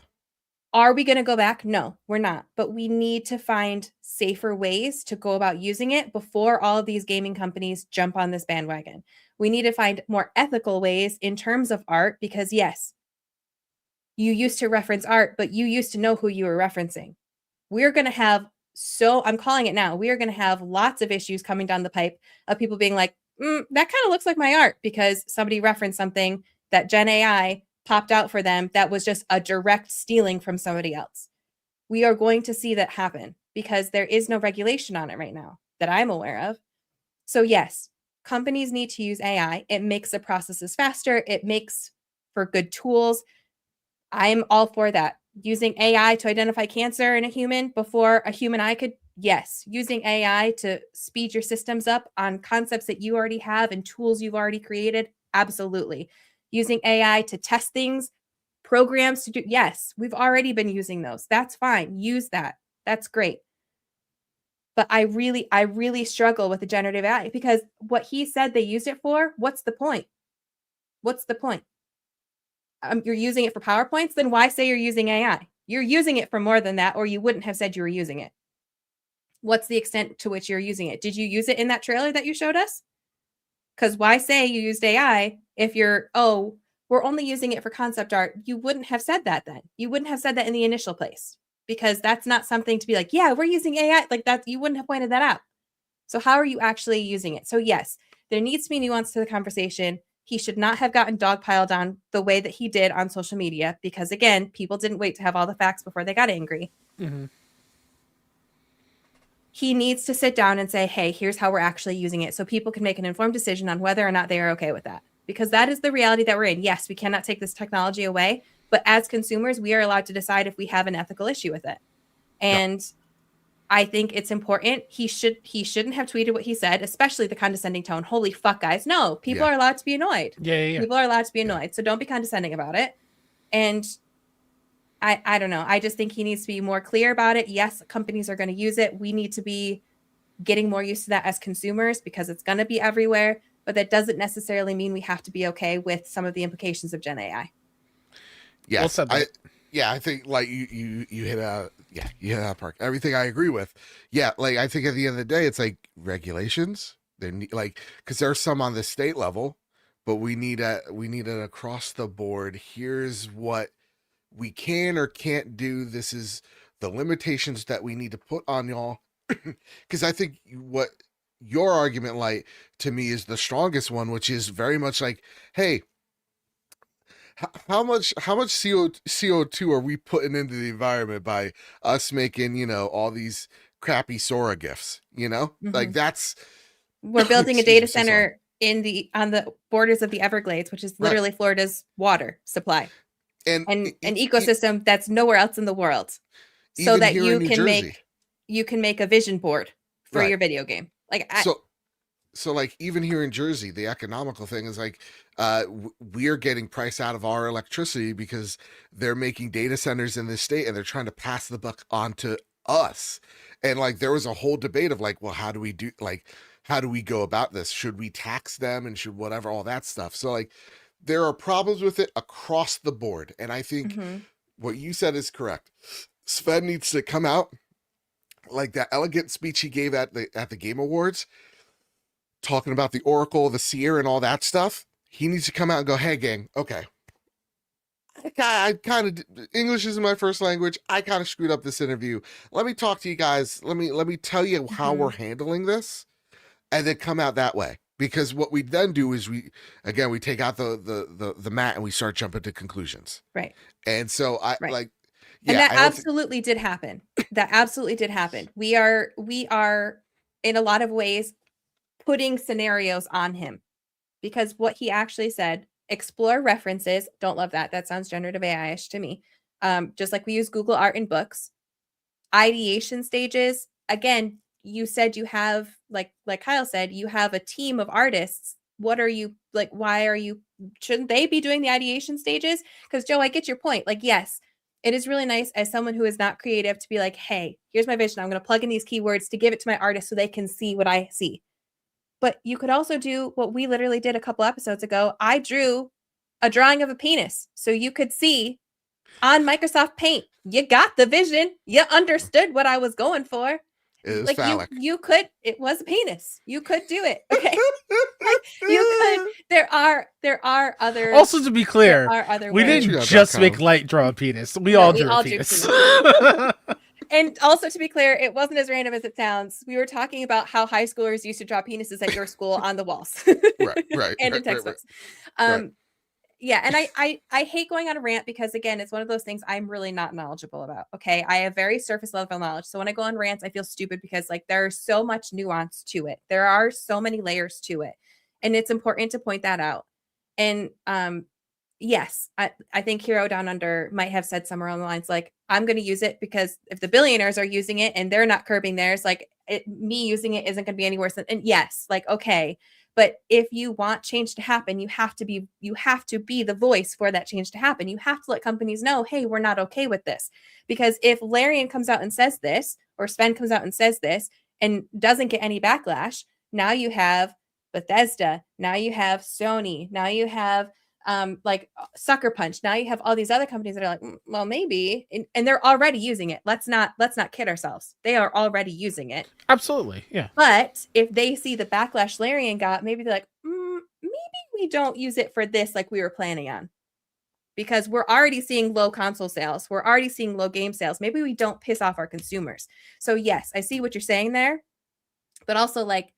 Are we going to go back? No, we're not. But we need to find safer ways to go about using it before all of these gaming companies jump on this bandwagon. We need to find more ethical ways in terms of art, because yes, you used to reference art, but you used to know who you were referencing. We're going to have, I'm calling it now, we are going to have lots of issues coming down the pipe of people being like, that kind of looks like my art, because somebody referenced something that Gen AI popped out for them that was just a direct stealing from somebody else. We are going to see that happen because there is no regulation on it right now that I'm aware of. So yes, companies need to use AI. It makes the processes faster. It makes for good tools. I'm all for that. Using AI to identify cancer in a human before a human eye could, yes. Using AI to speed your systems up on concepts that you already have and tools you've already created, absolutely. Using AI to test things, programs to do, yes, we've already been using those. That's fine. Use that. That's great. But I really struggle with the generative AI, because what he said they used it for, what's the point? What's the point? You're using it for PowerPoints, then why say you're using AI? You're using it for more than that, or you wouldn't have said you were using it. What's the extent to which you're using it? Did you use it in that trailer that you showed us? Because why say you used AI if you're, we're only using it for concept art? You wouldn't have said that then. You wouldn't have said that in the initial place, because that's not something to be like, yeah, we're using AI like that. You wouldn't have pointed that out. So how are you actually using it? So yes, there needs to be nuance to the conversation. He should not have gotten dogpiled on the way that he did on social media, because again, people didn't wait to have all the facts before they got angry. Mm-hmm. He needs to sit down and say, hey, here's how we're actually using it, so people can make an informed decision on whether or not they are okay with that. Because that is the reality that we're in. Yes, we cannot take this technology away, but as consumers, we are allowed to decide if we have an ethical issue with it. And I think it's important. He shouldn't have tweeted what he said, especially the condescending tone. Holy fuck, guys. No, people are allowed to be annoyed. Yeah. People are allowed to be annoyed. So don't be condescending about it. And I don't know. I just think he needs to be more clear about it. Yes, companies are going to use it. We need to be getting more used to that as consumers, because it's going to be everywhere. But that doesn't necessarily mean we have to be okay with some of the implications of Gen AI. Yes, I think like you hit a park. Everything I agree with. Yeah, like I think at the end of the day, it's like regulations. They need, like, because there's some on the state level, but we need an across the board. Here's what we can or can't do. This is the limitations that we need to put on y'all. Because I think what your argument, like, to me, is the strongest one, which is very much like, hey, how much CO2 are we putting into the environment by us making, all these crappy Sora gifts, Mm-hmm. Like that's, we're building a data center on the borders of the Everglades, which is literally Florida's water supply, and an ecosystem that's nowhere else in the world, so that you can make a vision board for Right. your video game. Like, So like even here in Jersey, the economical thing is like we're getting price out of our electricity because they're making data centers in this state and they're trying to pass the buck on to us. And like there was a whole debate of like, well, how do we go about this? Should we tax them and should whatever, all that stuff. So like there are problems with it across the board. And I think what you said is correct. Sven needs to come out like that elegant speech he gave at the Game Awards, talking about the Oracle, the Seer, and all that stuff. He needs to come out and go, hey, gang, okay. I kind of, English isn't my first language. I kind of screwed up this interview. Let me talk to you guys. Let me tell you how we're handling this, and then come out that way. Because what we then do is we take out the mat and we start jumping to conclusions. right. And so And that absolutely did happen. That absolutely did happen. We are in a lot of ways putting scenarios on him, because what he actually said, explore references. Don't love that. That sounds generative AI-ish to me. Just like we use Google Art in books. Ideation stages. Again, you said you have, like Kyle said, you have a team of artists. What are you, like, why are you, shouldn't they be doing the ideation stages? Because Joe, I get your point. Like, yes, it is really nice as someone who is not creative to be like, hey, here's my vision. I'm going to plug in these keywords to give it to my artist so they can see what I see. But you could also do what we literally did a couple episodes ago. I drew a drawing of a penis so you could see on Microsoft Paint. You got the vision. You understood what I was going for. It was like phallic. you could, it was a penis. You could do it. Okay. You could. There are other. Also, to be clear, there are other we ways. didn't just make Light draw a penis. We No, all we drew all a drew penis. And also, to be clear, it wasn't as random as it sounds. We were talking about how high schoolers used to draw penises at your school on the walls. right. And in textbooks. Yeah, and I hate going on a rant because, again, it's one of those things I'm really not knowledgeable about. Okay, I have very surface level knowledge. So when I go on rants, I feel stupid because, like, there's so much nuance to it. There are so many layers to it. And it's important to point that out. And yes, I think Hero Down Under might have said somewhere on the lines, like, I'm going to use it because if the billionaires are using it and they're not curbing theirs, like, me using it isn't going to be any worse than, and yes, like, okay. But if you want change to happen, you have to be the voice for that change to happen. You have to let companies know, hey, we're not okay with this. Because if Larian comes out and says this, or Sven comes out and says this and doesn't get any backlash, now you have Bethesda, now you have Sony, now you have like Sucker Punch, now you have all these other companies that are like, well, maybe, and they're already using it. Let's not kid ourselves. They are already using it. Absolutely, yeah. But if they see the backlash Larian got, maybe they're like, maybe we don't use it for this like we were planning on, because we're already seeing low console sales, we're already seeing low game sales. Maybe we don't piss off our consumers. So yes, I see what you're saying there, but also, like,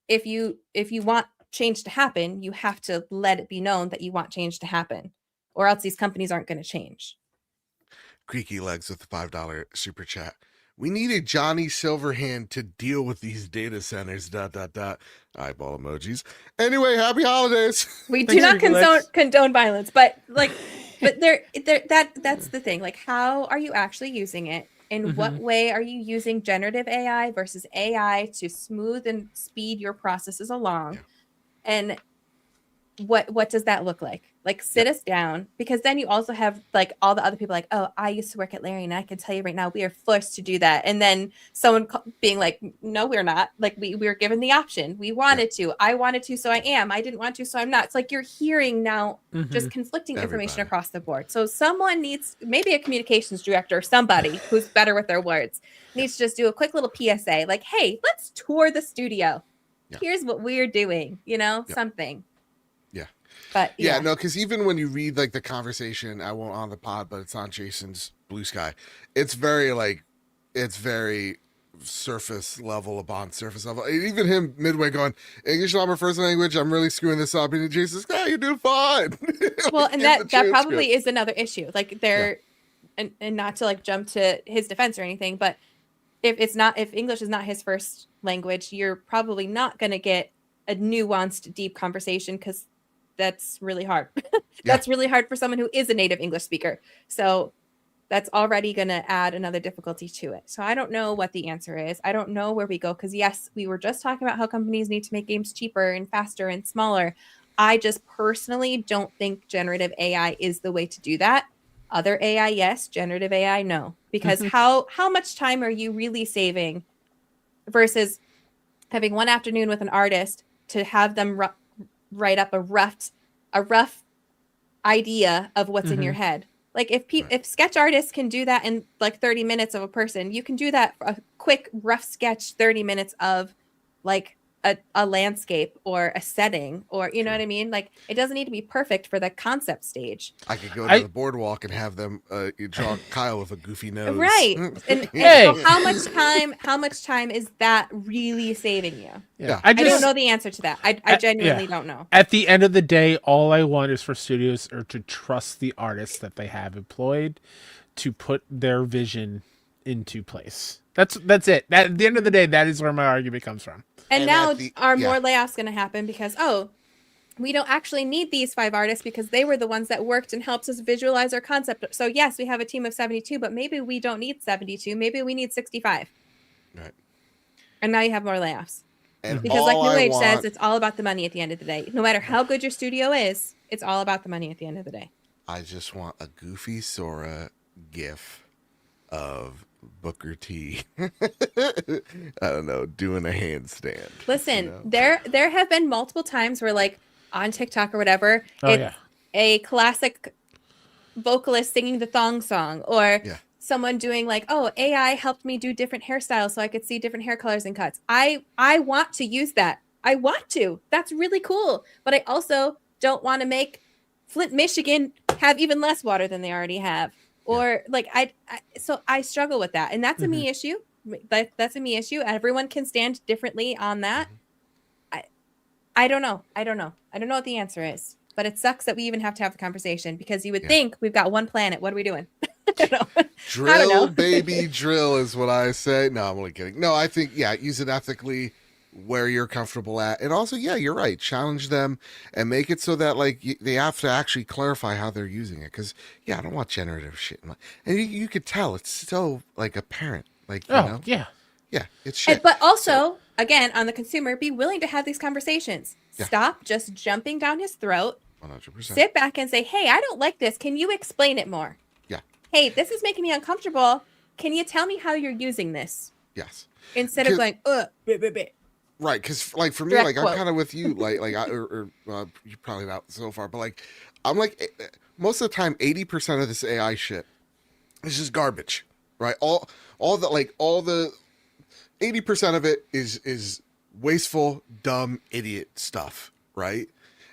if you want change to happen, you have to let it be known that you want change to happen, or else these companies aren't going to change. Creaky Legs with the $5 super chat. We need a Johnny Silverhand to deal with these data centers. ... Eyeball emojis. Anyway, happy holidays. We do not condone violence, but like, but that's the thing. Like, how are you actually using it? In what way are you using generative AI versus AI to smooth and speed your processes along? Yeah. And what does that look like? Like, sit us down, because then you also have, like, all the other people like, oh, I used to work at Larian, and I can tell you right now, we are forced to do that. And then someone being like, no, we're not. Like, we were given the option. We wanted to. I wanted to, so I am. I didn't want to, so I'm not. It's like you're hearing now just conflicting information across the board. So someone needs, maybe a communications director or somebody who's better with their words, needs to just do a quick little PSA. Like, hey, let's tour the studio. Yeah. Here's what we're doing, something. But yeah, no, because even when you read, like, the conversation, I won't on the pod, but it's on Jason's Blue Sky. It's very surface level upon surface level. And even him midway going, English not my first language, I'm really screwing this up. And Jason's, you're doing fine. Well, and that probably is another issue. Like, and not to, like, jump to his defense or anything, but if English is not his first language, you're probably not going to get a nuanced, deep conversation, because that's really hard. That's really hard for someone who is a native English speaker. So that's already going to add another difficulty to it. So I don't know what the answer is. I don't know where we go because, yes, we were just talking about how companies need to make games cheaper and faster and smaller. I just personally don't think generative AI is the way to do that. Other AI, yes. Generative AI, no. Because how much time are you really saving versus having one afternoon with an artist to have them write up a rough idea of what's in your head? Like if sketch artists can do that in like 30 minutes of a person, you can do that for a quick rough sketch 30 minutes of like a landscape or a setting, or you know what I mean? Like it doesn't need to be perfect for the concept stage. I could go to the boardwalk and have them draw Kyle with a goofy nose. Right. And so how much time is that really saving you? Yeah. I don't know the answer to that. I genuinely don't know. At the end of the day, all I want is for studios to trust the artists that they have employed to put their vision into place. That's it. At the end of the day, that is where my argument comes from. And now are more layoffs going to happen because, we don't actually need these 5 artists because they were the ones that worked and helped us visualize our concept. So yes, we have a team of 72, but maybe we don't need 72. Maybe we need 65. Right. And now you have more layoffs. And because like New Age says, it's all about the money at the end of the day. No matter how good your studio is, it's all about the money at the end of the day. I just want a goofy Sora gif of Booker T. I don't know, doing a handstand. Listen, there have been multiple times where like on TikTok or whatever, a classic vocalist singing the thong song, or someone doing like, AI helped me do different hairstyles so I could see different hair colors and cuts. I want to use that. I want to. That's really cool. But I also don't want to make Flint, Michigan have even less water than they already have. Or like so I struggle with that, and that's a me issue. That's a me issue. Everyone can stand differently on that. I don't know. I don't know what the answer is, but it sucks that we even have to have the conversation because you would think we've got one planet. What are we doing? Drill, baby, drill is what I say. No, I'm only kidding. No, I think use it ethically where you're comfortable at, and also you're right, challenge them and make it so that like they have to actually clarify how they're using it, because I don't want generative shit and you could tell it's so like apparent, like it's shit. But also again, on the consumer, be willing to have these conversations. Stop just jumping down his throat. 100%. Sit back and say, hey, I don't like this, can you explain it more? Hey, this is making me uncomfortable, can you tell me how you're using this? Yes. Instead of going right, because like for me, direct like quote. I'm kind of with you, like you're probably not so far, but like I'm like most of the time, 80% of this AI shit is just garbage, right? All the 80% of it is wasteful, dumb, idiot stuff, right?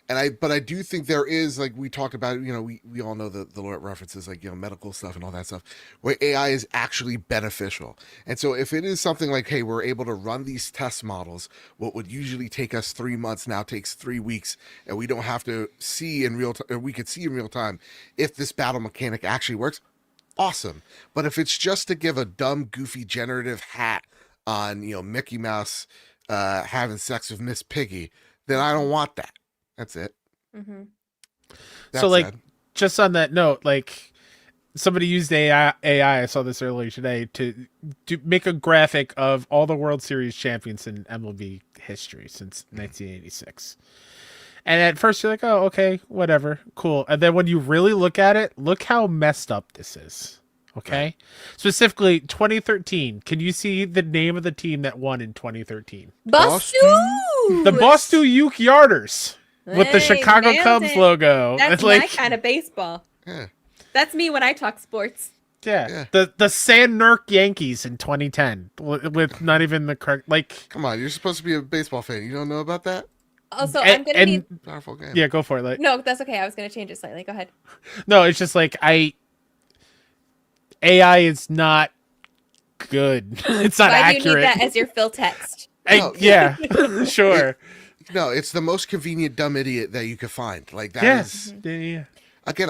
But I do think there is, like we talked about, we all know the references, like, medical stuff and all that stuff, where AI is actually beneficial. And so if it is something like, hey, we're able to run these test models, what would usually take us 3 months now takes 3 weeks, and we don't have to see in real time, or we could see in real time if this battle mechanic actually works, awesome. But if it's just to give a dumb, goofy, generative hat on, Mickey Mouse having sex with Miss Piggy, then I don't want that. That's it. So like, just on that note, like somebody used AI. I saw this earlier today to make a graphic of all the World Series champions in MLB history since 1986. And at first you're like, oh, okay, whatever, cool. And then when you really look at it, look how messed up this is. Okay. Right. Specifically 2013. Can you see the name of the team that won in 2013? Boston. The Boston Uke Yarders. With the Chicago Cubs logo. That's like, my kind of baseball. Yeah. That's me when I talk sports. Yeah. The San Nurk Yankees in 2010 with not even the correct, like. Come on, you're supposed to be a baseball fan. You don't know about that? Also, I'm going to need. Powerful game. Yeah, go for it. Like, no, that's okay. I was going to change it slightly. Go ahead. No, it's just like AI is not good. It's not accurate. You need that as your fill text. Yeah, sure. No, it's the most convenient dumb idiot that you could find. Like that is. Yeah. Again,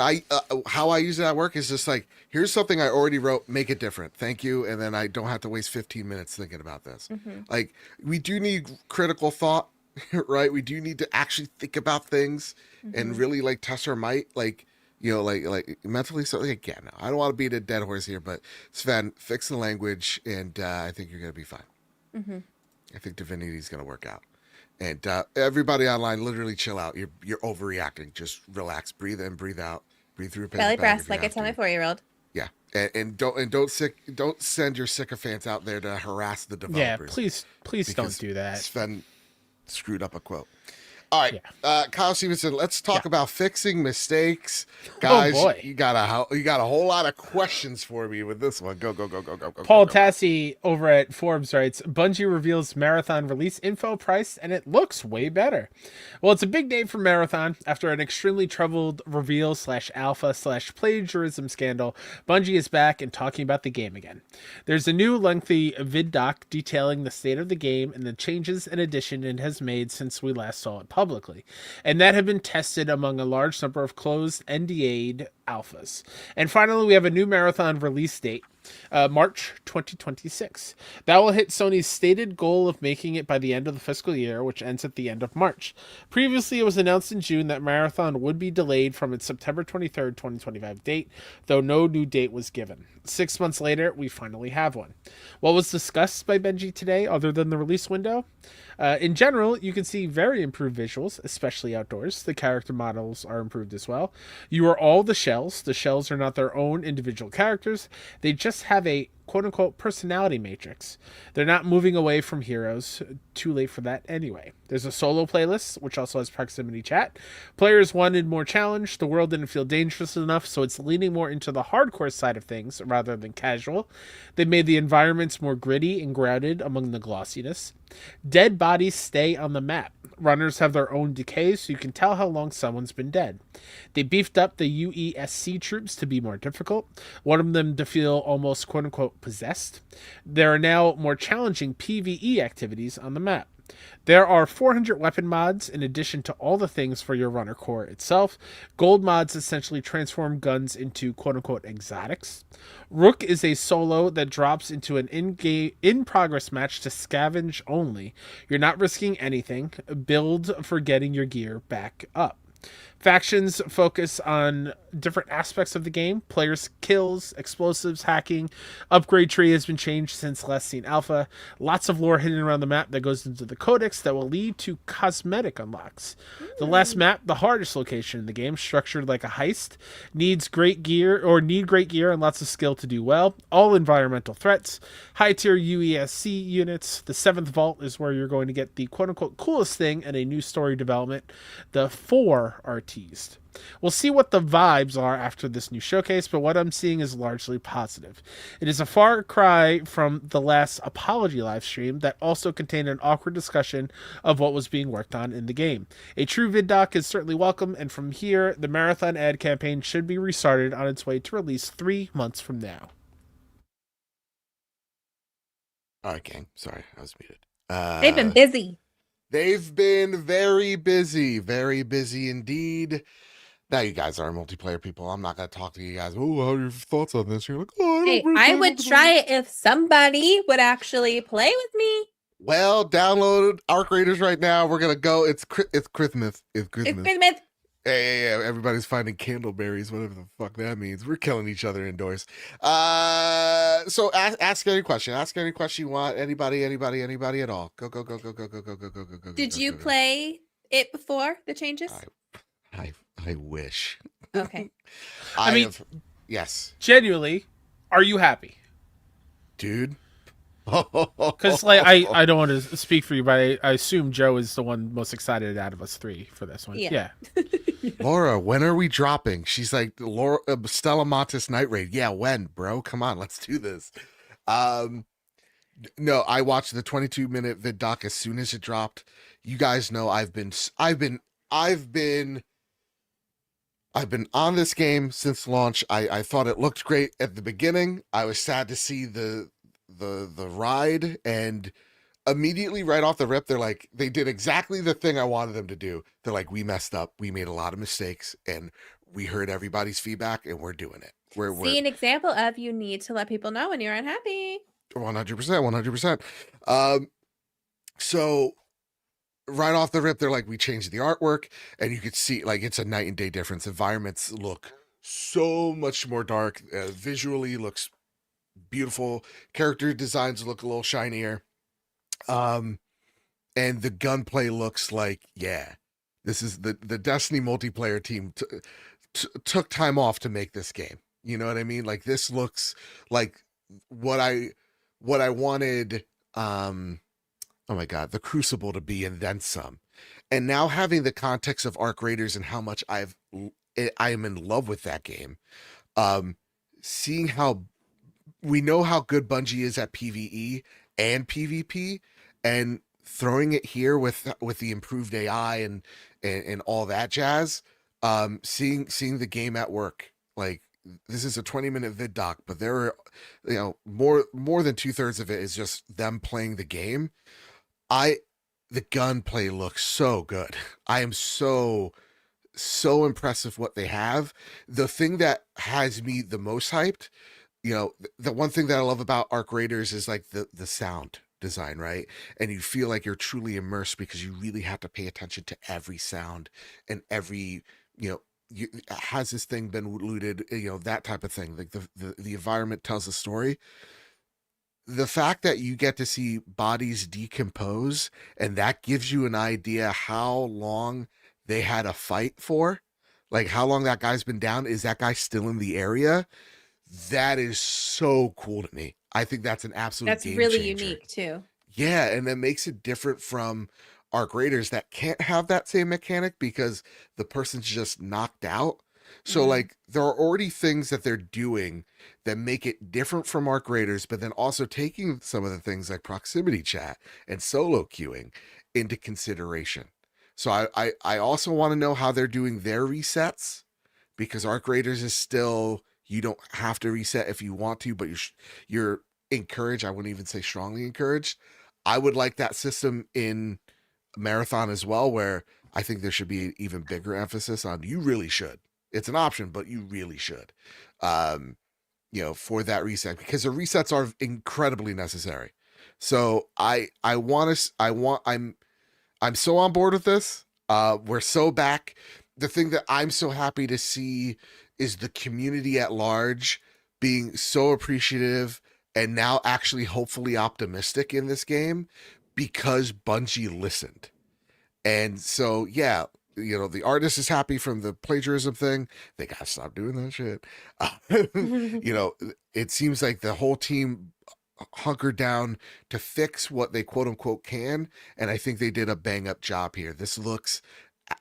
how I use it at work is just like, here's something I already wrote, make it different. Thank you. And then I don't have to waste 15 minutes thinking about this. Like, we do need critical thought, right? We do need to actually think about things and really like test our might. Like, like mentally. So again, no, I don't want to beat a dead horse here, but Sven, fix the language, and I think you're gonna be fine. Mm-hmm. I think Divinity is gonna work out. And everybody online, literally chill out. You're overreacting. Just relax, breathe in, breathe out, breathe through your paper Belly bag press, if you like I have tell my to. 4-year-old. Yeah, and don't send your sycophants out there to harass the Yeah, developers. please don't because do that. Sven screwed up a quote. All right, Yeah. Kyle Stevenson, let's talk about fixing mistakes, Oh, guys. boy. You got a whole lot of questions for me with this one. Go. Paul go. Tassi over at Forbes writes, Bungie reveals Marathon release info price, and it looks way better. Well, it's a big day for Marathon. After an extremely troubled reveal / alpha / plagiarism scandal, Bungie is back and talking about the game again. There's a new lengthy vid doc detailing the state of the game and the changes and addition it has made since we last saw it publicly, and that have been tested among a large number of closed NDA'd alphas. And finally, we have a new Marathon release date. March 2026. That will hit Sony's stated goal of making it by the end of the fiscal year, which ends at the end of March. Previously, it was announced in June that Marathon would be delayed from its September 23rd, 2025 date, though no new date was given. 6 months later, we finally have one. What was discussed by Bungie today, other than the release window? In general, you can see very improved visuals, especially outdoors. The character models are improved as well. You are all the shells. The shells are not their own individual characters. They just have a quote-unquote personality matrix. They're not moving away from heroes. Too late for that anyway. There's a solo playlist, which also has proximity chat. Players wanted more challenge. The world didn't feel dangerous enough, so it's leaning more into the hardcore side of things rather than casual. They made the environments more gritty and grounded among the glossiness. Dead bodies stay on the map. Runners have their own decay, so you can tell how long someone's been dead. They beefed up the UESC troops to be more difficult, wanted them to feel almost quote-unquote possessed. There are now more challenging PvE activities on the map. There are 400 weapon mods in addition to all the things for your runner core itself. Gold mods essentially transform guns into quote-unquote exotics. Rook is a solo that drops into an in-progress match to scavenge only. You're not risking anything. Build for getting your gear back up. Factions focus on different aspects of the game. Players' kills, explosives, hacking. Upgrade tree has been changed since last seen alpha. Lots of lore hidden around the map that goes into the codex that will lead to cosmetic unlocks. The last map, the hardest location in the game, structured like a heist, need great gear and lots of skill to do well. All environmental threats. High tier UESC units. The 7th vault is where you're going to get the quote-unquote coolest thing and a new story development. The 4 are teased. We'll see what the vibes are after this new showcase, but what I'm seeing is largely positive. It is a far cry from the last apology live stream that also contained an awkward discussion of what was being worked on in the game. A true vid doc is certainly welcome, and from here, the Marathon ad campaign should be restarted on its way to release 3 months from now. All right, gang. Sorry, I was muted. They've been busy. They've been very busy indeed. Now you guys are multiplayer people. I'm not going to talk to you guys. Oh, how are your thoughts on this? You're like, oh, Hey, I would try it if somebody would actually play with me. Well, download Arc Raiders right now. We're going to go. It's Christmas. It's Christmas. Hey, everybody's finding candleberries, whatever the fuck that means. We're killing each other indoors. So ask any question. Ask any question you want. Anybody at all. Go. Did you play it before the changes? I wish. Okay. Yes. Genuinely, are you happy? Dude. Because I don't want to speak for you, but I assume Joe is the one most excited out of us 3 for this one. Yeah. Laura, when are we dropping? She's like, Stella Montes Night Raid. Yeah, when, bro? Come on, let's do this. No, I watched the 22-minute vid doc as soon as it dropped. You guys know I've been on this game since launch. I thought it looked great at the beginning. I was sad to see the ride, and immediately right off the rip, they're like, they did exactly the thing I wanted them to do. They're like, we messed up. We made a lot of mistakes, and we heard everybody's feedback, and we're doing it. We're an example of you need to let people know when you're unhappy. 100%. So right off the rip, they're like, we changed the artwork, and you could see like it's a night and day difference. Environments look so much more dark. Visually looks beautiful. Character designs look a little shinier. Um, and the gunplay looks like, yeah, this is the Destiny multiplayer team took time off to make this game. You know what I mean? Like this looks like what I wanted. Oh my god, the Crucible to be, and then some. And now having the context of Arc Raiders and how much I am in love with that game. Seeing how we know how good Bungie is at PvE and PvP, and throwing it here with the improved AI and all that jazz. Seeing the game at work, like this is a 20-minute vid doc, but there are, you know, more than 2/3 of it is just them playing the game. The gunplay looks so good. I am so impressed with what they have. The thing that has me the most hyped, you know, the one thing that I love about Arc Raiders is like the sound design, right? And you feel like you're truly immersed because you really have to pay attention to every sound and every, you know, has this thing been looted, you know, that type of thing. Like the environment tells a story. The fact that you get to see bodies decompose and that gives you an idea how long they had a fight for, like how long that guy's been down. Is that guy still in the area? That is so cool to me. I think that's an absolute That's game really changer. unique too. Yeah, and that makes it different from Arc Raiders that can't have that same mechanic because the person's just knocked out. So like there are already things that they're doing that make it different from Arc Raiders, but then also taking some of the things like proximity chat and solo queuing into consideration. So I also want to know how they're doing their resets, because Arc Raiders is still, you don't have to reset if you want to, but you're encouraged. I wouldn't even say strongly encouraged. I would like that system in Marathon as well, where I think there should be an even bigger emphasis on you really should. It's an option, but you really should, you know, for that reset, because the resets are incredibly necessary. So I'm so on board with this. We're so back. The thing that I'm so happy to see is the community at large being so appreciative and now actually hopefully optimistic in this game because Bungie listened. And so, yeah, you know, the artist is happy from the plagiarism thing. They got to stop doing that shit. You know, it seems like the whole team hunkered down to fix what they quote unquote can. And I think they did a bang up job here. This looks,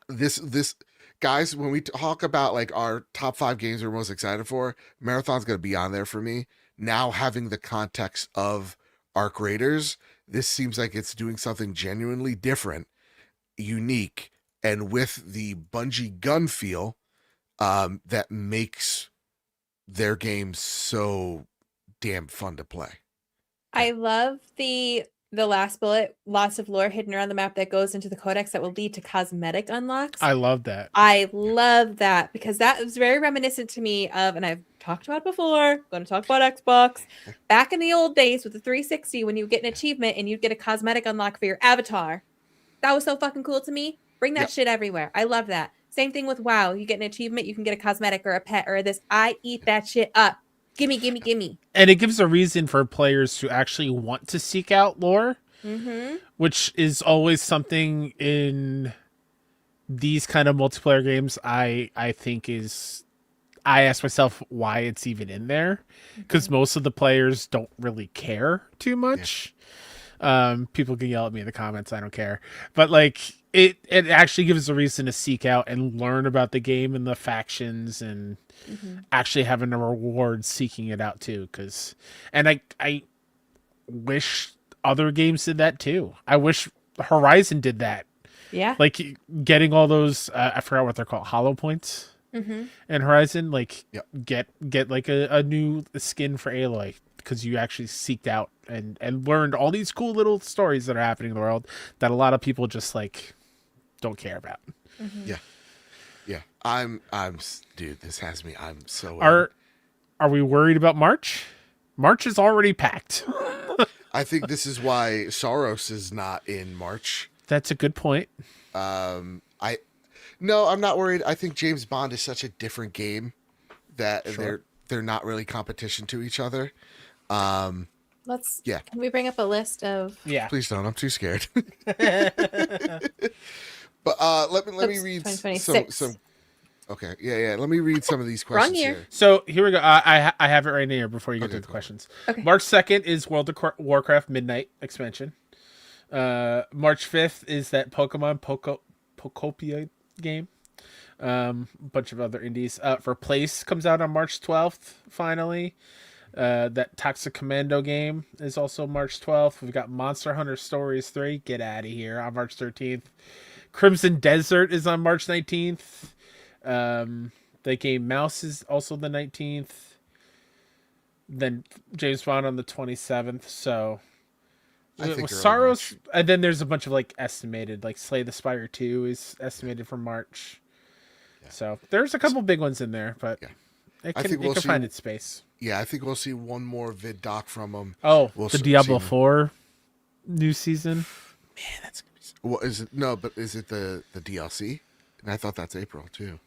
this guys, when we talk about like our top 5 games we're most excited for, Marathon's going to be on there for me. Now having the context of Arc Raiders, this seems like it's doing something genuinely different, unique, and with the Bungie gun feel that makes their game so damn fun to play. I love the last bullet, lots of lore hidden around the map that goes into the codex that will lead to cosmetic unlocks. I love that. I love that because that was very reminiscent to me of, and I've talked about it before, going to talk about Xbox, back in the old days with the 360 when you get an achievement and you'd get a cosmetic unlock for your avatar. That was so fucking cool to me. Bring that shit everywhere. I love that. Same thing with WoW. You get an achievement, you can get a cosmetic or a pet or this. I eat that shit up. Gimme, gimme, gimme. And it gives a reason for players to actually want to seek out lore, which is always something in these kind of multiplayer games I think is, I ask myself why it's even in there, because most of the players don't really care too much. People can yell at me in the comments, I don't care, but like it actually gives a reason to seek out and learn about the game and the factions and actually having a reward seeking it out too. And I wish other games did that too. I wish Horizon did that. Yeah, like getting all those I forgot what they're called, hollow points in Horizon, like get like a new skin for Aloy because you actually seeked out and learned all these cool little stories that are happening in the world that a lot of people just like don't care about. Yeah. I'm dude, this has me. I'm so Are we worried about March? March is already packed. I think this is why Soros is not in March. That's a good point. No, I'm not worried. I think James Bond is such a different game that Sure. they're not really competition to each other. Yeah. Can we bring up a list of? Yeah. Please don't. I'm too scared. But let me Oops, read 2026. some. Okay, yeah. Let me read some of these Wrong questions year. here. So here we go. I have it right here before you get Okay, to the cool. questions. Okay. March 2nd is World of Warcraft Midnight expansion. March 5th is that Pokemon Pokopia game. Bunch of other indies. For Place comes out on March 12th. Finally, that Toxic Commando game is also March 12th. We've got Monster Hunter Stories 3. Get out of here on March 13th. Crimson Desert is on March 19th. The game Mouse is also the 19th. Then James Bond on the 27th. So I think early Sorrows, March. and then there's a bunch of like estimated, like Slay the Spire 2 is estimated for March. Yeah. So there's a couple big ones in there, but Yeah. it I can, think it we'll can see- find its space. Yeah, I think we'll see one more vid doc from them. Oh, We'll the see- Diablo see- 4 new season. Man, that's gonna be. What is it? No, but is it the DLC? And I thought that's April too.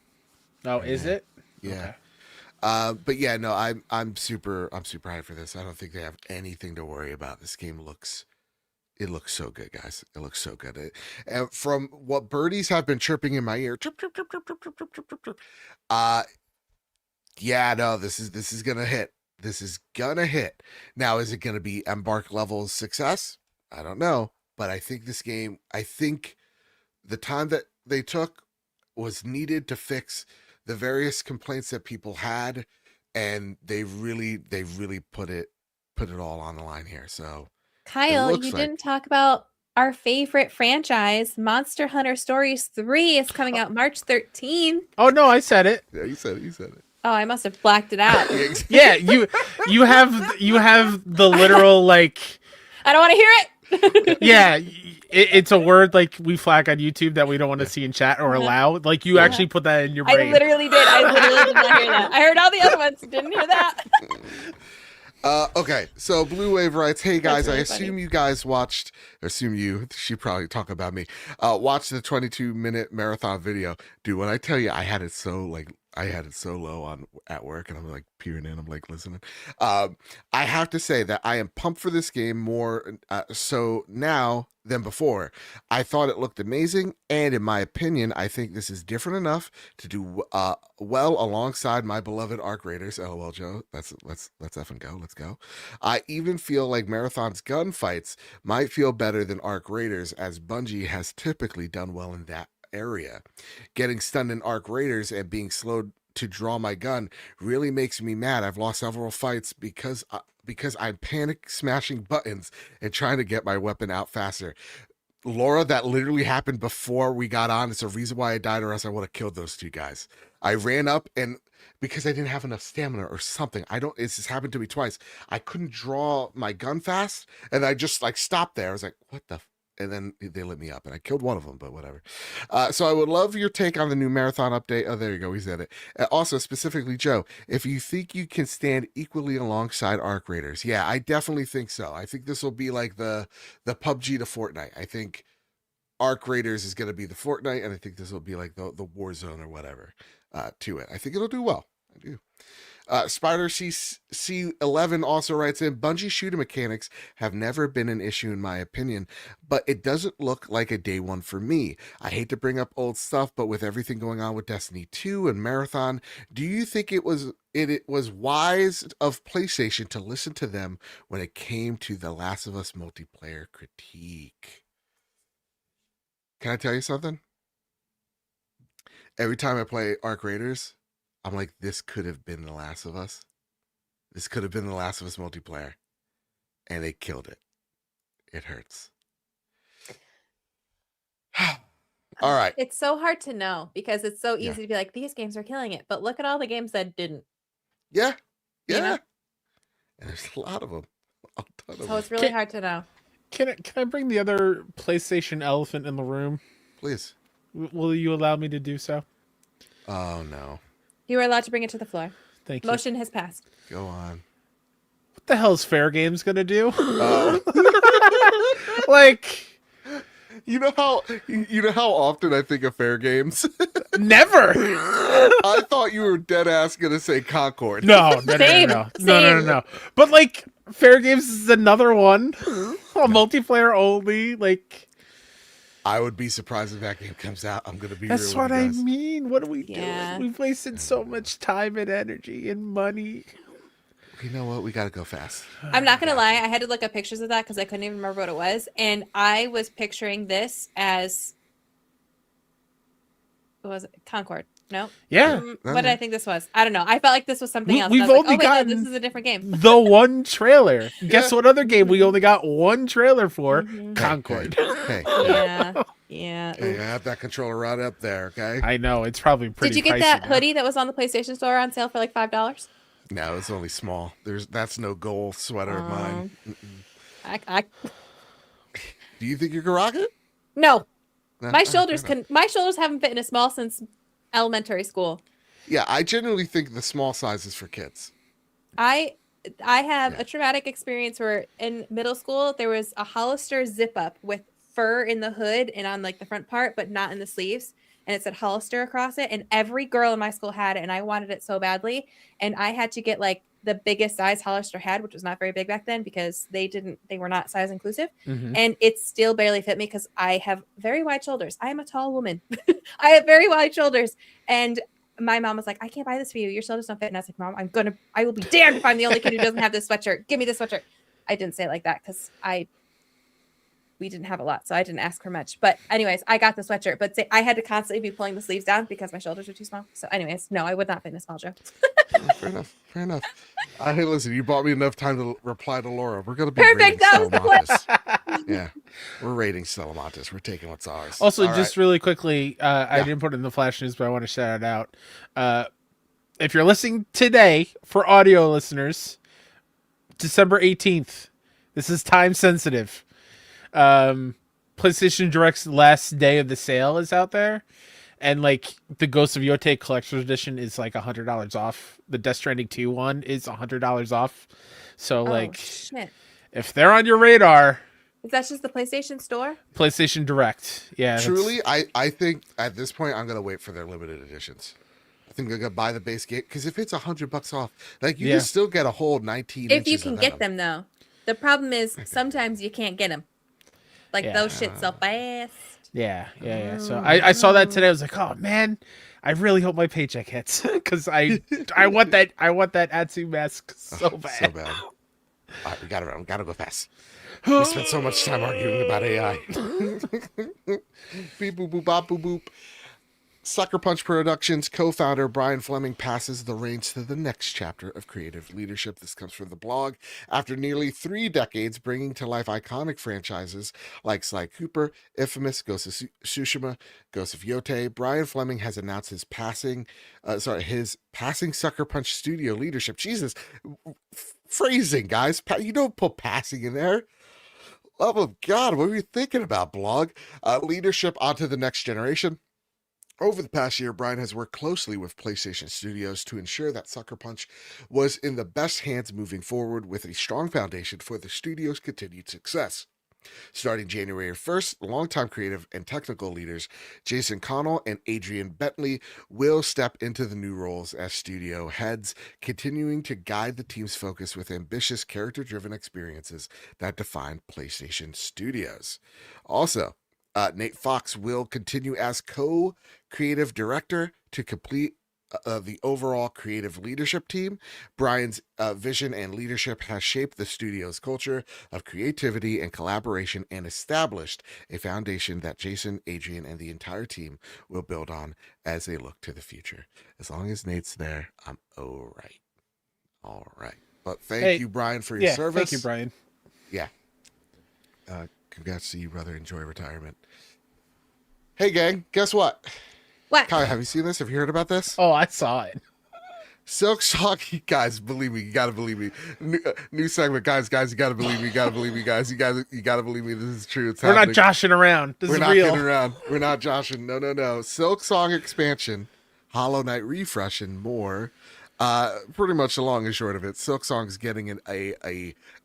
Oh, is it? Yeah. Okay. But yeah, no, I'm super hyped for this. I don't think they have anything to worry about. This game looks so good, guys. It looks so good. And from what birdies have been chirping in my ear, chirp, chirp, chirp, chirp, chirp, chirp, chirp, chirp, chirp. Yeah, no, this is gonna hit. This is gonna hit. Now, is it gonna be Embark level success? I don't know, but I think this game. I think the time that they took was needed to fix the various complaints that people had, and they really put it all on the line here. So Kyle, looks you like- didn't talk about our favorite franchise, Monster Hunter Stories 3 is coming out March 13th. Oh no, I said it. yeah, you said it. Oh, I must have blacked it out. Yeah, you have the literal like. I don't want to hear it. Yeah, it's a word like we flag on YouTube that we don't want to see in chat or allow. Like you actually put that in your brain. I literally did. I literally did not hear that. I heard all the other ones. Didn't hear that. Okay, so Blue Wave writes, "Hey guys, really I assume funny. you guys watched. Assume you. She probably talk about me. Watched the 22-minute marathon video, dude. When I tell you, I had it so low on at work, and I'm like peering in. I'm like listening. I have to say that I am pumped for this game more so now than before. I thought it looked amazing, and in my opinion, I think this is different enough to do well alongside my beloved Arc Raiders. LOL, Joe. Let's effing go. Let's go. I even feel like Marathon's gunfights might feel better than Arc Raiders, as Bungie has typically done well in that area. Getting stunned in Arc Raiders and being slowed to draw my gun really makes me mad. I've lost several fights because I'm panic smashing buttons and trying to get my weapon out faster. Laura, that literally happened before we got on. It's a reason why I died, or else I would have killed those two guys. I ran up, and because I didn't have enough stamina or something, it's just happened to me twice. I couldn't draw my gun fast, and I just like stopped there. I was like, what the and then they lit me up, and I killed one of them, but whatever. So I would love your take on the new marathon update. Oh, there you go. He said it. Also, specifically, Joe, if you think you can stand equally alongside Arc Raiders. Yeah, I definitely think so. I think this will be like the PUBG to Fortnite. I think Arc Raiders is going to be the Fortnite, and I think this will be like the Warzone or whatever to it. I think it'll do well. I do. Spider C11 also writes in, Bungie shooter mechanics have never been an issue in my opinion, but it doesn't look like a day one for me. I hate to bring up old stuff, but with everything going on with Destiny 2 and Marathon, do you think it was wise of PlayStation to listen to them when it came to The Last of Us multiplayer critique? Can I tell you something? Every time I play Arc Raiders, I'm like, this could have been The Last of Us. This could have been The Last of Us multiplayer. And they killed it. It hurts. All right. It's so hard to know because it's so easy Yeah. to be like, these games are killing it. But look at all the games that didn't. Yeah. You Yeah. know? And there's a lot of them. A ton of So them. it's really hard to know. Can I bring the other PlayStation elephant in the room? Please. Will you allow me to do so? Oh, no. You are allowed to bring it to the floor. Thank you. Motion has passed. Go on. What the hell is Fair Games gonna do? Oh. Like, You know how often I think of fair games? never. I thought you were dead ass gonna say Concord. No. Same, No. But like, Fair Games is another one, a multiplayer only. Like, I would be surprised if that game comes out. I'm gonna be that's real with what you I guys. mean. What are we Yeah. doing? We've wasted so much time and energy and money. You know what? We gotta go fast. I'm not gonna lie, I had to look up pictures of that because I couldn't even remember what it was, and I was picturing this as what was it? Concord. No. Yeah. What did I think this was? I don't know. I felt like this was something else. We've I was only like, oh, wait, no, gotten this is a different game. the one trailer. Guess what other game we only got one trailer for? Mhm. Concord. Hey, Yeah. hey, I have that controller right up there. Okay. I know, it's probably pretty Did you get pricey that now. hoodie that was on the PlayStation Store on sale for like $5? No, it's only small. That's no goal sweater of mine. I Do you think you can rock it? no. No? My All right, shoulders fair enough. my shoulders haven't fit in a small since elementary school. Yeah, I genuinely think the small size is for kids. I have Yeah. a traumatic experience where in middle school there was a Hollister zip up with fur in the hood and on like the front part, but not in the sleeves. And it said Hollister across it. And every girl in my school had it, and I wanted it so badly. And I had to get like the biggest size Hollister had, which was not very big back then because they were not size inclusive. Mhm. And it still barely fit me because I have very wide shoulders. I am a tall woman. I have very wide shoulders. And my mom was like, I can't buy this for you. Your shoulders don't fit. And I was like, Mom, I will be damned if I'm the only kid who doesn't have this sweatshirt. Give me this sweatshirt. I didn't say it like that because we didn't have a lot, so I didn't ask for much. But anyways, I got the sweatshirt, but I had to constantly be pulling the sleeves down because my shoulders were too small. So anyways, no, I would not fit in a small Joe. Fair enough. Fair enough. Hey, listen, you bought me enough time to reply to Laura. We're gonna be Perfect, that was the Salamantas. Yeah, we're rating Salamantas. We're taking what's ours. Also, All just right. really quickly, I didn't put it in the flash news, but I want to shout it out. If you're listening today, for audio listeners, December 18th, this is time sensitive. PlayStation Direct's last day of the sale is out there, and like the Ghost of Yotei Collector's Edition is like $100 off. The Death Stranding 2 one is $100 off. So like, Shit. if they're on your radar, Is that just the PlayStation Store? PlayStation Direct. Yeah, Truly, I think at this point I'm gonna wait for their limited editions. I think I'm gonna buy the base game because if it's $100 off, like you Yeah. can still get a whole 19. If you inches can of get Venom. them though. The problem is sometimes you can't get them. Like Yeah. those shit sell fast. Yeah. So I saw that today. I was like, oh man, I really hope my paycheck hits because I want that Atsu mask so bad. So bad. All right, we gotta go fast. We spent so much time arguing about AI. Beep boop boop bop boop boop. Sucker Punch Productions co-founder Brian Fleming passes the reins to the next chapter of creative leadership. This comes from the blog. After nearly 3 decades bringing to life iconic franchises like Sly Cooper, Infamous, Ghost of Tsushima, Ghost of Yotei, Brian Fleming has announced his passing Sucker Punch studio leadership. Jesus, phrasing, guys. You don't put passing in there. Love of God, what were you thinking about, blog? Leadership onto the next generation. Over the past year, Brian has worked closely with PlayStation Studios to ensure that Sucker Punch was in the best hands moving forward with a strong foundation for the studio's continued success. Starting January 1st, longtime creative and technical leaders Jason Connell and Adrian Bentley will step into the new roles as studio heads, continuing to guide the team's focus with ambitious, character-driven experiences that define PlayStation Studios. Also, Nate Fox will continue as co-creative director to complete the overall creative leadership team. Brian's vision and leadership has shaped the studio's culture of creativity and collaboration and established a foundation that Jason, Adrian, and the entire team will build on as they look to the future. As long as Nate's there, I'm all right. All right. But thank you, Brian, for your service. Thank you, Brian. Yeah. Congrats to you, brother. Enjoy retirement. Hey, gang, guess what? What? Kyle, have you seen this? Have you heard about this? Oh, I saw it. Silk Song, guys, believe me, you gotta believe me. New segment, guys, you gotta believe me, guys, you gotta believe me. This is true. It's We're happening. not joshing around. This We're is not real. kidding around. We're not joshing. No. Silk Song expansion, Hollow Knight refresh, and more. Pretty much the long and short of it, Silk Song is getting an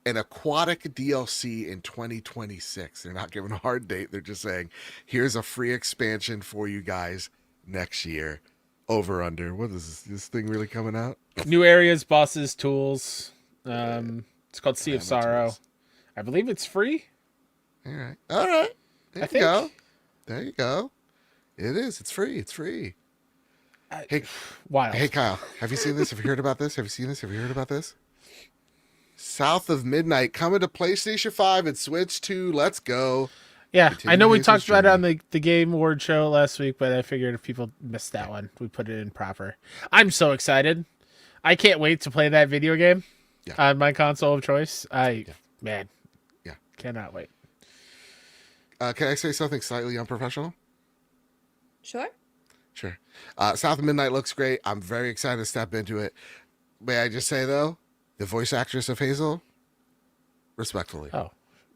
aquatic DLC in 2026. They're not giving a hard date. They're just saying, here's a free expansion for you guys next year. Over under. What is this thing really coming out? New areas, bosses, tools. It's called Sea of Sorrow. Tools. I believe it's free. All right. All right. There I you think. go. There you go. It is. It's free. It's free. Hey, Wild. hey, Kyle. Have you seen this? Have you heard about this? Have you seen this? Have you heard about this? South of Midnight coming to PlayStation 5 and Switch 2. Let's go. Yeah, Continue I know we Hazel's talked about it journey. on the Game Award show last week, but I figured if people missed that one, we put it in proper. I'm so excited. I can't wait to play that video game on my console of choice. Man. Yeah. Cannot wait. Can I say something slightly unprofessional? Sure. Sure. South of Midnight looks great. I'm very excited to step into it. May I just say, though, the voice actress of Hazel, respectfully. Oh,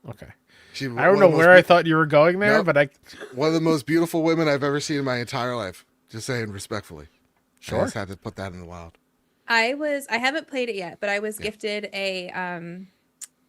okay. She, I don't know where I thought you were going there, Nope. but one of the most beautiful women I've ever seen in my entire life. Just saying respectfully. Sure. I just had to put that in the wild. I haven't played it yet, but I was gifted a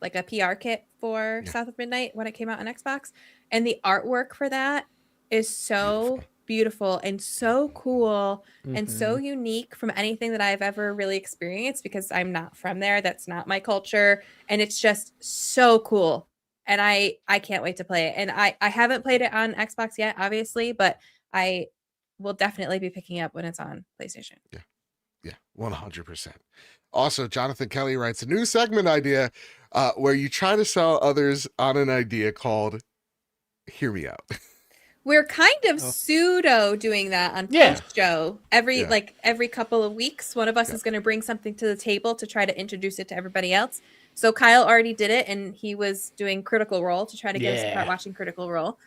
like a PR kit for South of Midnight when it came out on Xbox, and the artwork for that is so beautiful and so cool and so unique from anything that I've ever really experienced, because I'm not from there. That's not my culture, and it's just so cool. And I can't wait to play it. And I haven't played it on Xbox yet, obviously, but I will definitely be picking up when it's on PlayStation. Yeah, 100%. Also, Jonathan Kelly writes a new segment idea where you try to sell others on an idea called Hear Me Out. We're kind of pseudo doing that on post show. Every couple of weeks, one of us is going to bring something to the table to try to introduce it to everybody else. So Kyle already did it, and he was doing Critical Role to try to get us to start watching Critical Role.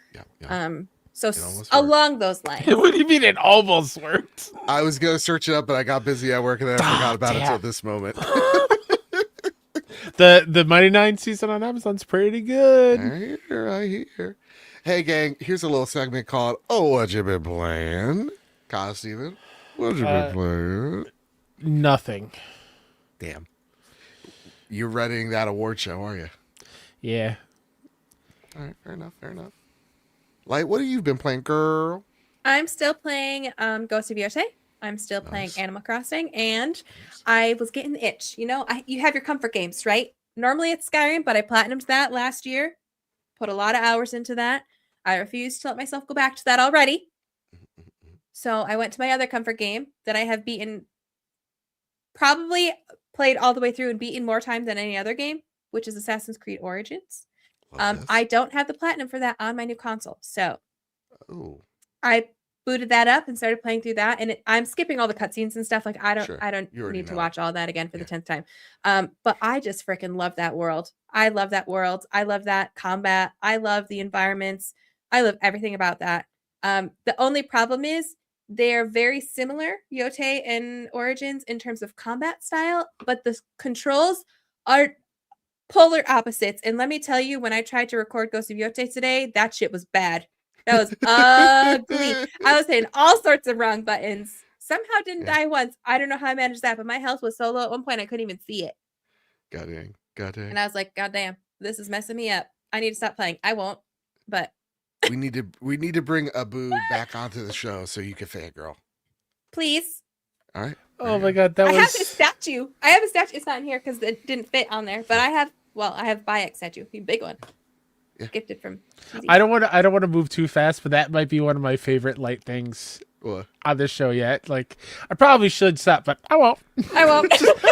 So along those lines. What do you mean it almost worked? I was going to search it up, but I got busy at work and then I forgot about it until this moment. The Mighty Nine season on Amazon's pretty good. I hear. Hey, gang, here's a little segment called Oh, What You Been Playing? Kyle, Steven, what you been playing? Nothing. Damn. You're readying that award show, are you? Yeah. All right, fair enough. Light, what have you been playing, girl? I'm still playing Ghost of Yotei. I'm still playing Animal Crossing, and I was getting the itch. You know, you have your comfort games, right? Normally it's Skyrim, but I platinumed that last year. Put a lot of hours into that. I refuse to let myself go back to that already. So I went to my other comfort game that I have beaten, probably played all the way through and beaten more time than any other game, which is Assassin's Creed Origins. I don't have the platinum for that on my new console. So I booted that up and started playing through that. And I'm skipping all the cutscenes and stuff. Like I don't need to watch all that again for the 10th time. But I just freaking love that world. I love that world. I love that combat. I love the environments. I love everything about that. The only problem is they're very similar, Yotei and Origins, in terms of combat style, but the controls are polar opposites. And let me tell you, when I tried to record Ghost of Yotei today, that shit was bad. That was ugly. I was hitting all sorts of wrong buttons. Somehow didn't die once. I don't know how I managed that, but my health was so low at one point I couldn't even see it. God dang. And I was like, God damn, this is messing me up. I need to stop playing. I won't, but we need to bring Abu back onto the show so you can fangirl. Please. All right. Oh my god, I have his statue. I have a statue. It's not in here because it didn't fit on there. But I have Bayek statue, a big one. Yeah. Gifted from TZ. I don't want to move too fast, but that might be one of my favorite light things on this show yet. Like I probably should stop, but I won't.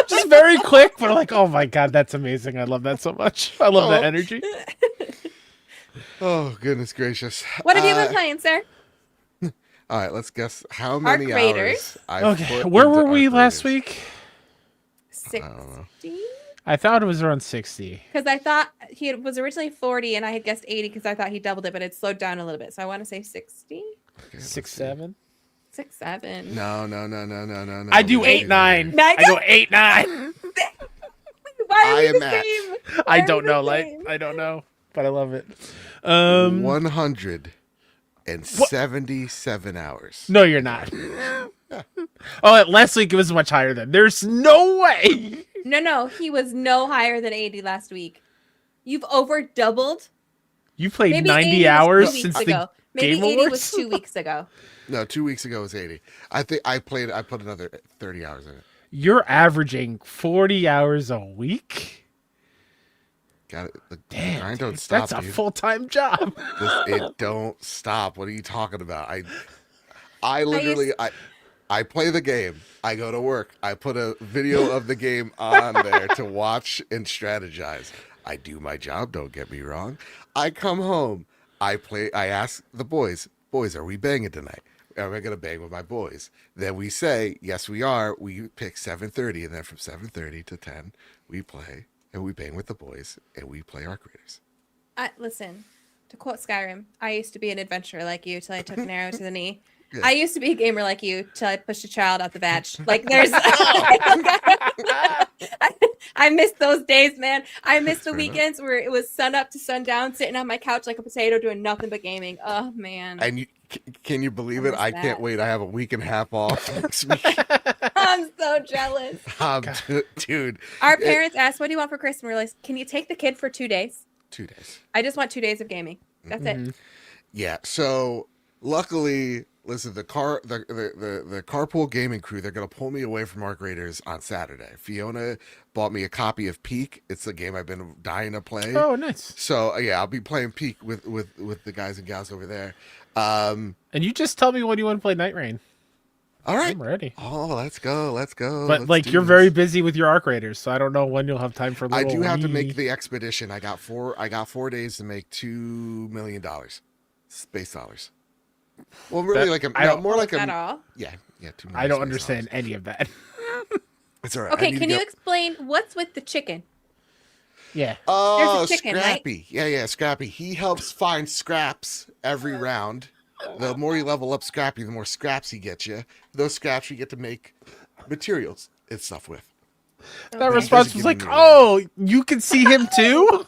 just very quick, but like, oh my god, that's amazing. I love that so much. I love that energy. Oh, goodness gracious. What have you been playing, sir? All right, let's guess how many hours Okay, where were we last week? 60? I thought it was around 60. Because I thought he was originally 40 and I had guessed 80 because I thought he doubled it, but it slowed down a little bit. So I want to say 60? Okay, 6, 7? 6, 7. No. I do 8, 9. I go 8, 9. Why are we the same? I don't know, I don't know, but I love it. 177 hours. No, you're not. Oh, last week it was much higher then. There's no way. No, he was no higher than 80 last week. You've over doubled. You played 90 hours since Maybe Game 80 was Awards? 2 weeks ago. No, 2 weeks ago was 80. I think I put another 30 hours in it. You're averaging 40 hours a week? Got it. The Damn, grind dude, don't stop, that's a dude. full-time job. It don't stop. What are you talking about? I literally I play the game. I go to work. I put a video of the game on there to watch and strategize. I do my job, don't get me wrong. I come home. I ask the boys, are we banging tonight? Am I going to bang with my boys? Then we say, yes, we are. We pick 7:30, and then from 7:30 to 10, we play, and we bang with the boys, and we play Arc Raiders. Listen, to quote Skyrim, I used to be an adventurer like you till I took an arrow to the knee. Yeah. I used to be a gamer like you till I pushed a child out the badge. Like there's I miss those days, man. I miss the weekends where it was sun up to sundown, sitting on my couch like a potato doing nothing but gaming. Oh man. And can you believe it? I can't that. wait. I have a week and a half off next week. I'm so jealous. Dude. Our parents asked, "What do you want for Christmas?" We're like, "Can you take the kid for 2 days?" 2 days. I just want 2 days of gaming. That's it. Yeah. So luckily, listen, the carpool gaming crew, they're gonna pull me away from Arc Raiders on Saturday. Fiona bought me a copy of Peak. It's a game I've been dying to play. Oh, nice. So yeah, I'll be playing Peak with the guys and gals over there. And you just tell me when you want to play Night Rain. All right. I'm ready. Oh, let's go. But Let's you're do very this. busy with your Arc Raiders, so I don't know when you'll have time for. I do have to me. make the expedition. I got 4 days to make $2 million space dollars. Well, really, more like At a all. yeah, $2 million. I don't space understand dollars. any of that. It's all right. Okay, can you explain what's with the chicken? Yeah. Oh, There's a chicken, right? Scrappy. Yeah, Scrappy. He helps find scraps every round. The more you level up Scrappy, the more scraps he gets you. Those scraps you get to make materials and stuff with. That response was like, "Oh, you can see him too."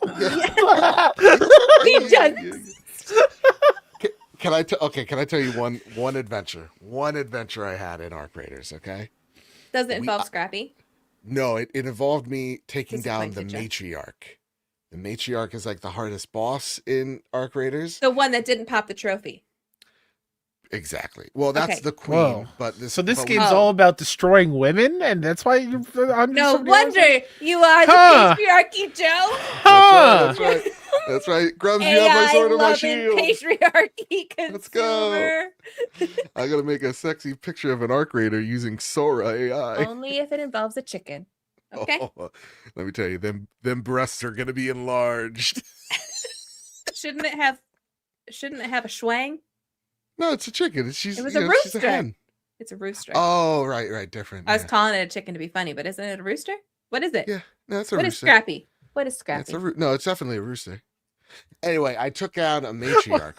He does. Can I tell you one adventure? One adventure I had in Arc Raiders, okay? Does it involve Scrappy? No, it involved me taking down the Disappointed matriarch. The matriarch is like the hardest boss in Arc Raiders. The one that didn't pop the trophy. Exactly. Well, that's Okay. the queen, Whoa. but this So we- game's all about destroying women, and that's why you're on. No somebody else's- wonder you are the Huh. patriarchy, Joe. Huh. That's right. Grubs, you have my AI sword and my loving shield. patriarchy consumer. Let's go. I gotta make a sexy picture of an Arc Raider using Sora AI. Only if it involves a chicken. Okay. Oh, let me tell you, them breasts are gonna be enlarged. Shouldn't it have a schwang? No, it's a chicken. It was a she's a rooster. hen. It's a rooster. Oh, right, different. I was yeah. calling it a chicken to be funny, but isn't it a rooster? What is it? Yeah, no, it's a What is rooster. Scrappy? What is Yeah, Scrappy? no, it's definitely a rooster. Anyway, I took out a matriarch.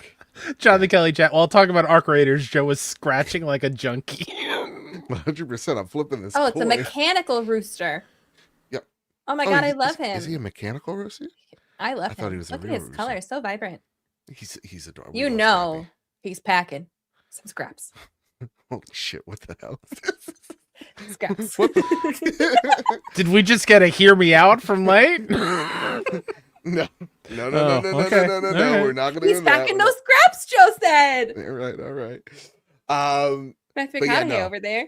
John the Kelly chat. While talking about Arc Raiders, Joe was scratching like a junkie. 100%. I'm flipping this. Oh, it's a coin. mechanical rooster. Yep. Oh my Oh, god, I love him. Is he a mechanical rooster? I love I him. thought he was a Look at real his color, rooster. it's so vibrant. He's adorable. You We love know Scrappy. he's packing some scraps. Holy shit! What the hell? Scraps. What the- Did we just get a "Hear Me Out" from Light? No. No. Okay. No. Okay. We're not gonna He's do that. packing those scraps, Joe said. All right. Matthew But yeah, McConaughey no. over there.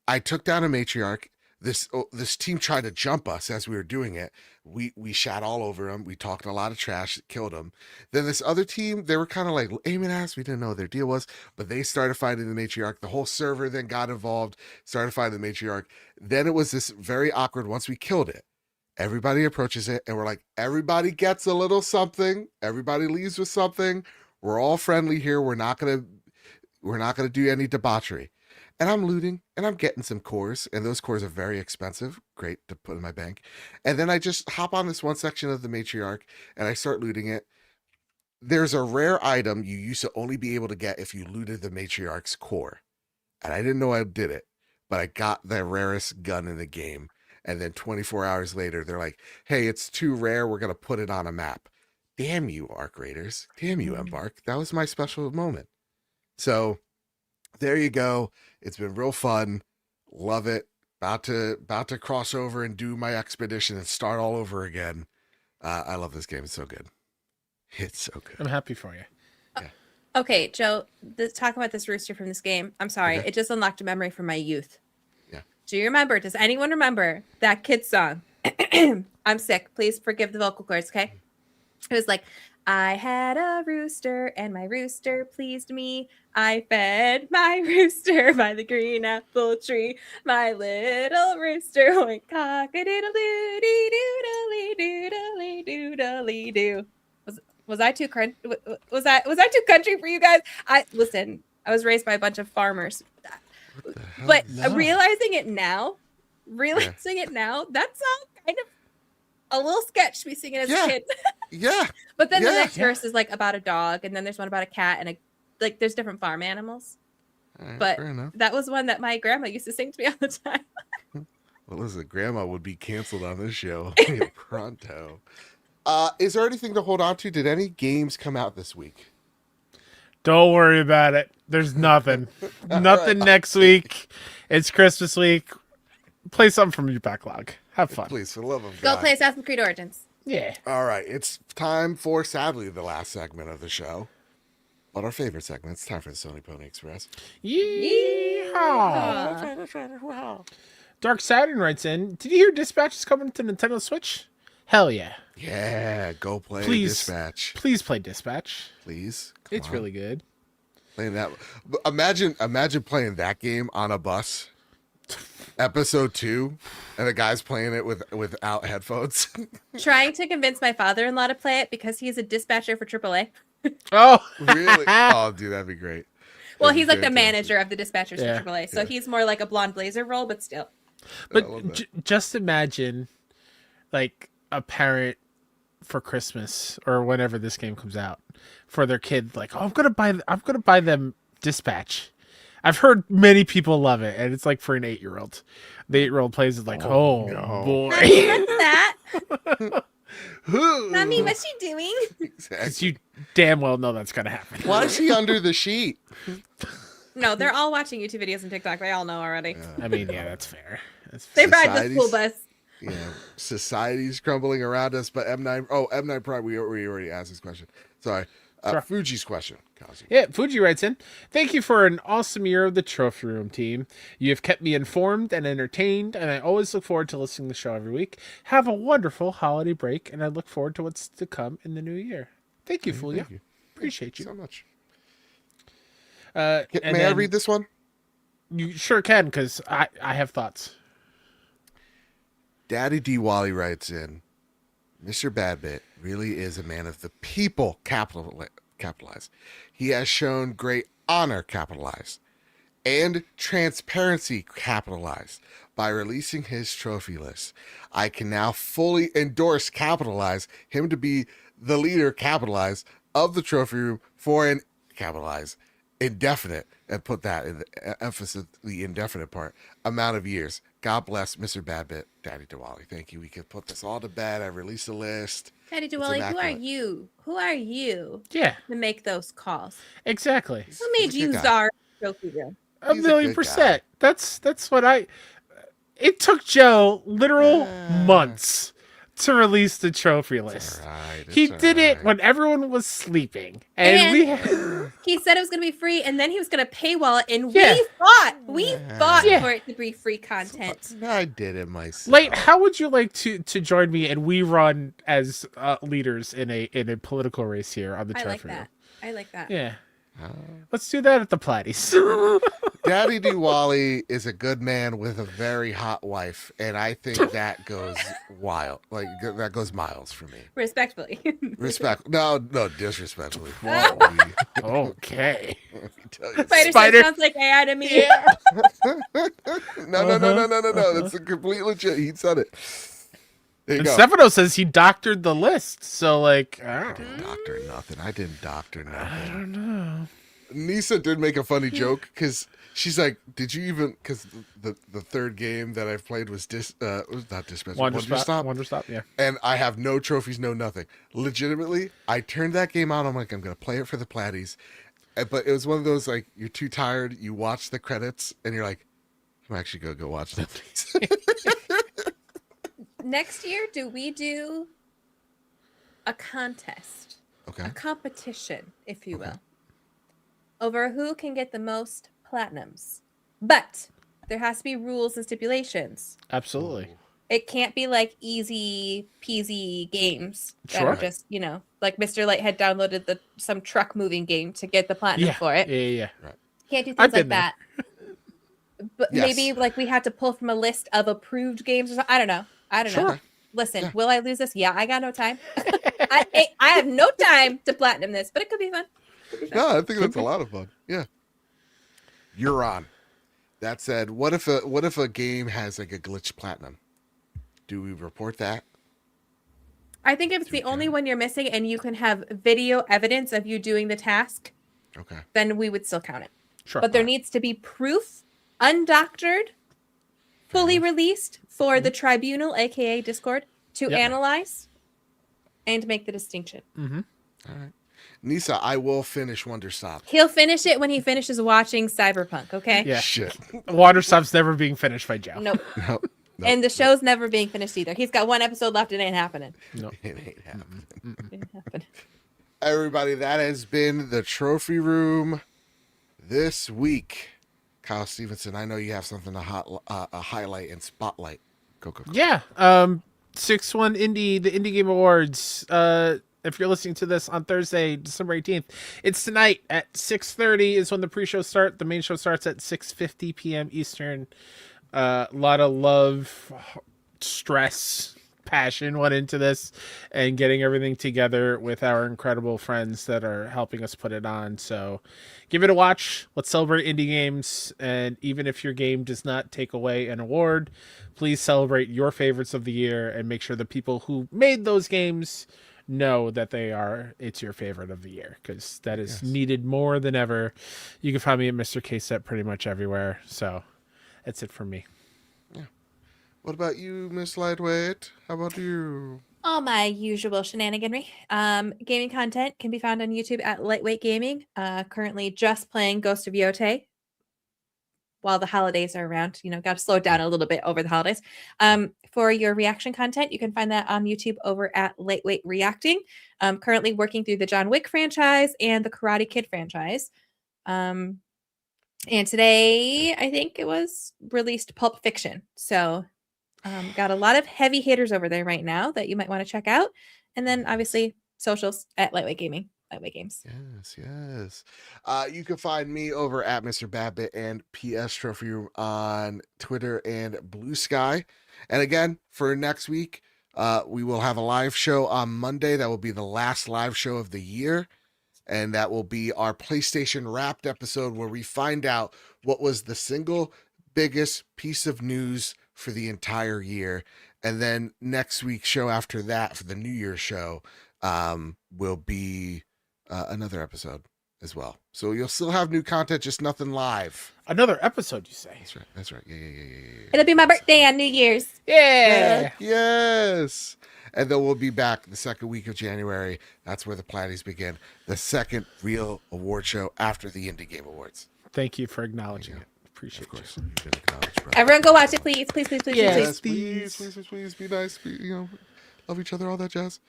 I took down a matriarch. This team tried to jump us as we were doing it. We shot all over them. We talked a lot of trash, killed them. Then this other team, they were kind of like aiming at us. We didn't know what their deal was, but they started fighting the matriarch. The whole server then got involved, started fighting the matriarch. Then it was this very awkward. Once we killed it, everybody approaches it, and we're like, everybody gets a little something. Everybody leaves with something. We're all friendly here. We're not gonna do any debauchery. And I'm looting and I'm getting some cores, and those cores are very expensive. Great to put in my bank. And then I just hop on this one section of the matriarch and I start looting it. There's a rare item you used to only be able to get if you looted the matriarch's core. And I didn't know I did it, but I got the rarest gun in the game. And then 24 hours later, they're like, hey, it's too rare. We're going to put it on a map. Damn you, Arc Raiders. Damn you, Embark. That was my special moment. So there you go. It's been real fun. Love it. About to cross over and do my expedition and start all over again. I love this game. It's so good. It's so good. I'm happy for you. Okay, Joe, talk about this rooster from this game. I'm sorry. Okay. It just unlocked a memory from my youth. Yeah. Do you remember? Does anyone remember that kid's song? I'm sick. Please forgive the vocal cords, okay? It was like, I had a rooster and my rooster pleased me. I fed my rooster by the green apple tree. My little rooster went cock-a-doodle-doo, dee-doodly, doodly, doodly, doo. Was I too was I too country for you guys? I was raised by a bunch of farmers. But No. realizing it now, that song kind of a little sketch to be singing as a kid. Yeah. But then the Yeah. next verse is like about a dog, and then there's one about a cat, and there's different farm animals. All right, But fair enough. that was one that my grandma used to sing to me all the time. Well, listen, Grandma would be canceled on this show pronto. Is there anything to hold on to? Did any games come out this week? Don't worry about it. There's nothing. Nothing next week. It's Christmas week. Play something from your backlog. Have fun. Please, for the love of Go God. play Assassin's Creed Origins. Yeah. All right, it's time for, sadly, the last segment of the show. But our favorite segment. It's time for the Sony Pony Express. Yeehaw. Dark Saturn writes in, did you hear Dispatch is coming to Nintendo Switch? Hell yeah. Yeah, go play Please. Dispatch. Please play Dispatch. Please. Come It's on. really good. Playing that. Imagine playing that game on a bus. Episode 2, and the guy's playing it without headphones. Trying to convince my father-in-law to play it because he's a dispatcher for AAA. Oh. Really? Oh, dude, that'd be great. Well, That'd be he's like the fantastic. manager of the dispatchers Yeah. for AAA, so he's more like a blonde blazer role, but still. I love But that. just imagine, like, a parent for Christmas or whenever this game comes out for their kid, like, oh, I'm gonna buy them Dispatch. I've heard many people love it, and it's like for an 8-year-old. The 8-year-old plays it like, oh no. boy, Mommy, what's that? Mommy, what's she doing? because Exactly. you damn well know that's gonna happen. Why is she under the sheet? No, they're all watching YouTube videos and TikTok. They all know already. I mean, yeah, that's fair. That's They fair. ride the school bus. Yeah, society's crumbling around us. But M9 Prime, we already asked this question. Sorry. Sure. Fuji's question, Kazi. Yeah, Fuji writes in, thank you for an awesome year of the Trophy Room team. You have kept me informed and entertained, and I always look forward to listening to the show every week. Have a wonderful holiday break, and I look forward to what's to come in the new year. Thank you, Fulia. Thank you. Appreciate you. So much. And May I then- read this one? You sure can, because I have thoughts. Daddy D. Wally writes in, Mr. Badbit really is a man of the people, capitalize. He has shown great honor, capitalized, and transparency, capitalized, by releasing his trophy list. I can now fully endorse, capitalize, him to be the leader, capitalize, of the trophy room for an, capitalize, indefinite, and put that in the emphasis, the indefinite part, amount of years. God bless Mr. Badbit, Daddy Diwali. Thank you. We can put this all to bed. I released a list. Daddy It's Diwali, who are immaculate. you? Who are you Yeah, to make those calls? exactly. Who made He's a good you guy. czar trophy room? A He's a million good percent. That's what it took Joe literal months to release the trophy list. All right, He it's all did it right. when everyone was sleeping, and we He said it was going to be free, and then he was going to paywall it, and Yeah. we fought Yeah. for it to be free content. I did it myself. like. How would you like to join me and we run as leaders in a political race here on the I trophy like that. room? I like that. Yeah, let's do that at the Platties. Daddy Diwali is a good man with a very hot wife, and I think that goes wild. Like that goes miles for me. Respectfully. Respect? No, disrespectfully. Okay. Let me tell you. Spider, Spider. sounds like AI to me. No. That's a complete legit. He said it. There you And go. Stefano says he doctored the list, so like, I didn't doctor nothing. I didn't doctor I nothing. don't know. Nisa did make a funny joke because she's like, "Did you even?" Because the third game that I've played was was not Dispatch, Wonder Stop. Stop, yeah. And I have no trophies, no nothing. Legitimately, I turned that game out. I'm like, I'm gonna play it for the Platties, but it was one of those like you're too tired. You watch the credits and you're like, I'm actually gonna go watch Netflix. Next year, do we do a contest? Okay. A competition, if you will. over who can get the most platinums. But there has to be rules and stipulations. Absolutely. It can't be like easy peasy games that Sure. are just, like Mr. Light had downloaded some truck moving game to get the platinum Yeah. for it. Yeah. Can't do I've things like been there. that. But Yes. maybe like we had to pull from a list of approved games or something. I don't know. Sure. Listen, Yeah. will I lose this? Yeah, I got no time. I have no time to platinum this, but it could be fun. No, I think that's a lot of fun. Yeah. You're on. That said, what if a game has like a glitch platinum? Do we report that? I think if it's the only one you're missing and you can have video evidence of you doing the task, Okay. then we would still count it. Sure. But there needs to be proof, undoctored, fully released for the tribunal, aka Discord, to Yep. analyze and make the distinction. Mm-hmm. All right. Nisa, I will finish Wonderstop. He'll finish it when he finishes watching Cyberpunk, okay? Yeah. Shit. Waterstop's never being finished by Joe. Nope. No. And the show's never being finished either. He's got one episode left. It ain't happening. No. It ain't happening. It ain't happening. Everybody, that has been the Trophy Room this week. Kyle Stevenson, I know you have something to highlight and spotlight. Go. Yeah. 6-1 Indie, the Indie Game Awards. If you're listening to this on Thursday, December 18th, it's tonight at 6:30 is when the pre-show starts. The main show starts at 6:50 p.m. Eastern. A lot of love, stress, passion went into this and getting everything together with our incredible friends that are helping us put it on. So give it a watch. Let's celebrate indie games. And even if your game does not take away an award, please celebrate your favorites of the year and make sure the people who made those games know that it's your favorite of the year, because that is needed more than ever. You can find me at Mr. K-Set pretty much everywhere. So that's it from me. Yeah. What about you, Miss Lightweight? How about you? All my usual shenaniganry. Gaming content can be found on YouTube at Lightweight Gaming. Currently just playing Ghost of Yotei while the holidays are around. Got to slow it down a little bit over the holidays. For your reaction content, you can find that on YouTube over at Lightweight Reacting. Currently working through the John Wick franchise and the Karate Kid franchise. And today, I think it was released Pulp Fiction. So got a lot of heavy hitters over there right now that you might want to check out. And then obviously socials at Lightweight Gaming, Lightweight Games. Yes. You can find me over at Mr. Babbitt and PS Trophy Room on Twitter and Blue Sky. And again, for next week, we will have a live show on Monday. That will be the last live show of the year. And that will be our PlayStation Wrapped episode, where we find out what was the single biggest piece of news for the entire year. And then next week's show after that, for the New Year's show, will be another episode as well. So you'll still have new content, just nothing live. Another episode, you say? That's right. Yeah. It'll be my birthday on New Year's. Yeah. Yes. And then we'll be back the second week of January. That's where the Platties begin. The second real award show after the Indie Game Awards. Thank you for acknowledging it. Appreciate Of course. you. You've been acknowledged, bro. Everyone go watch it, please. Please. Yes. Please. Be nice. Love each other, all that jazz.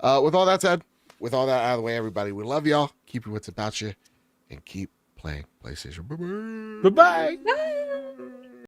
With all that said, with all that out of the way, everybody, we love y'all. Keep your wits about you and keep playing PlayStation. Bye-bye. Bye-bye. Bye.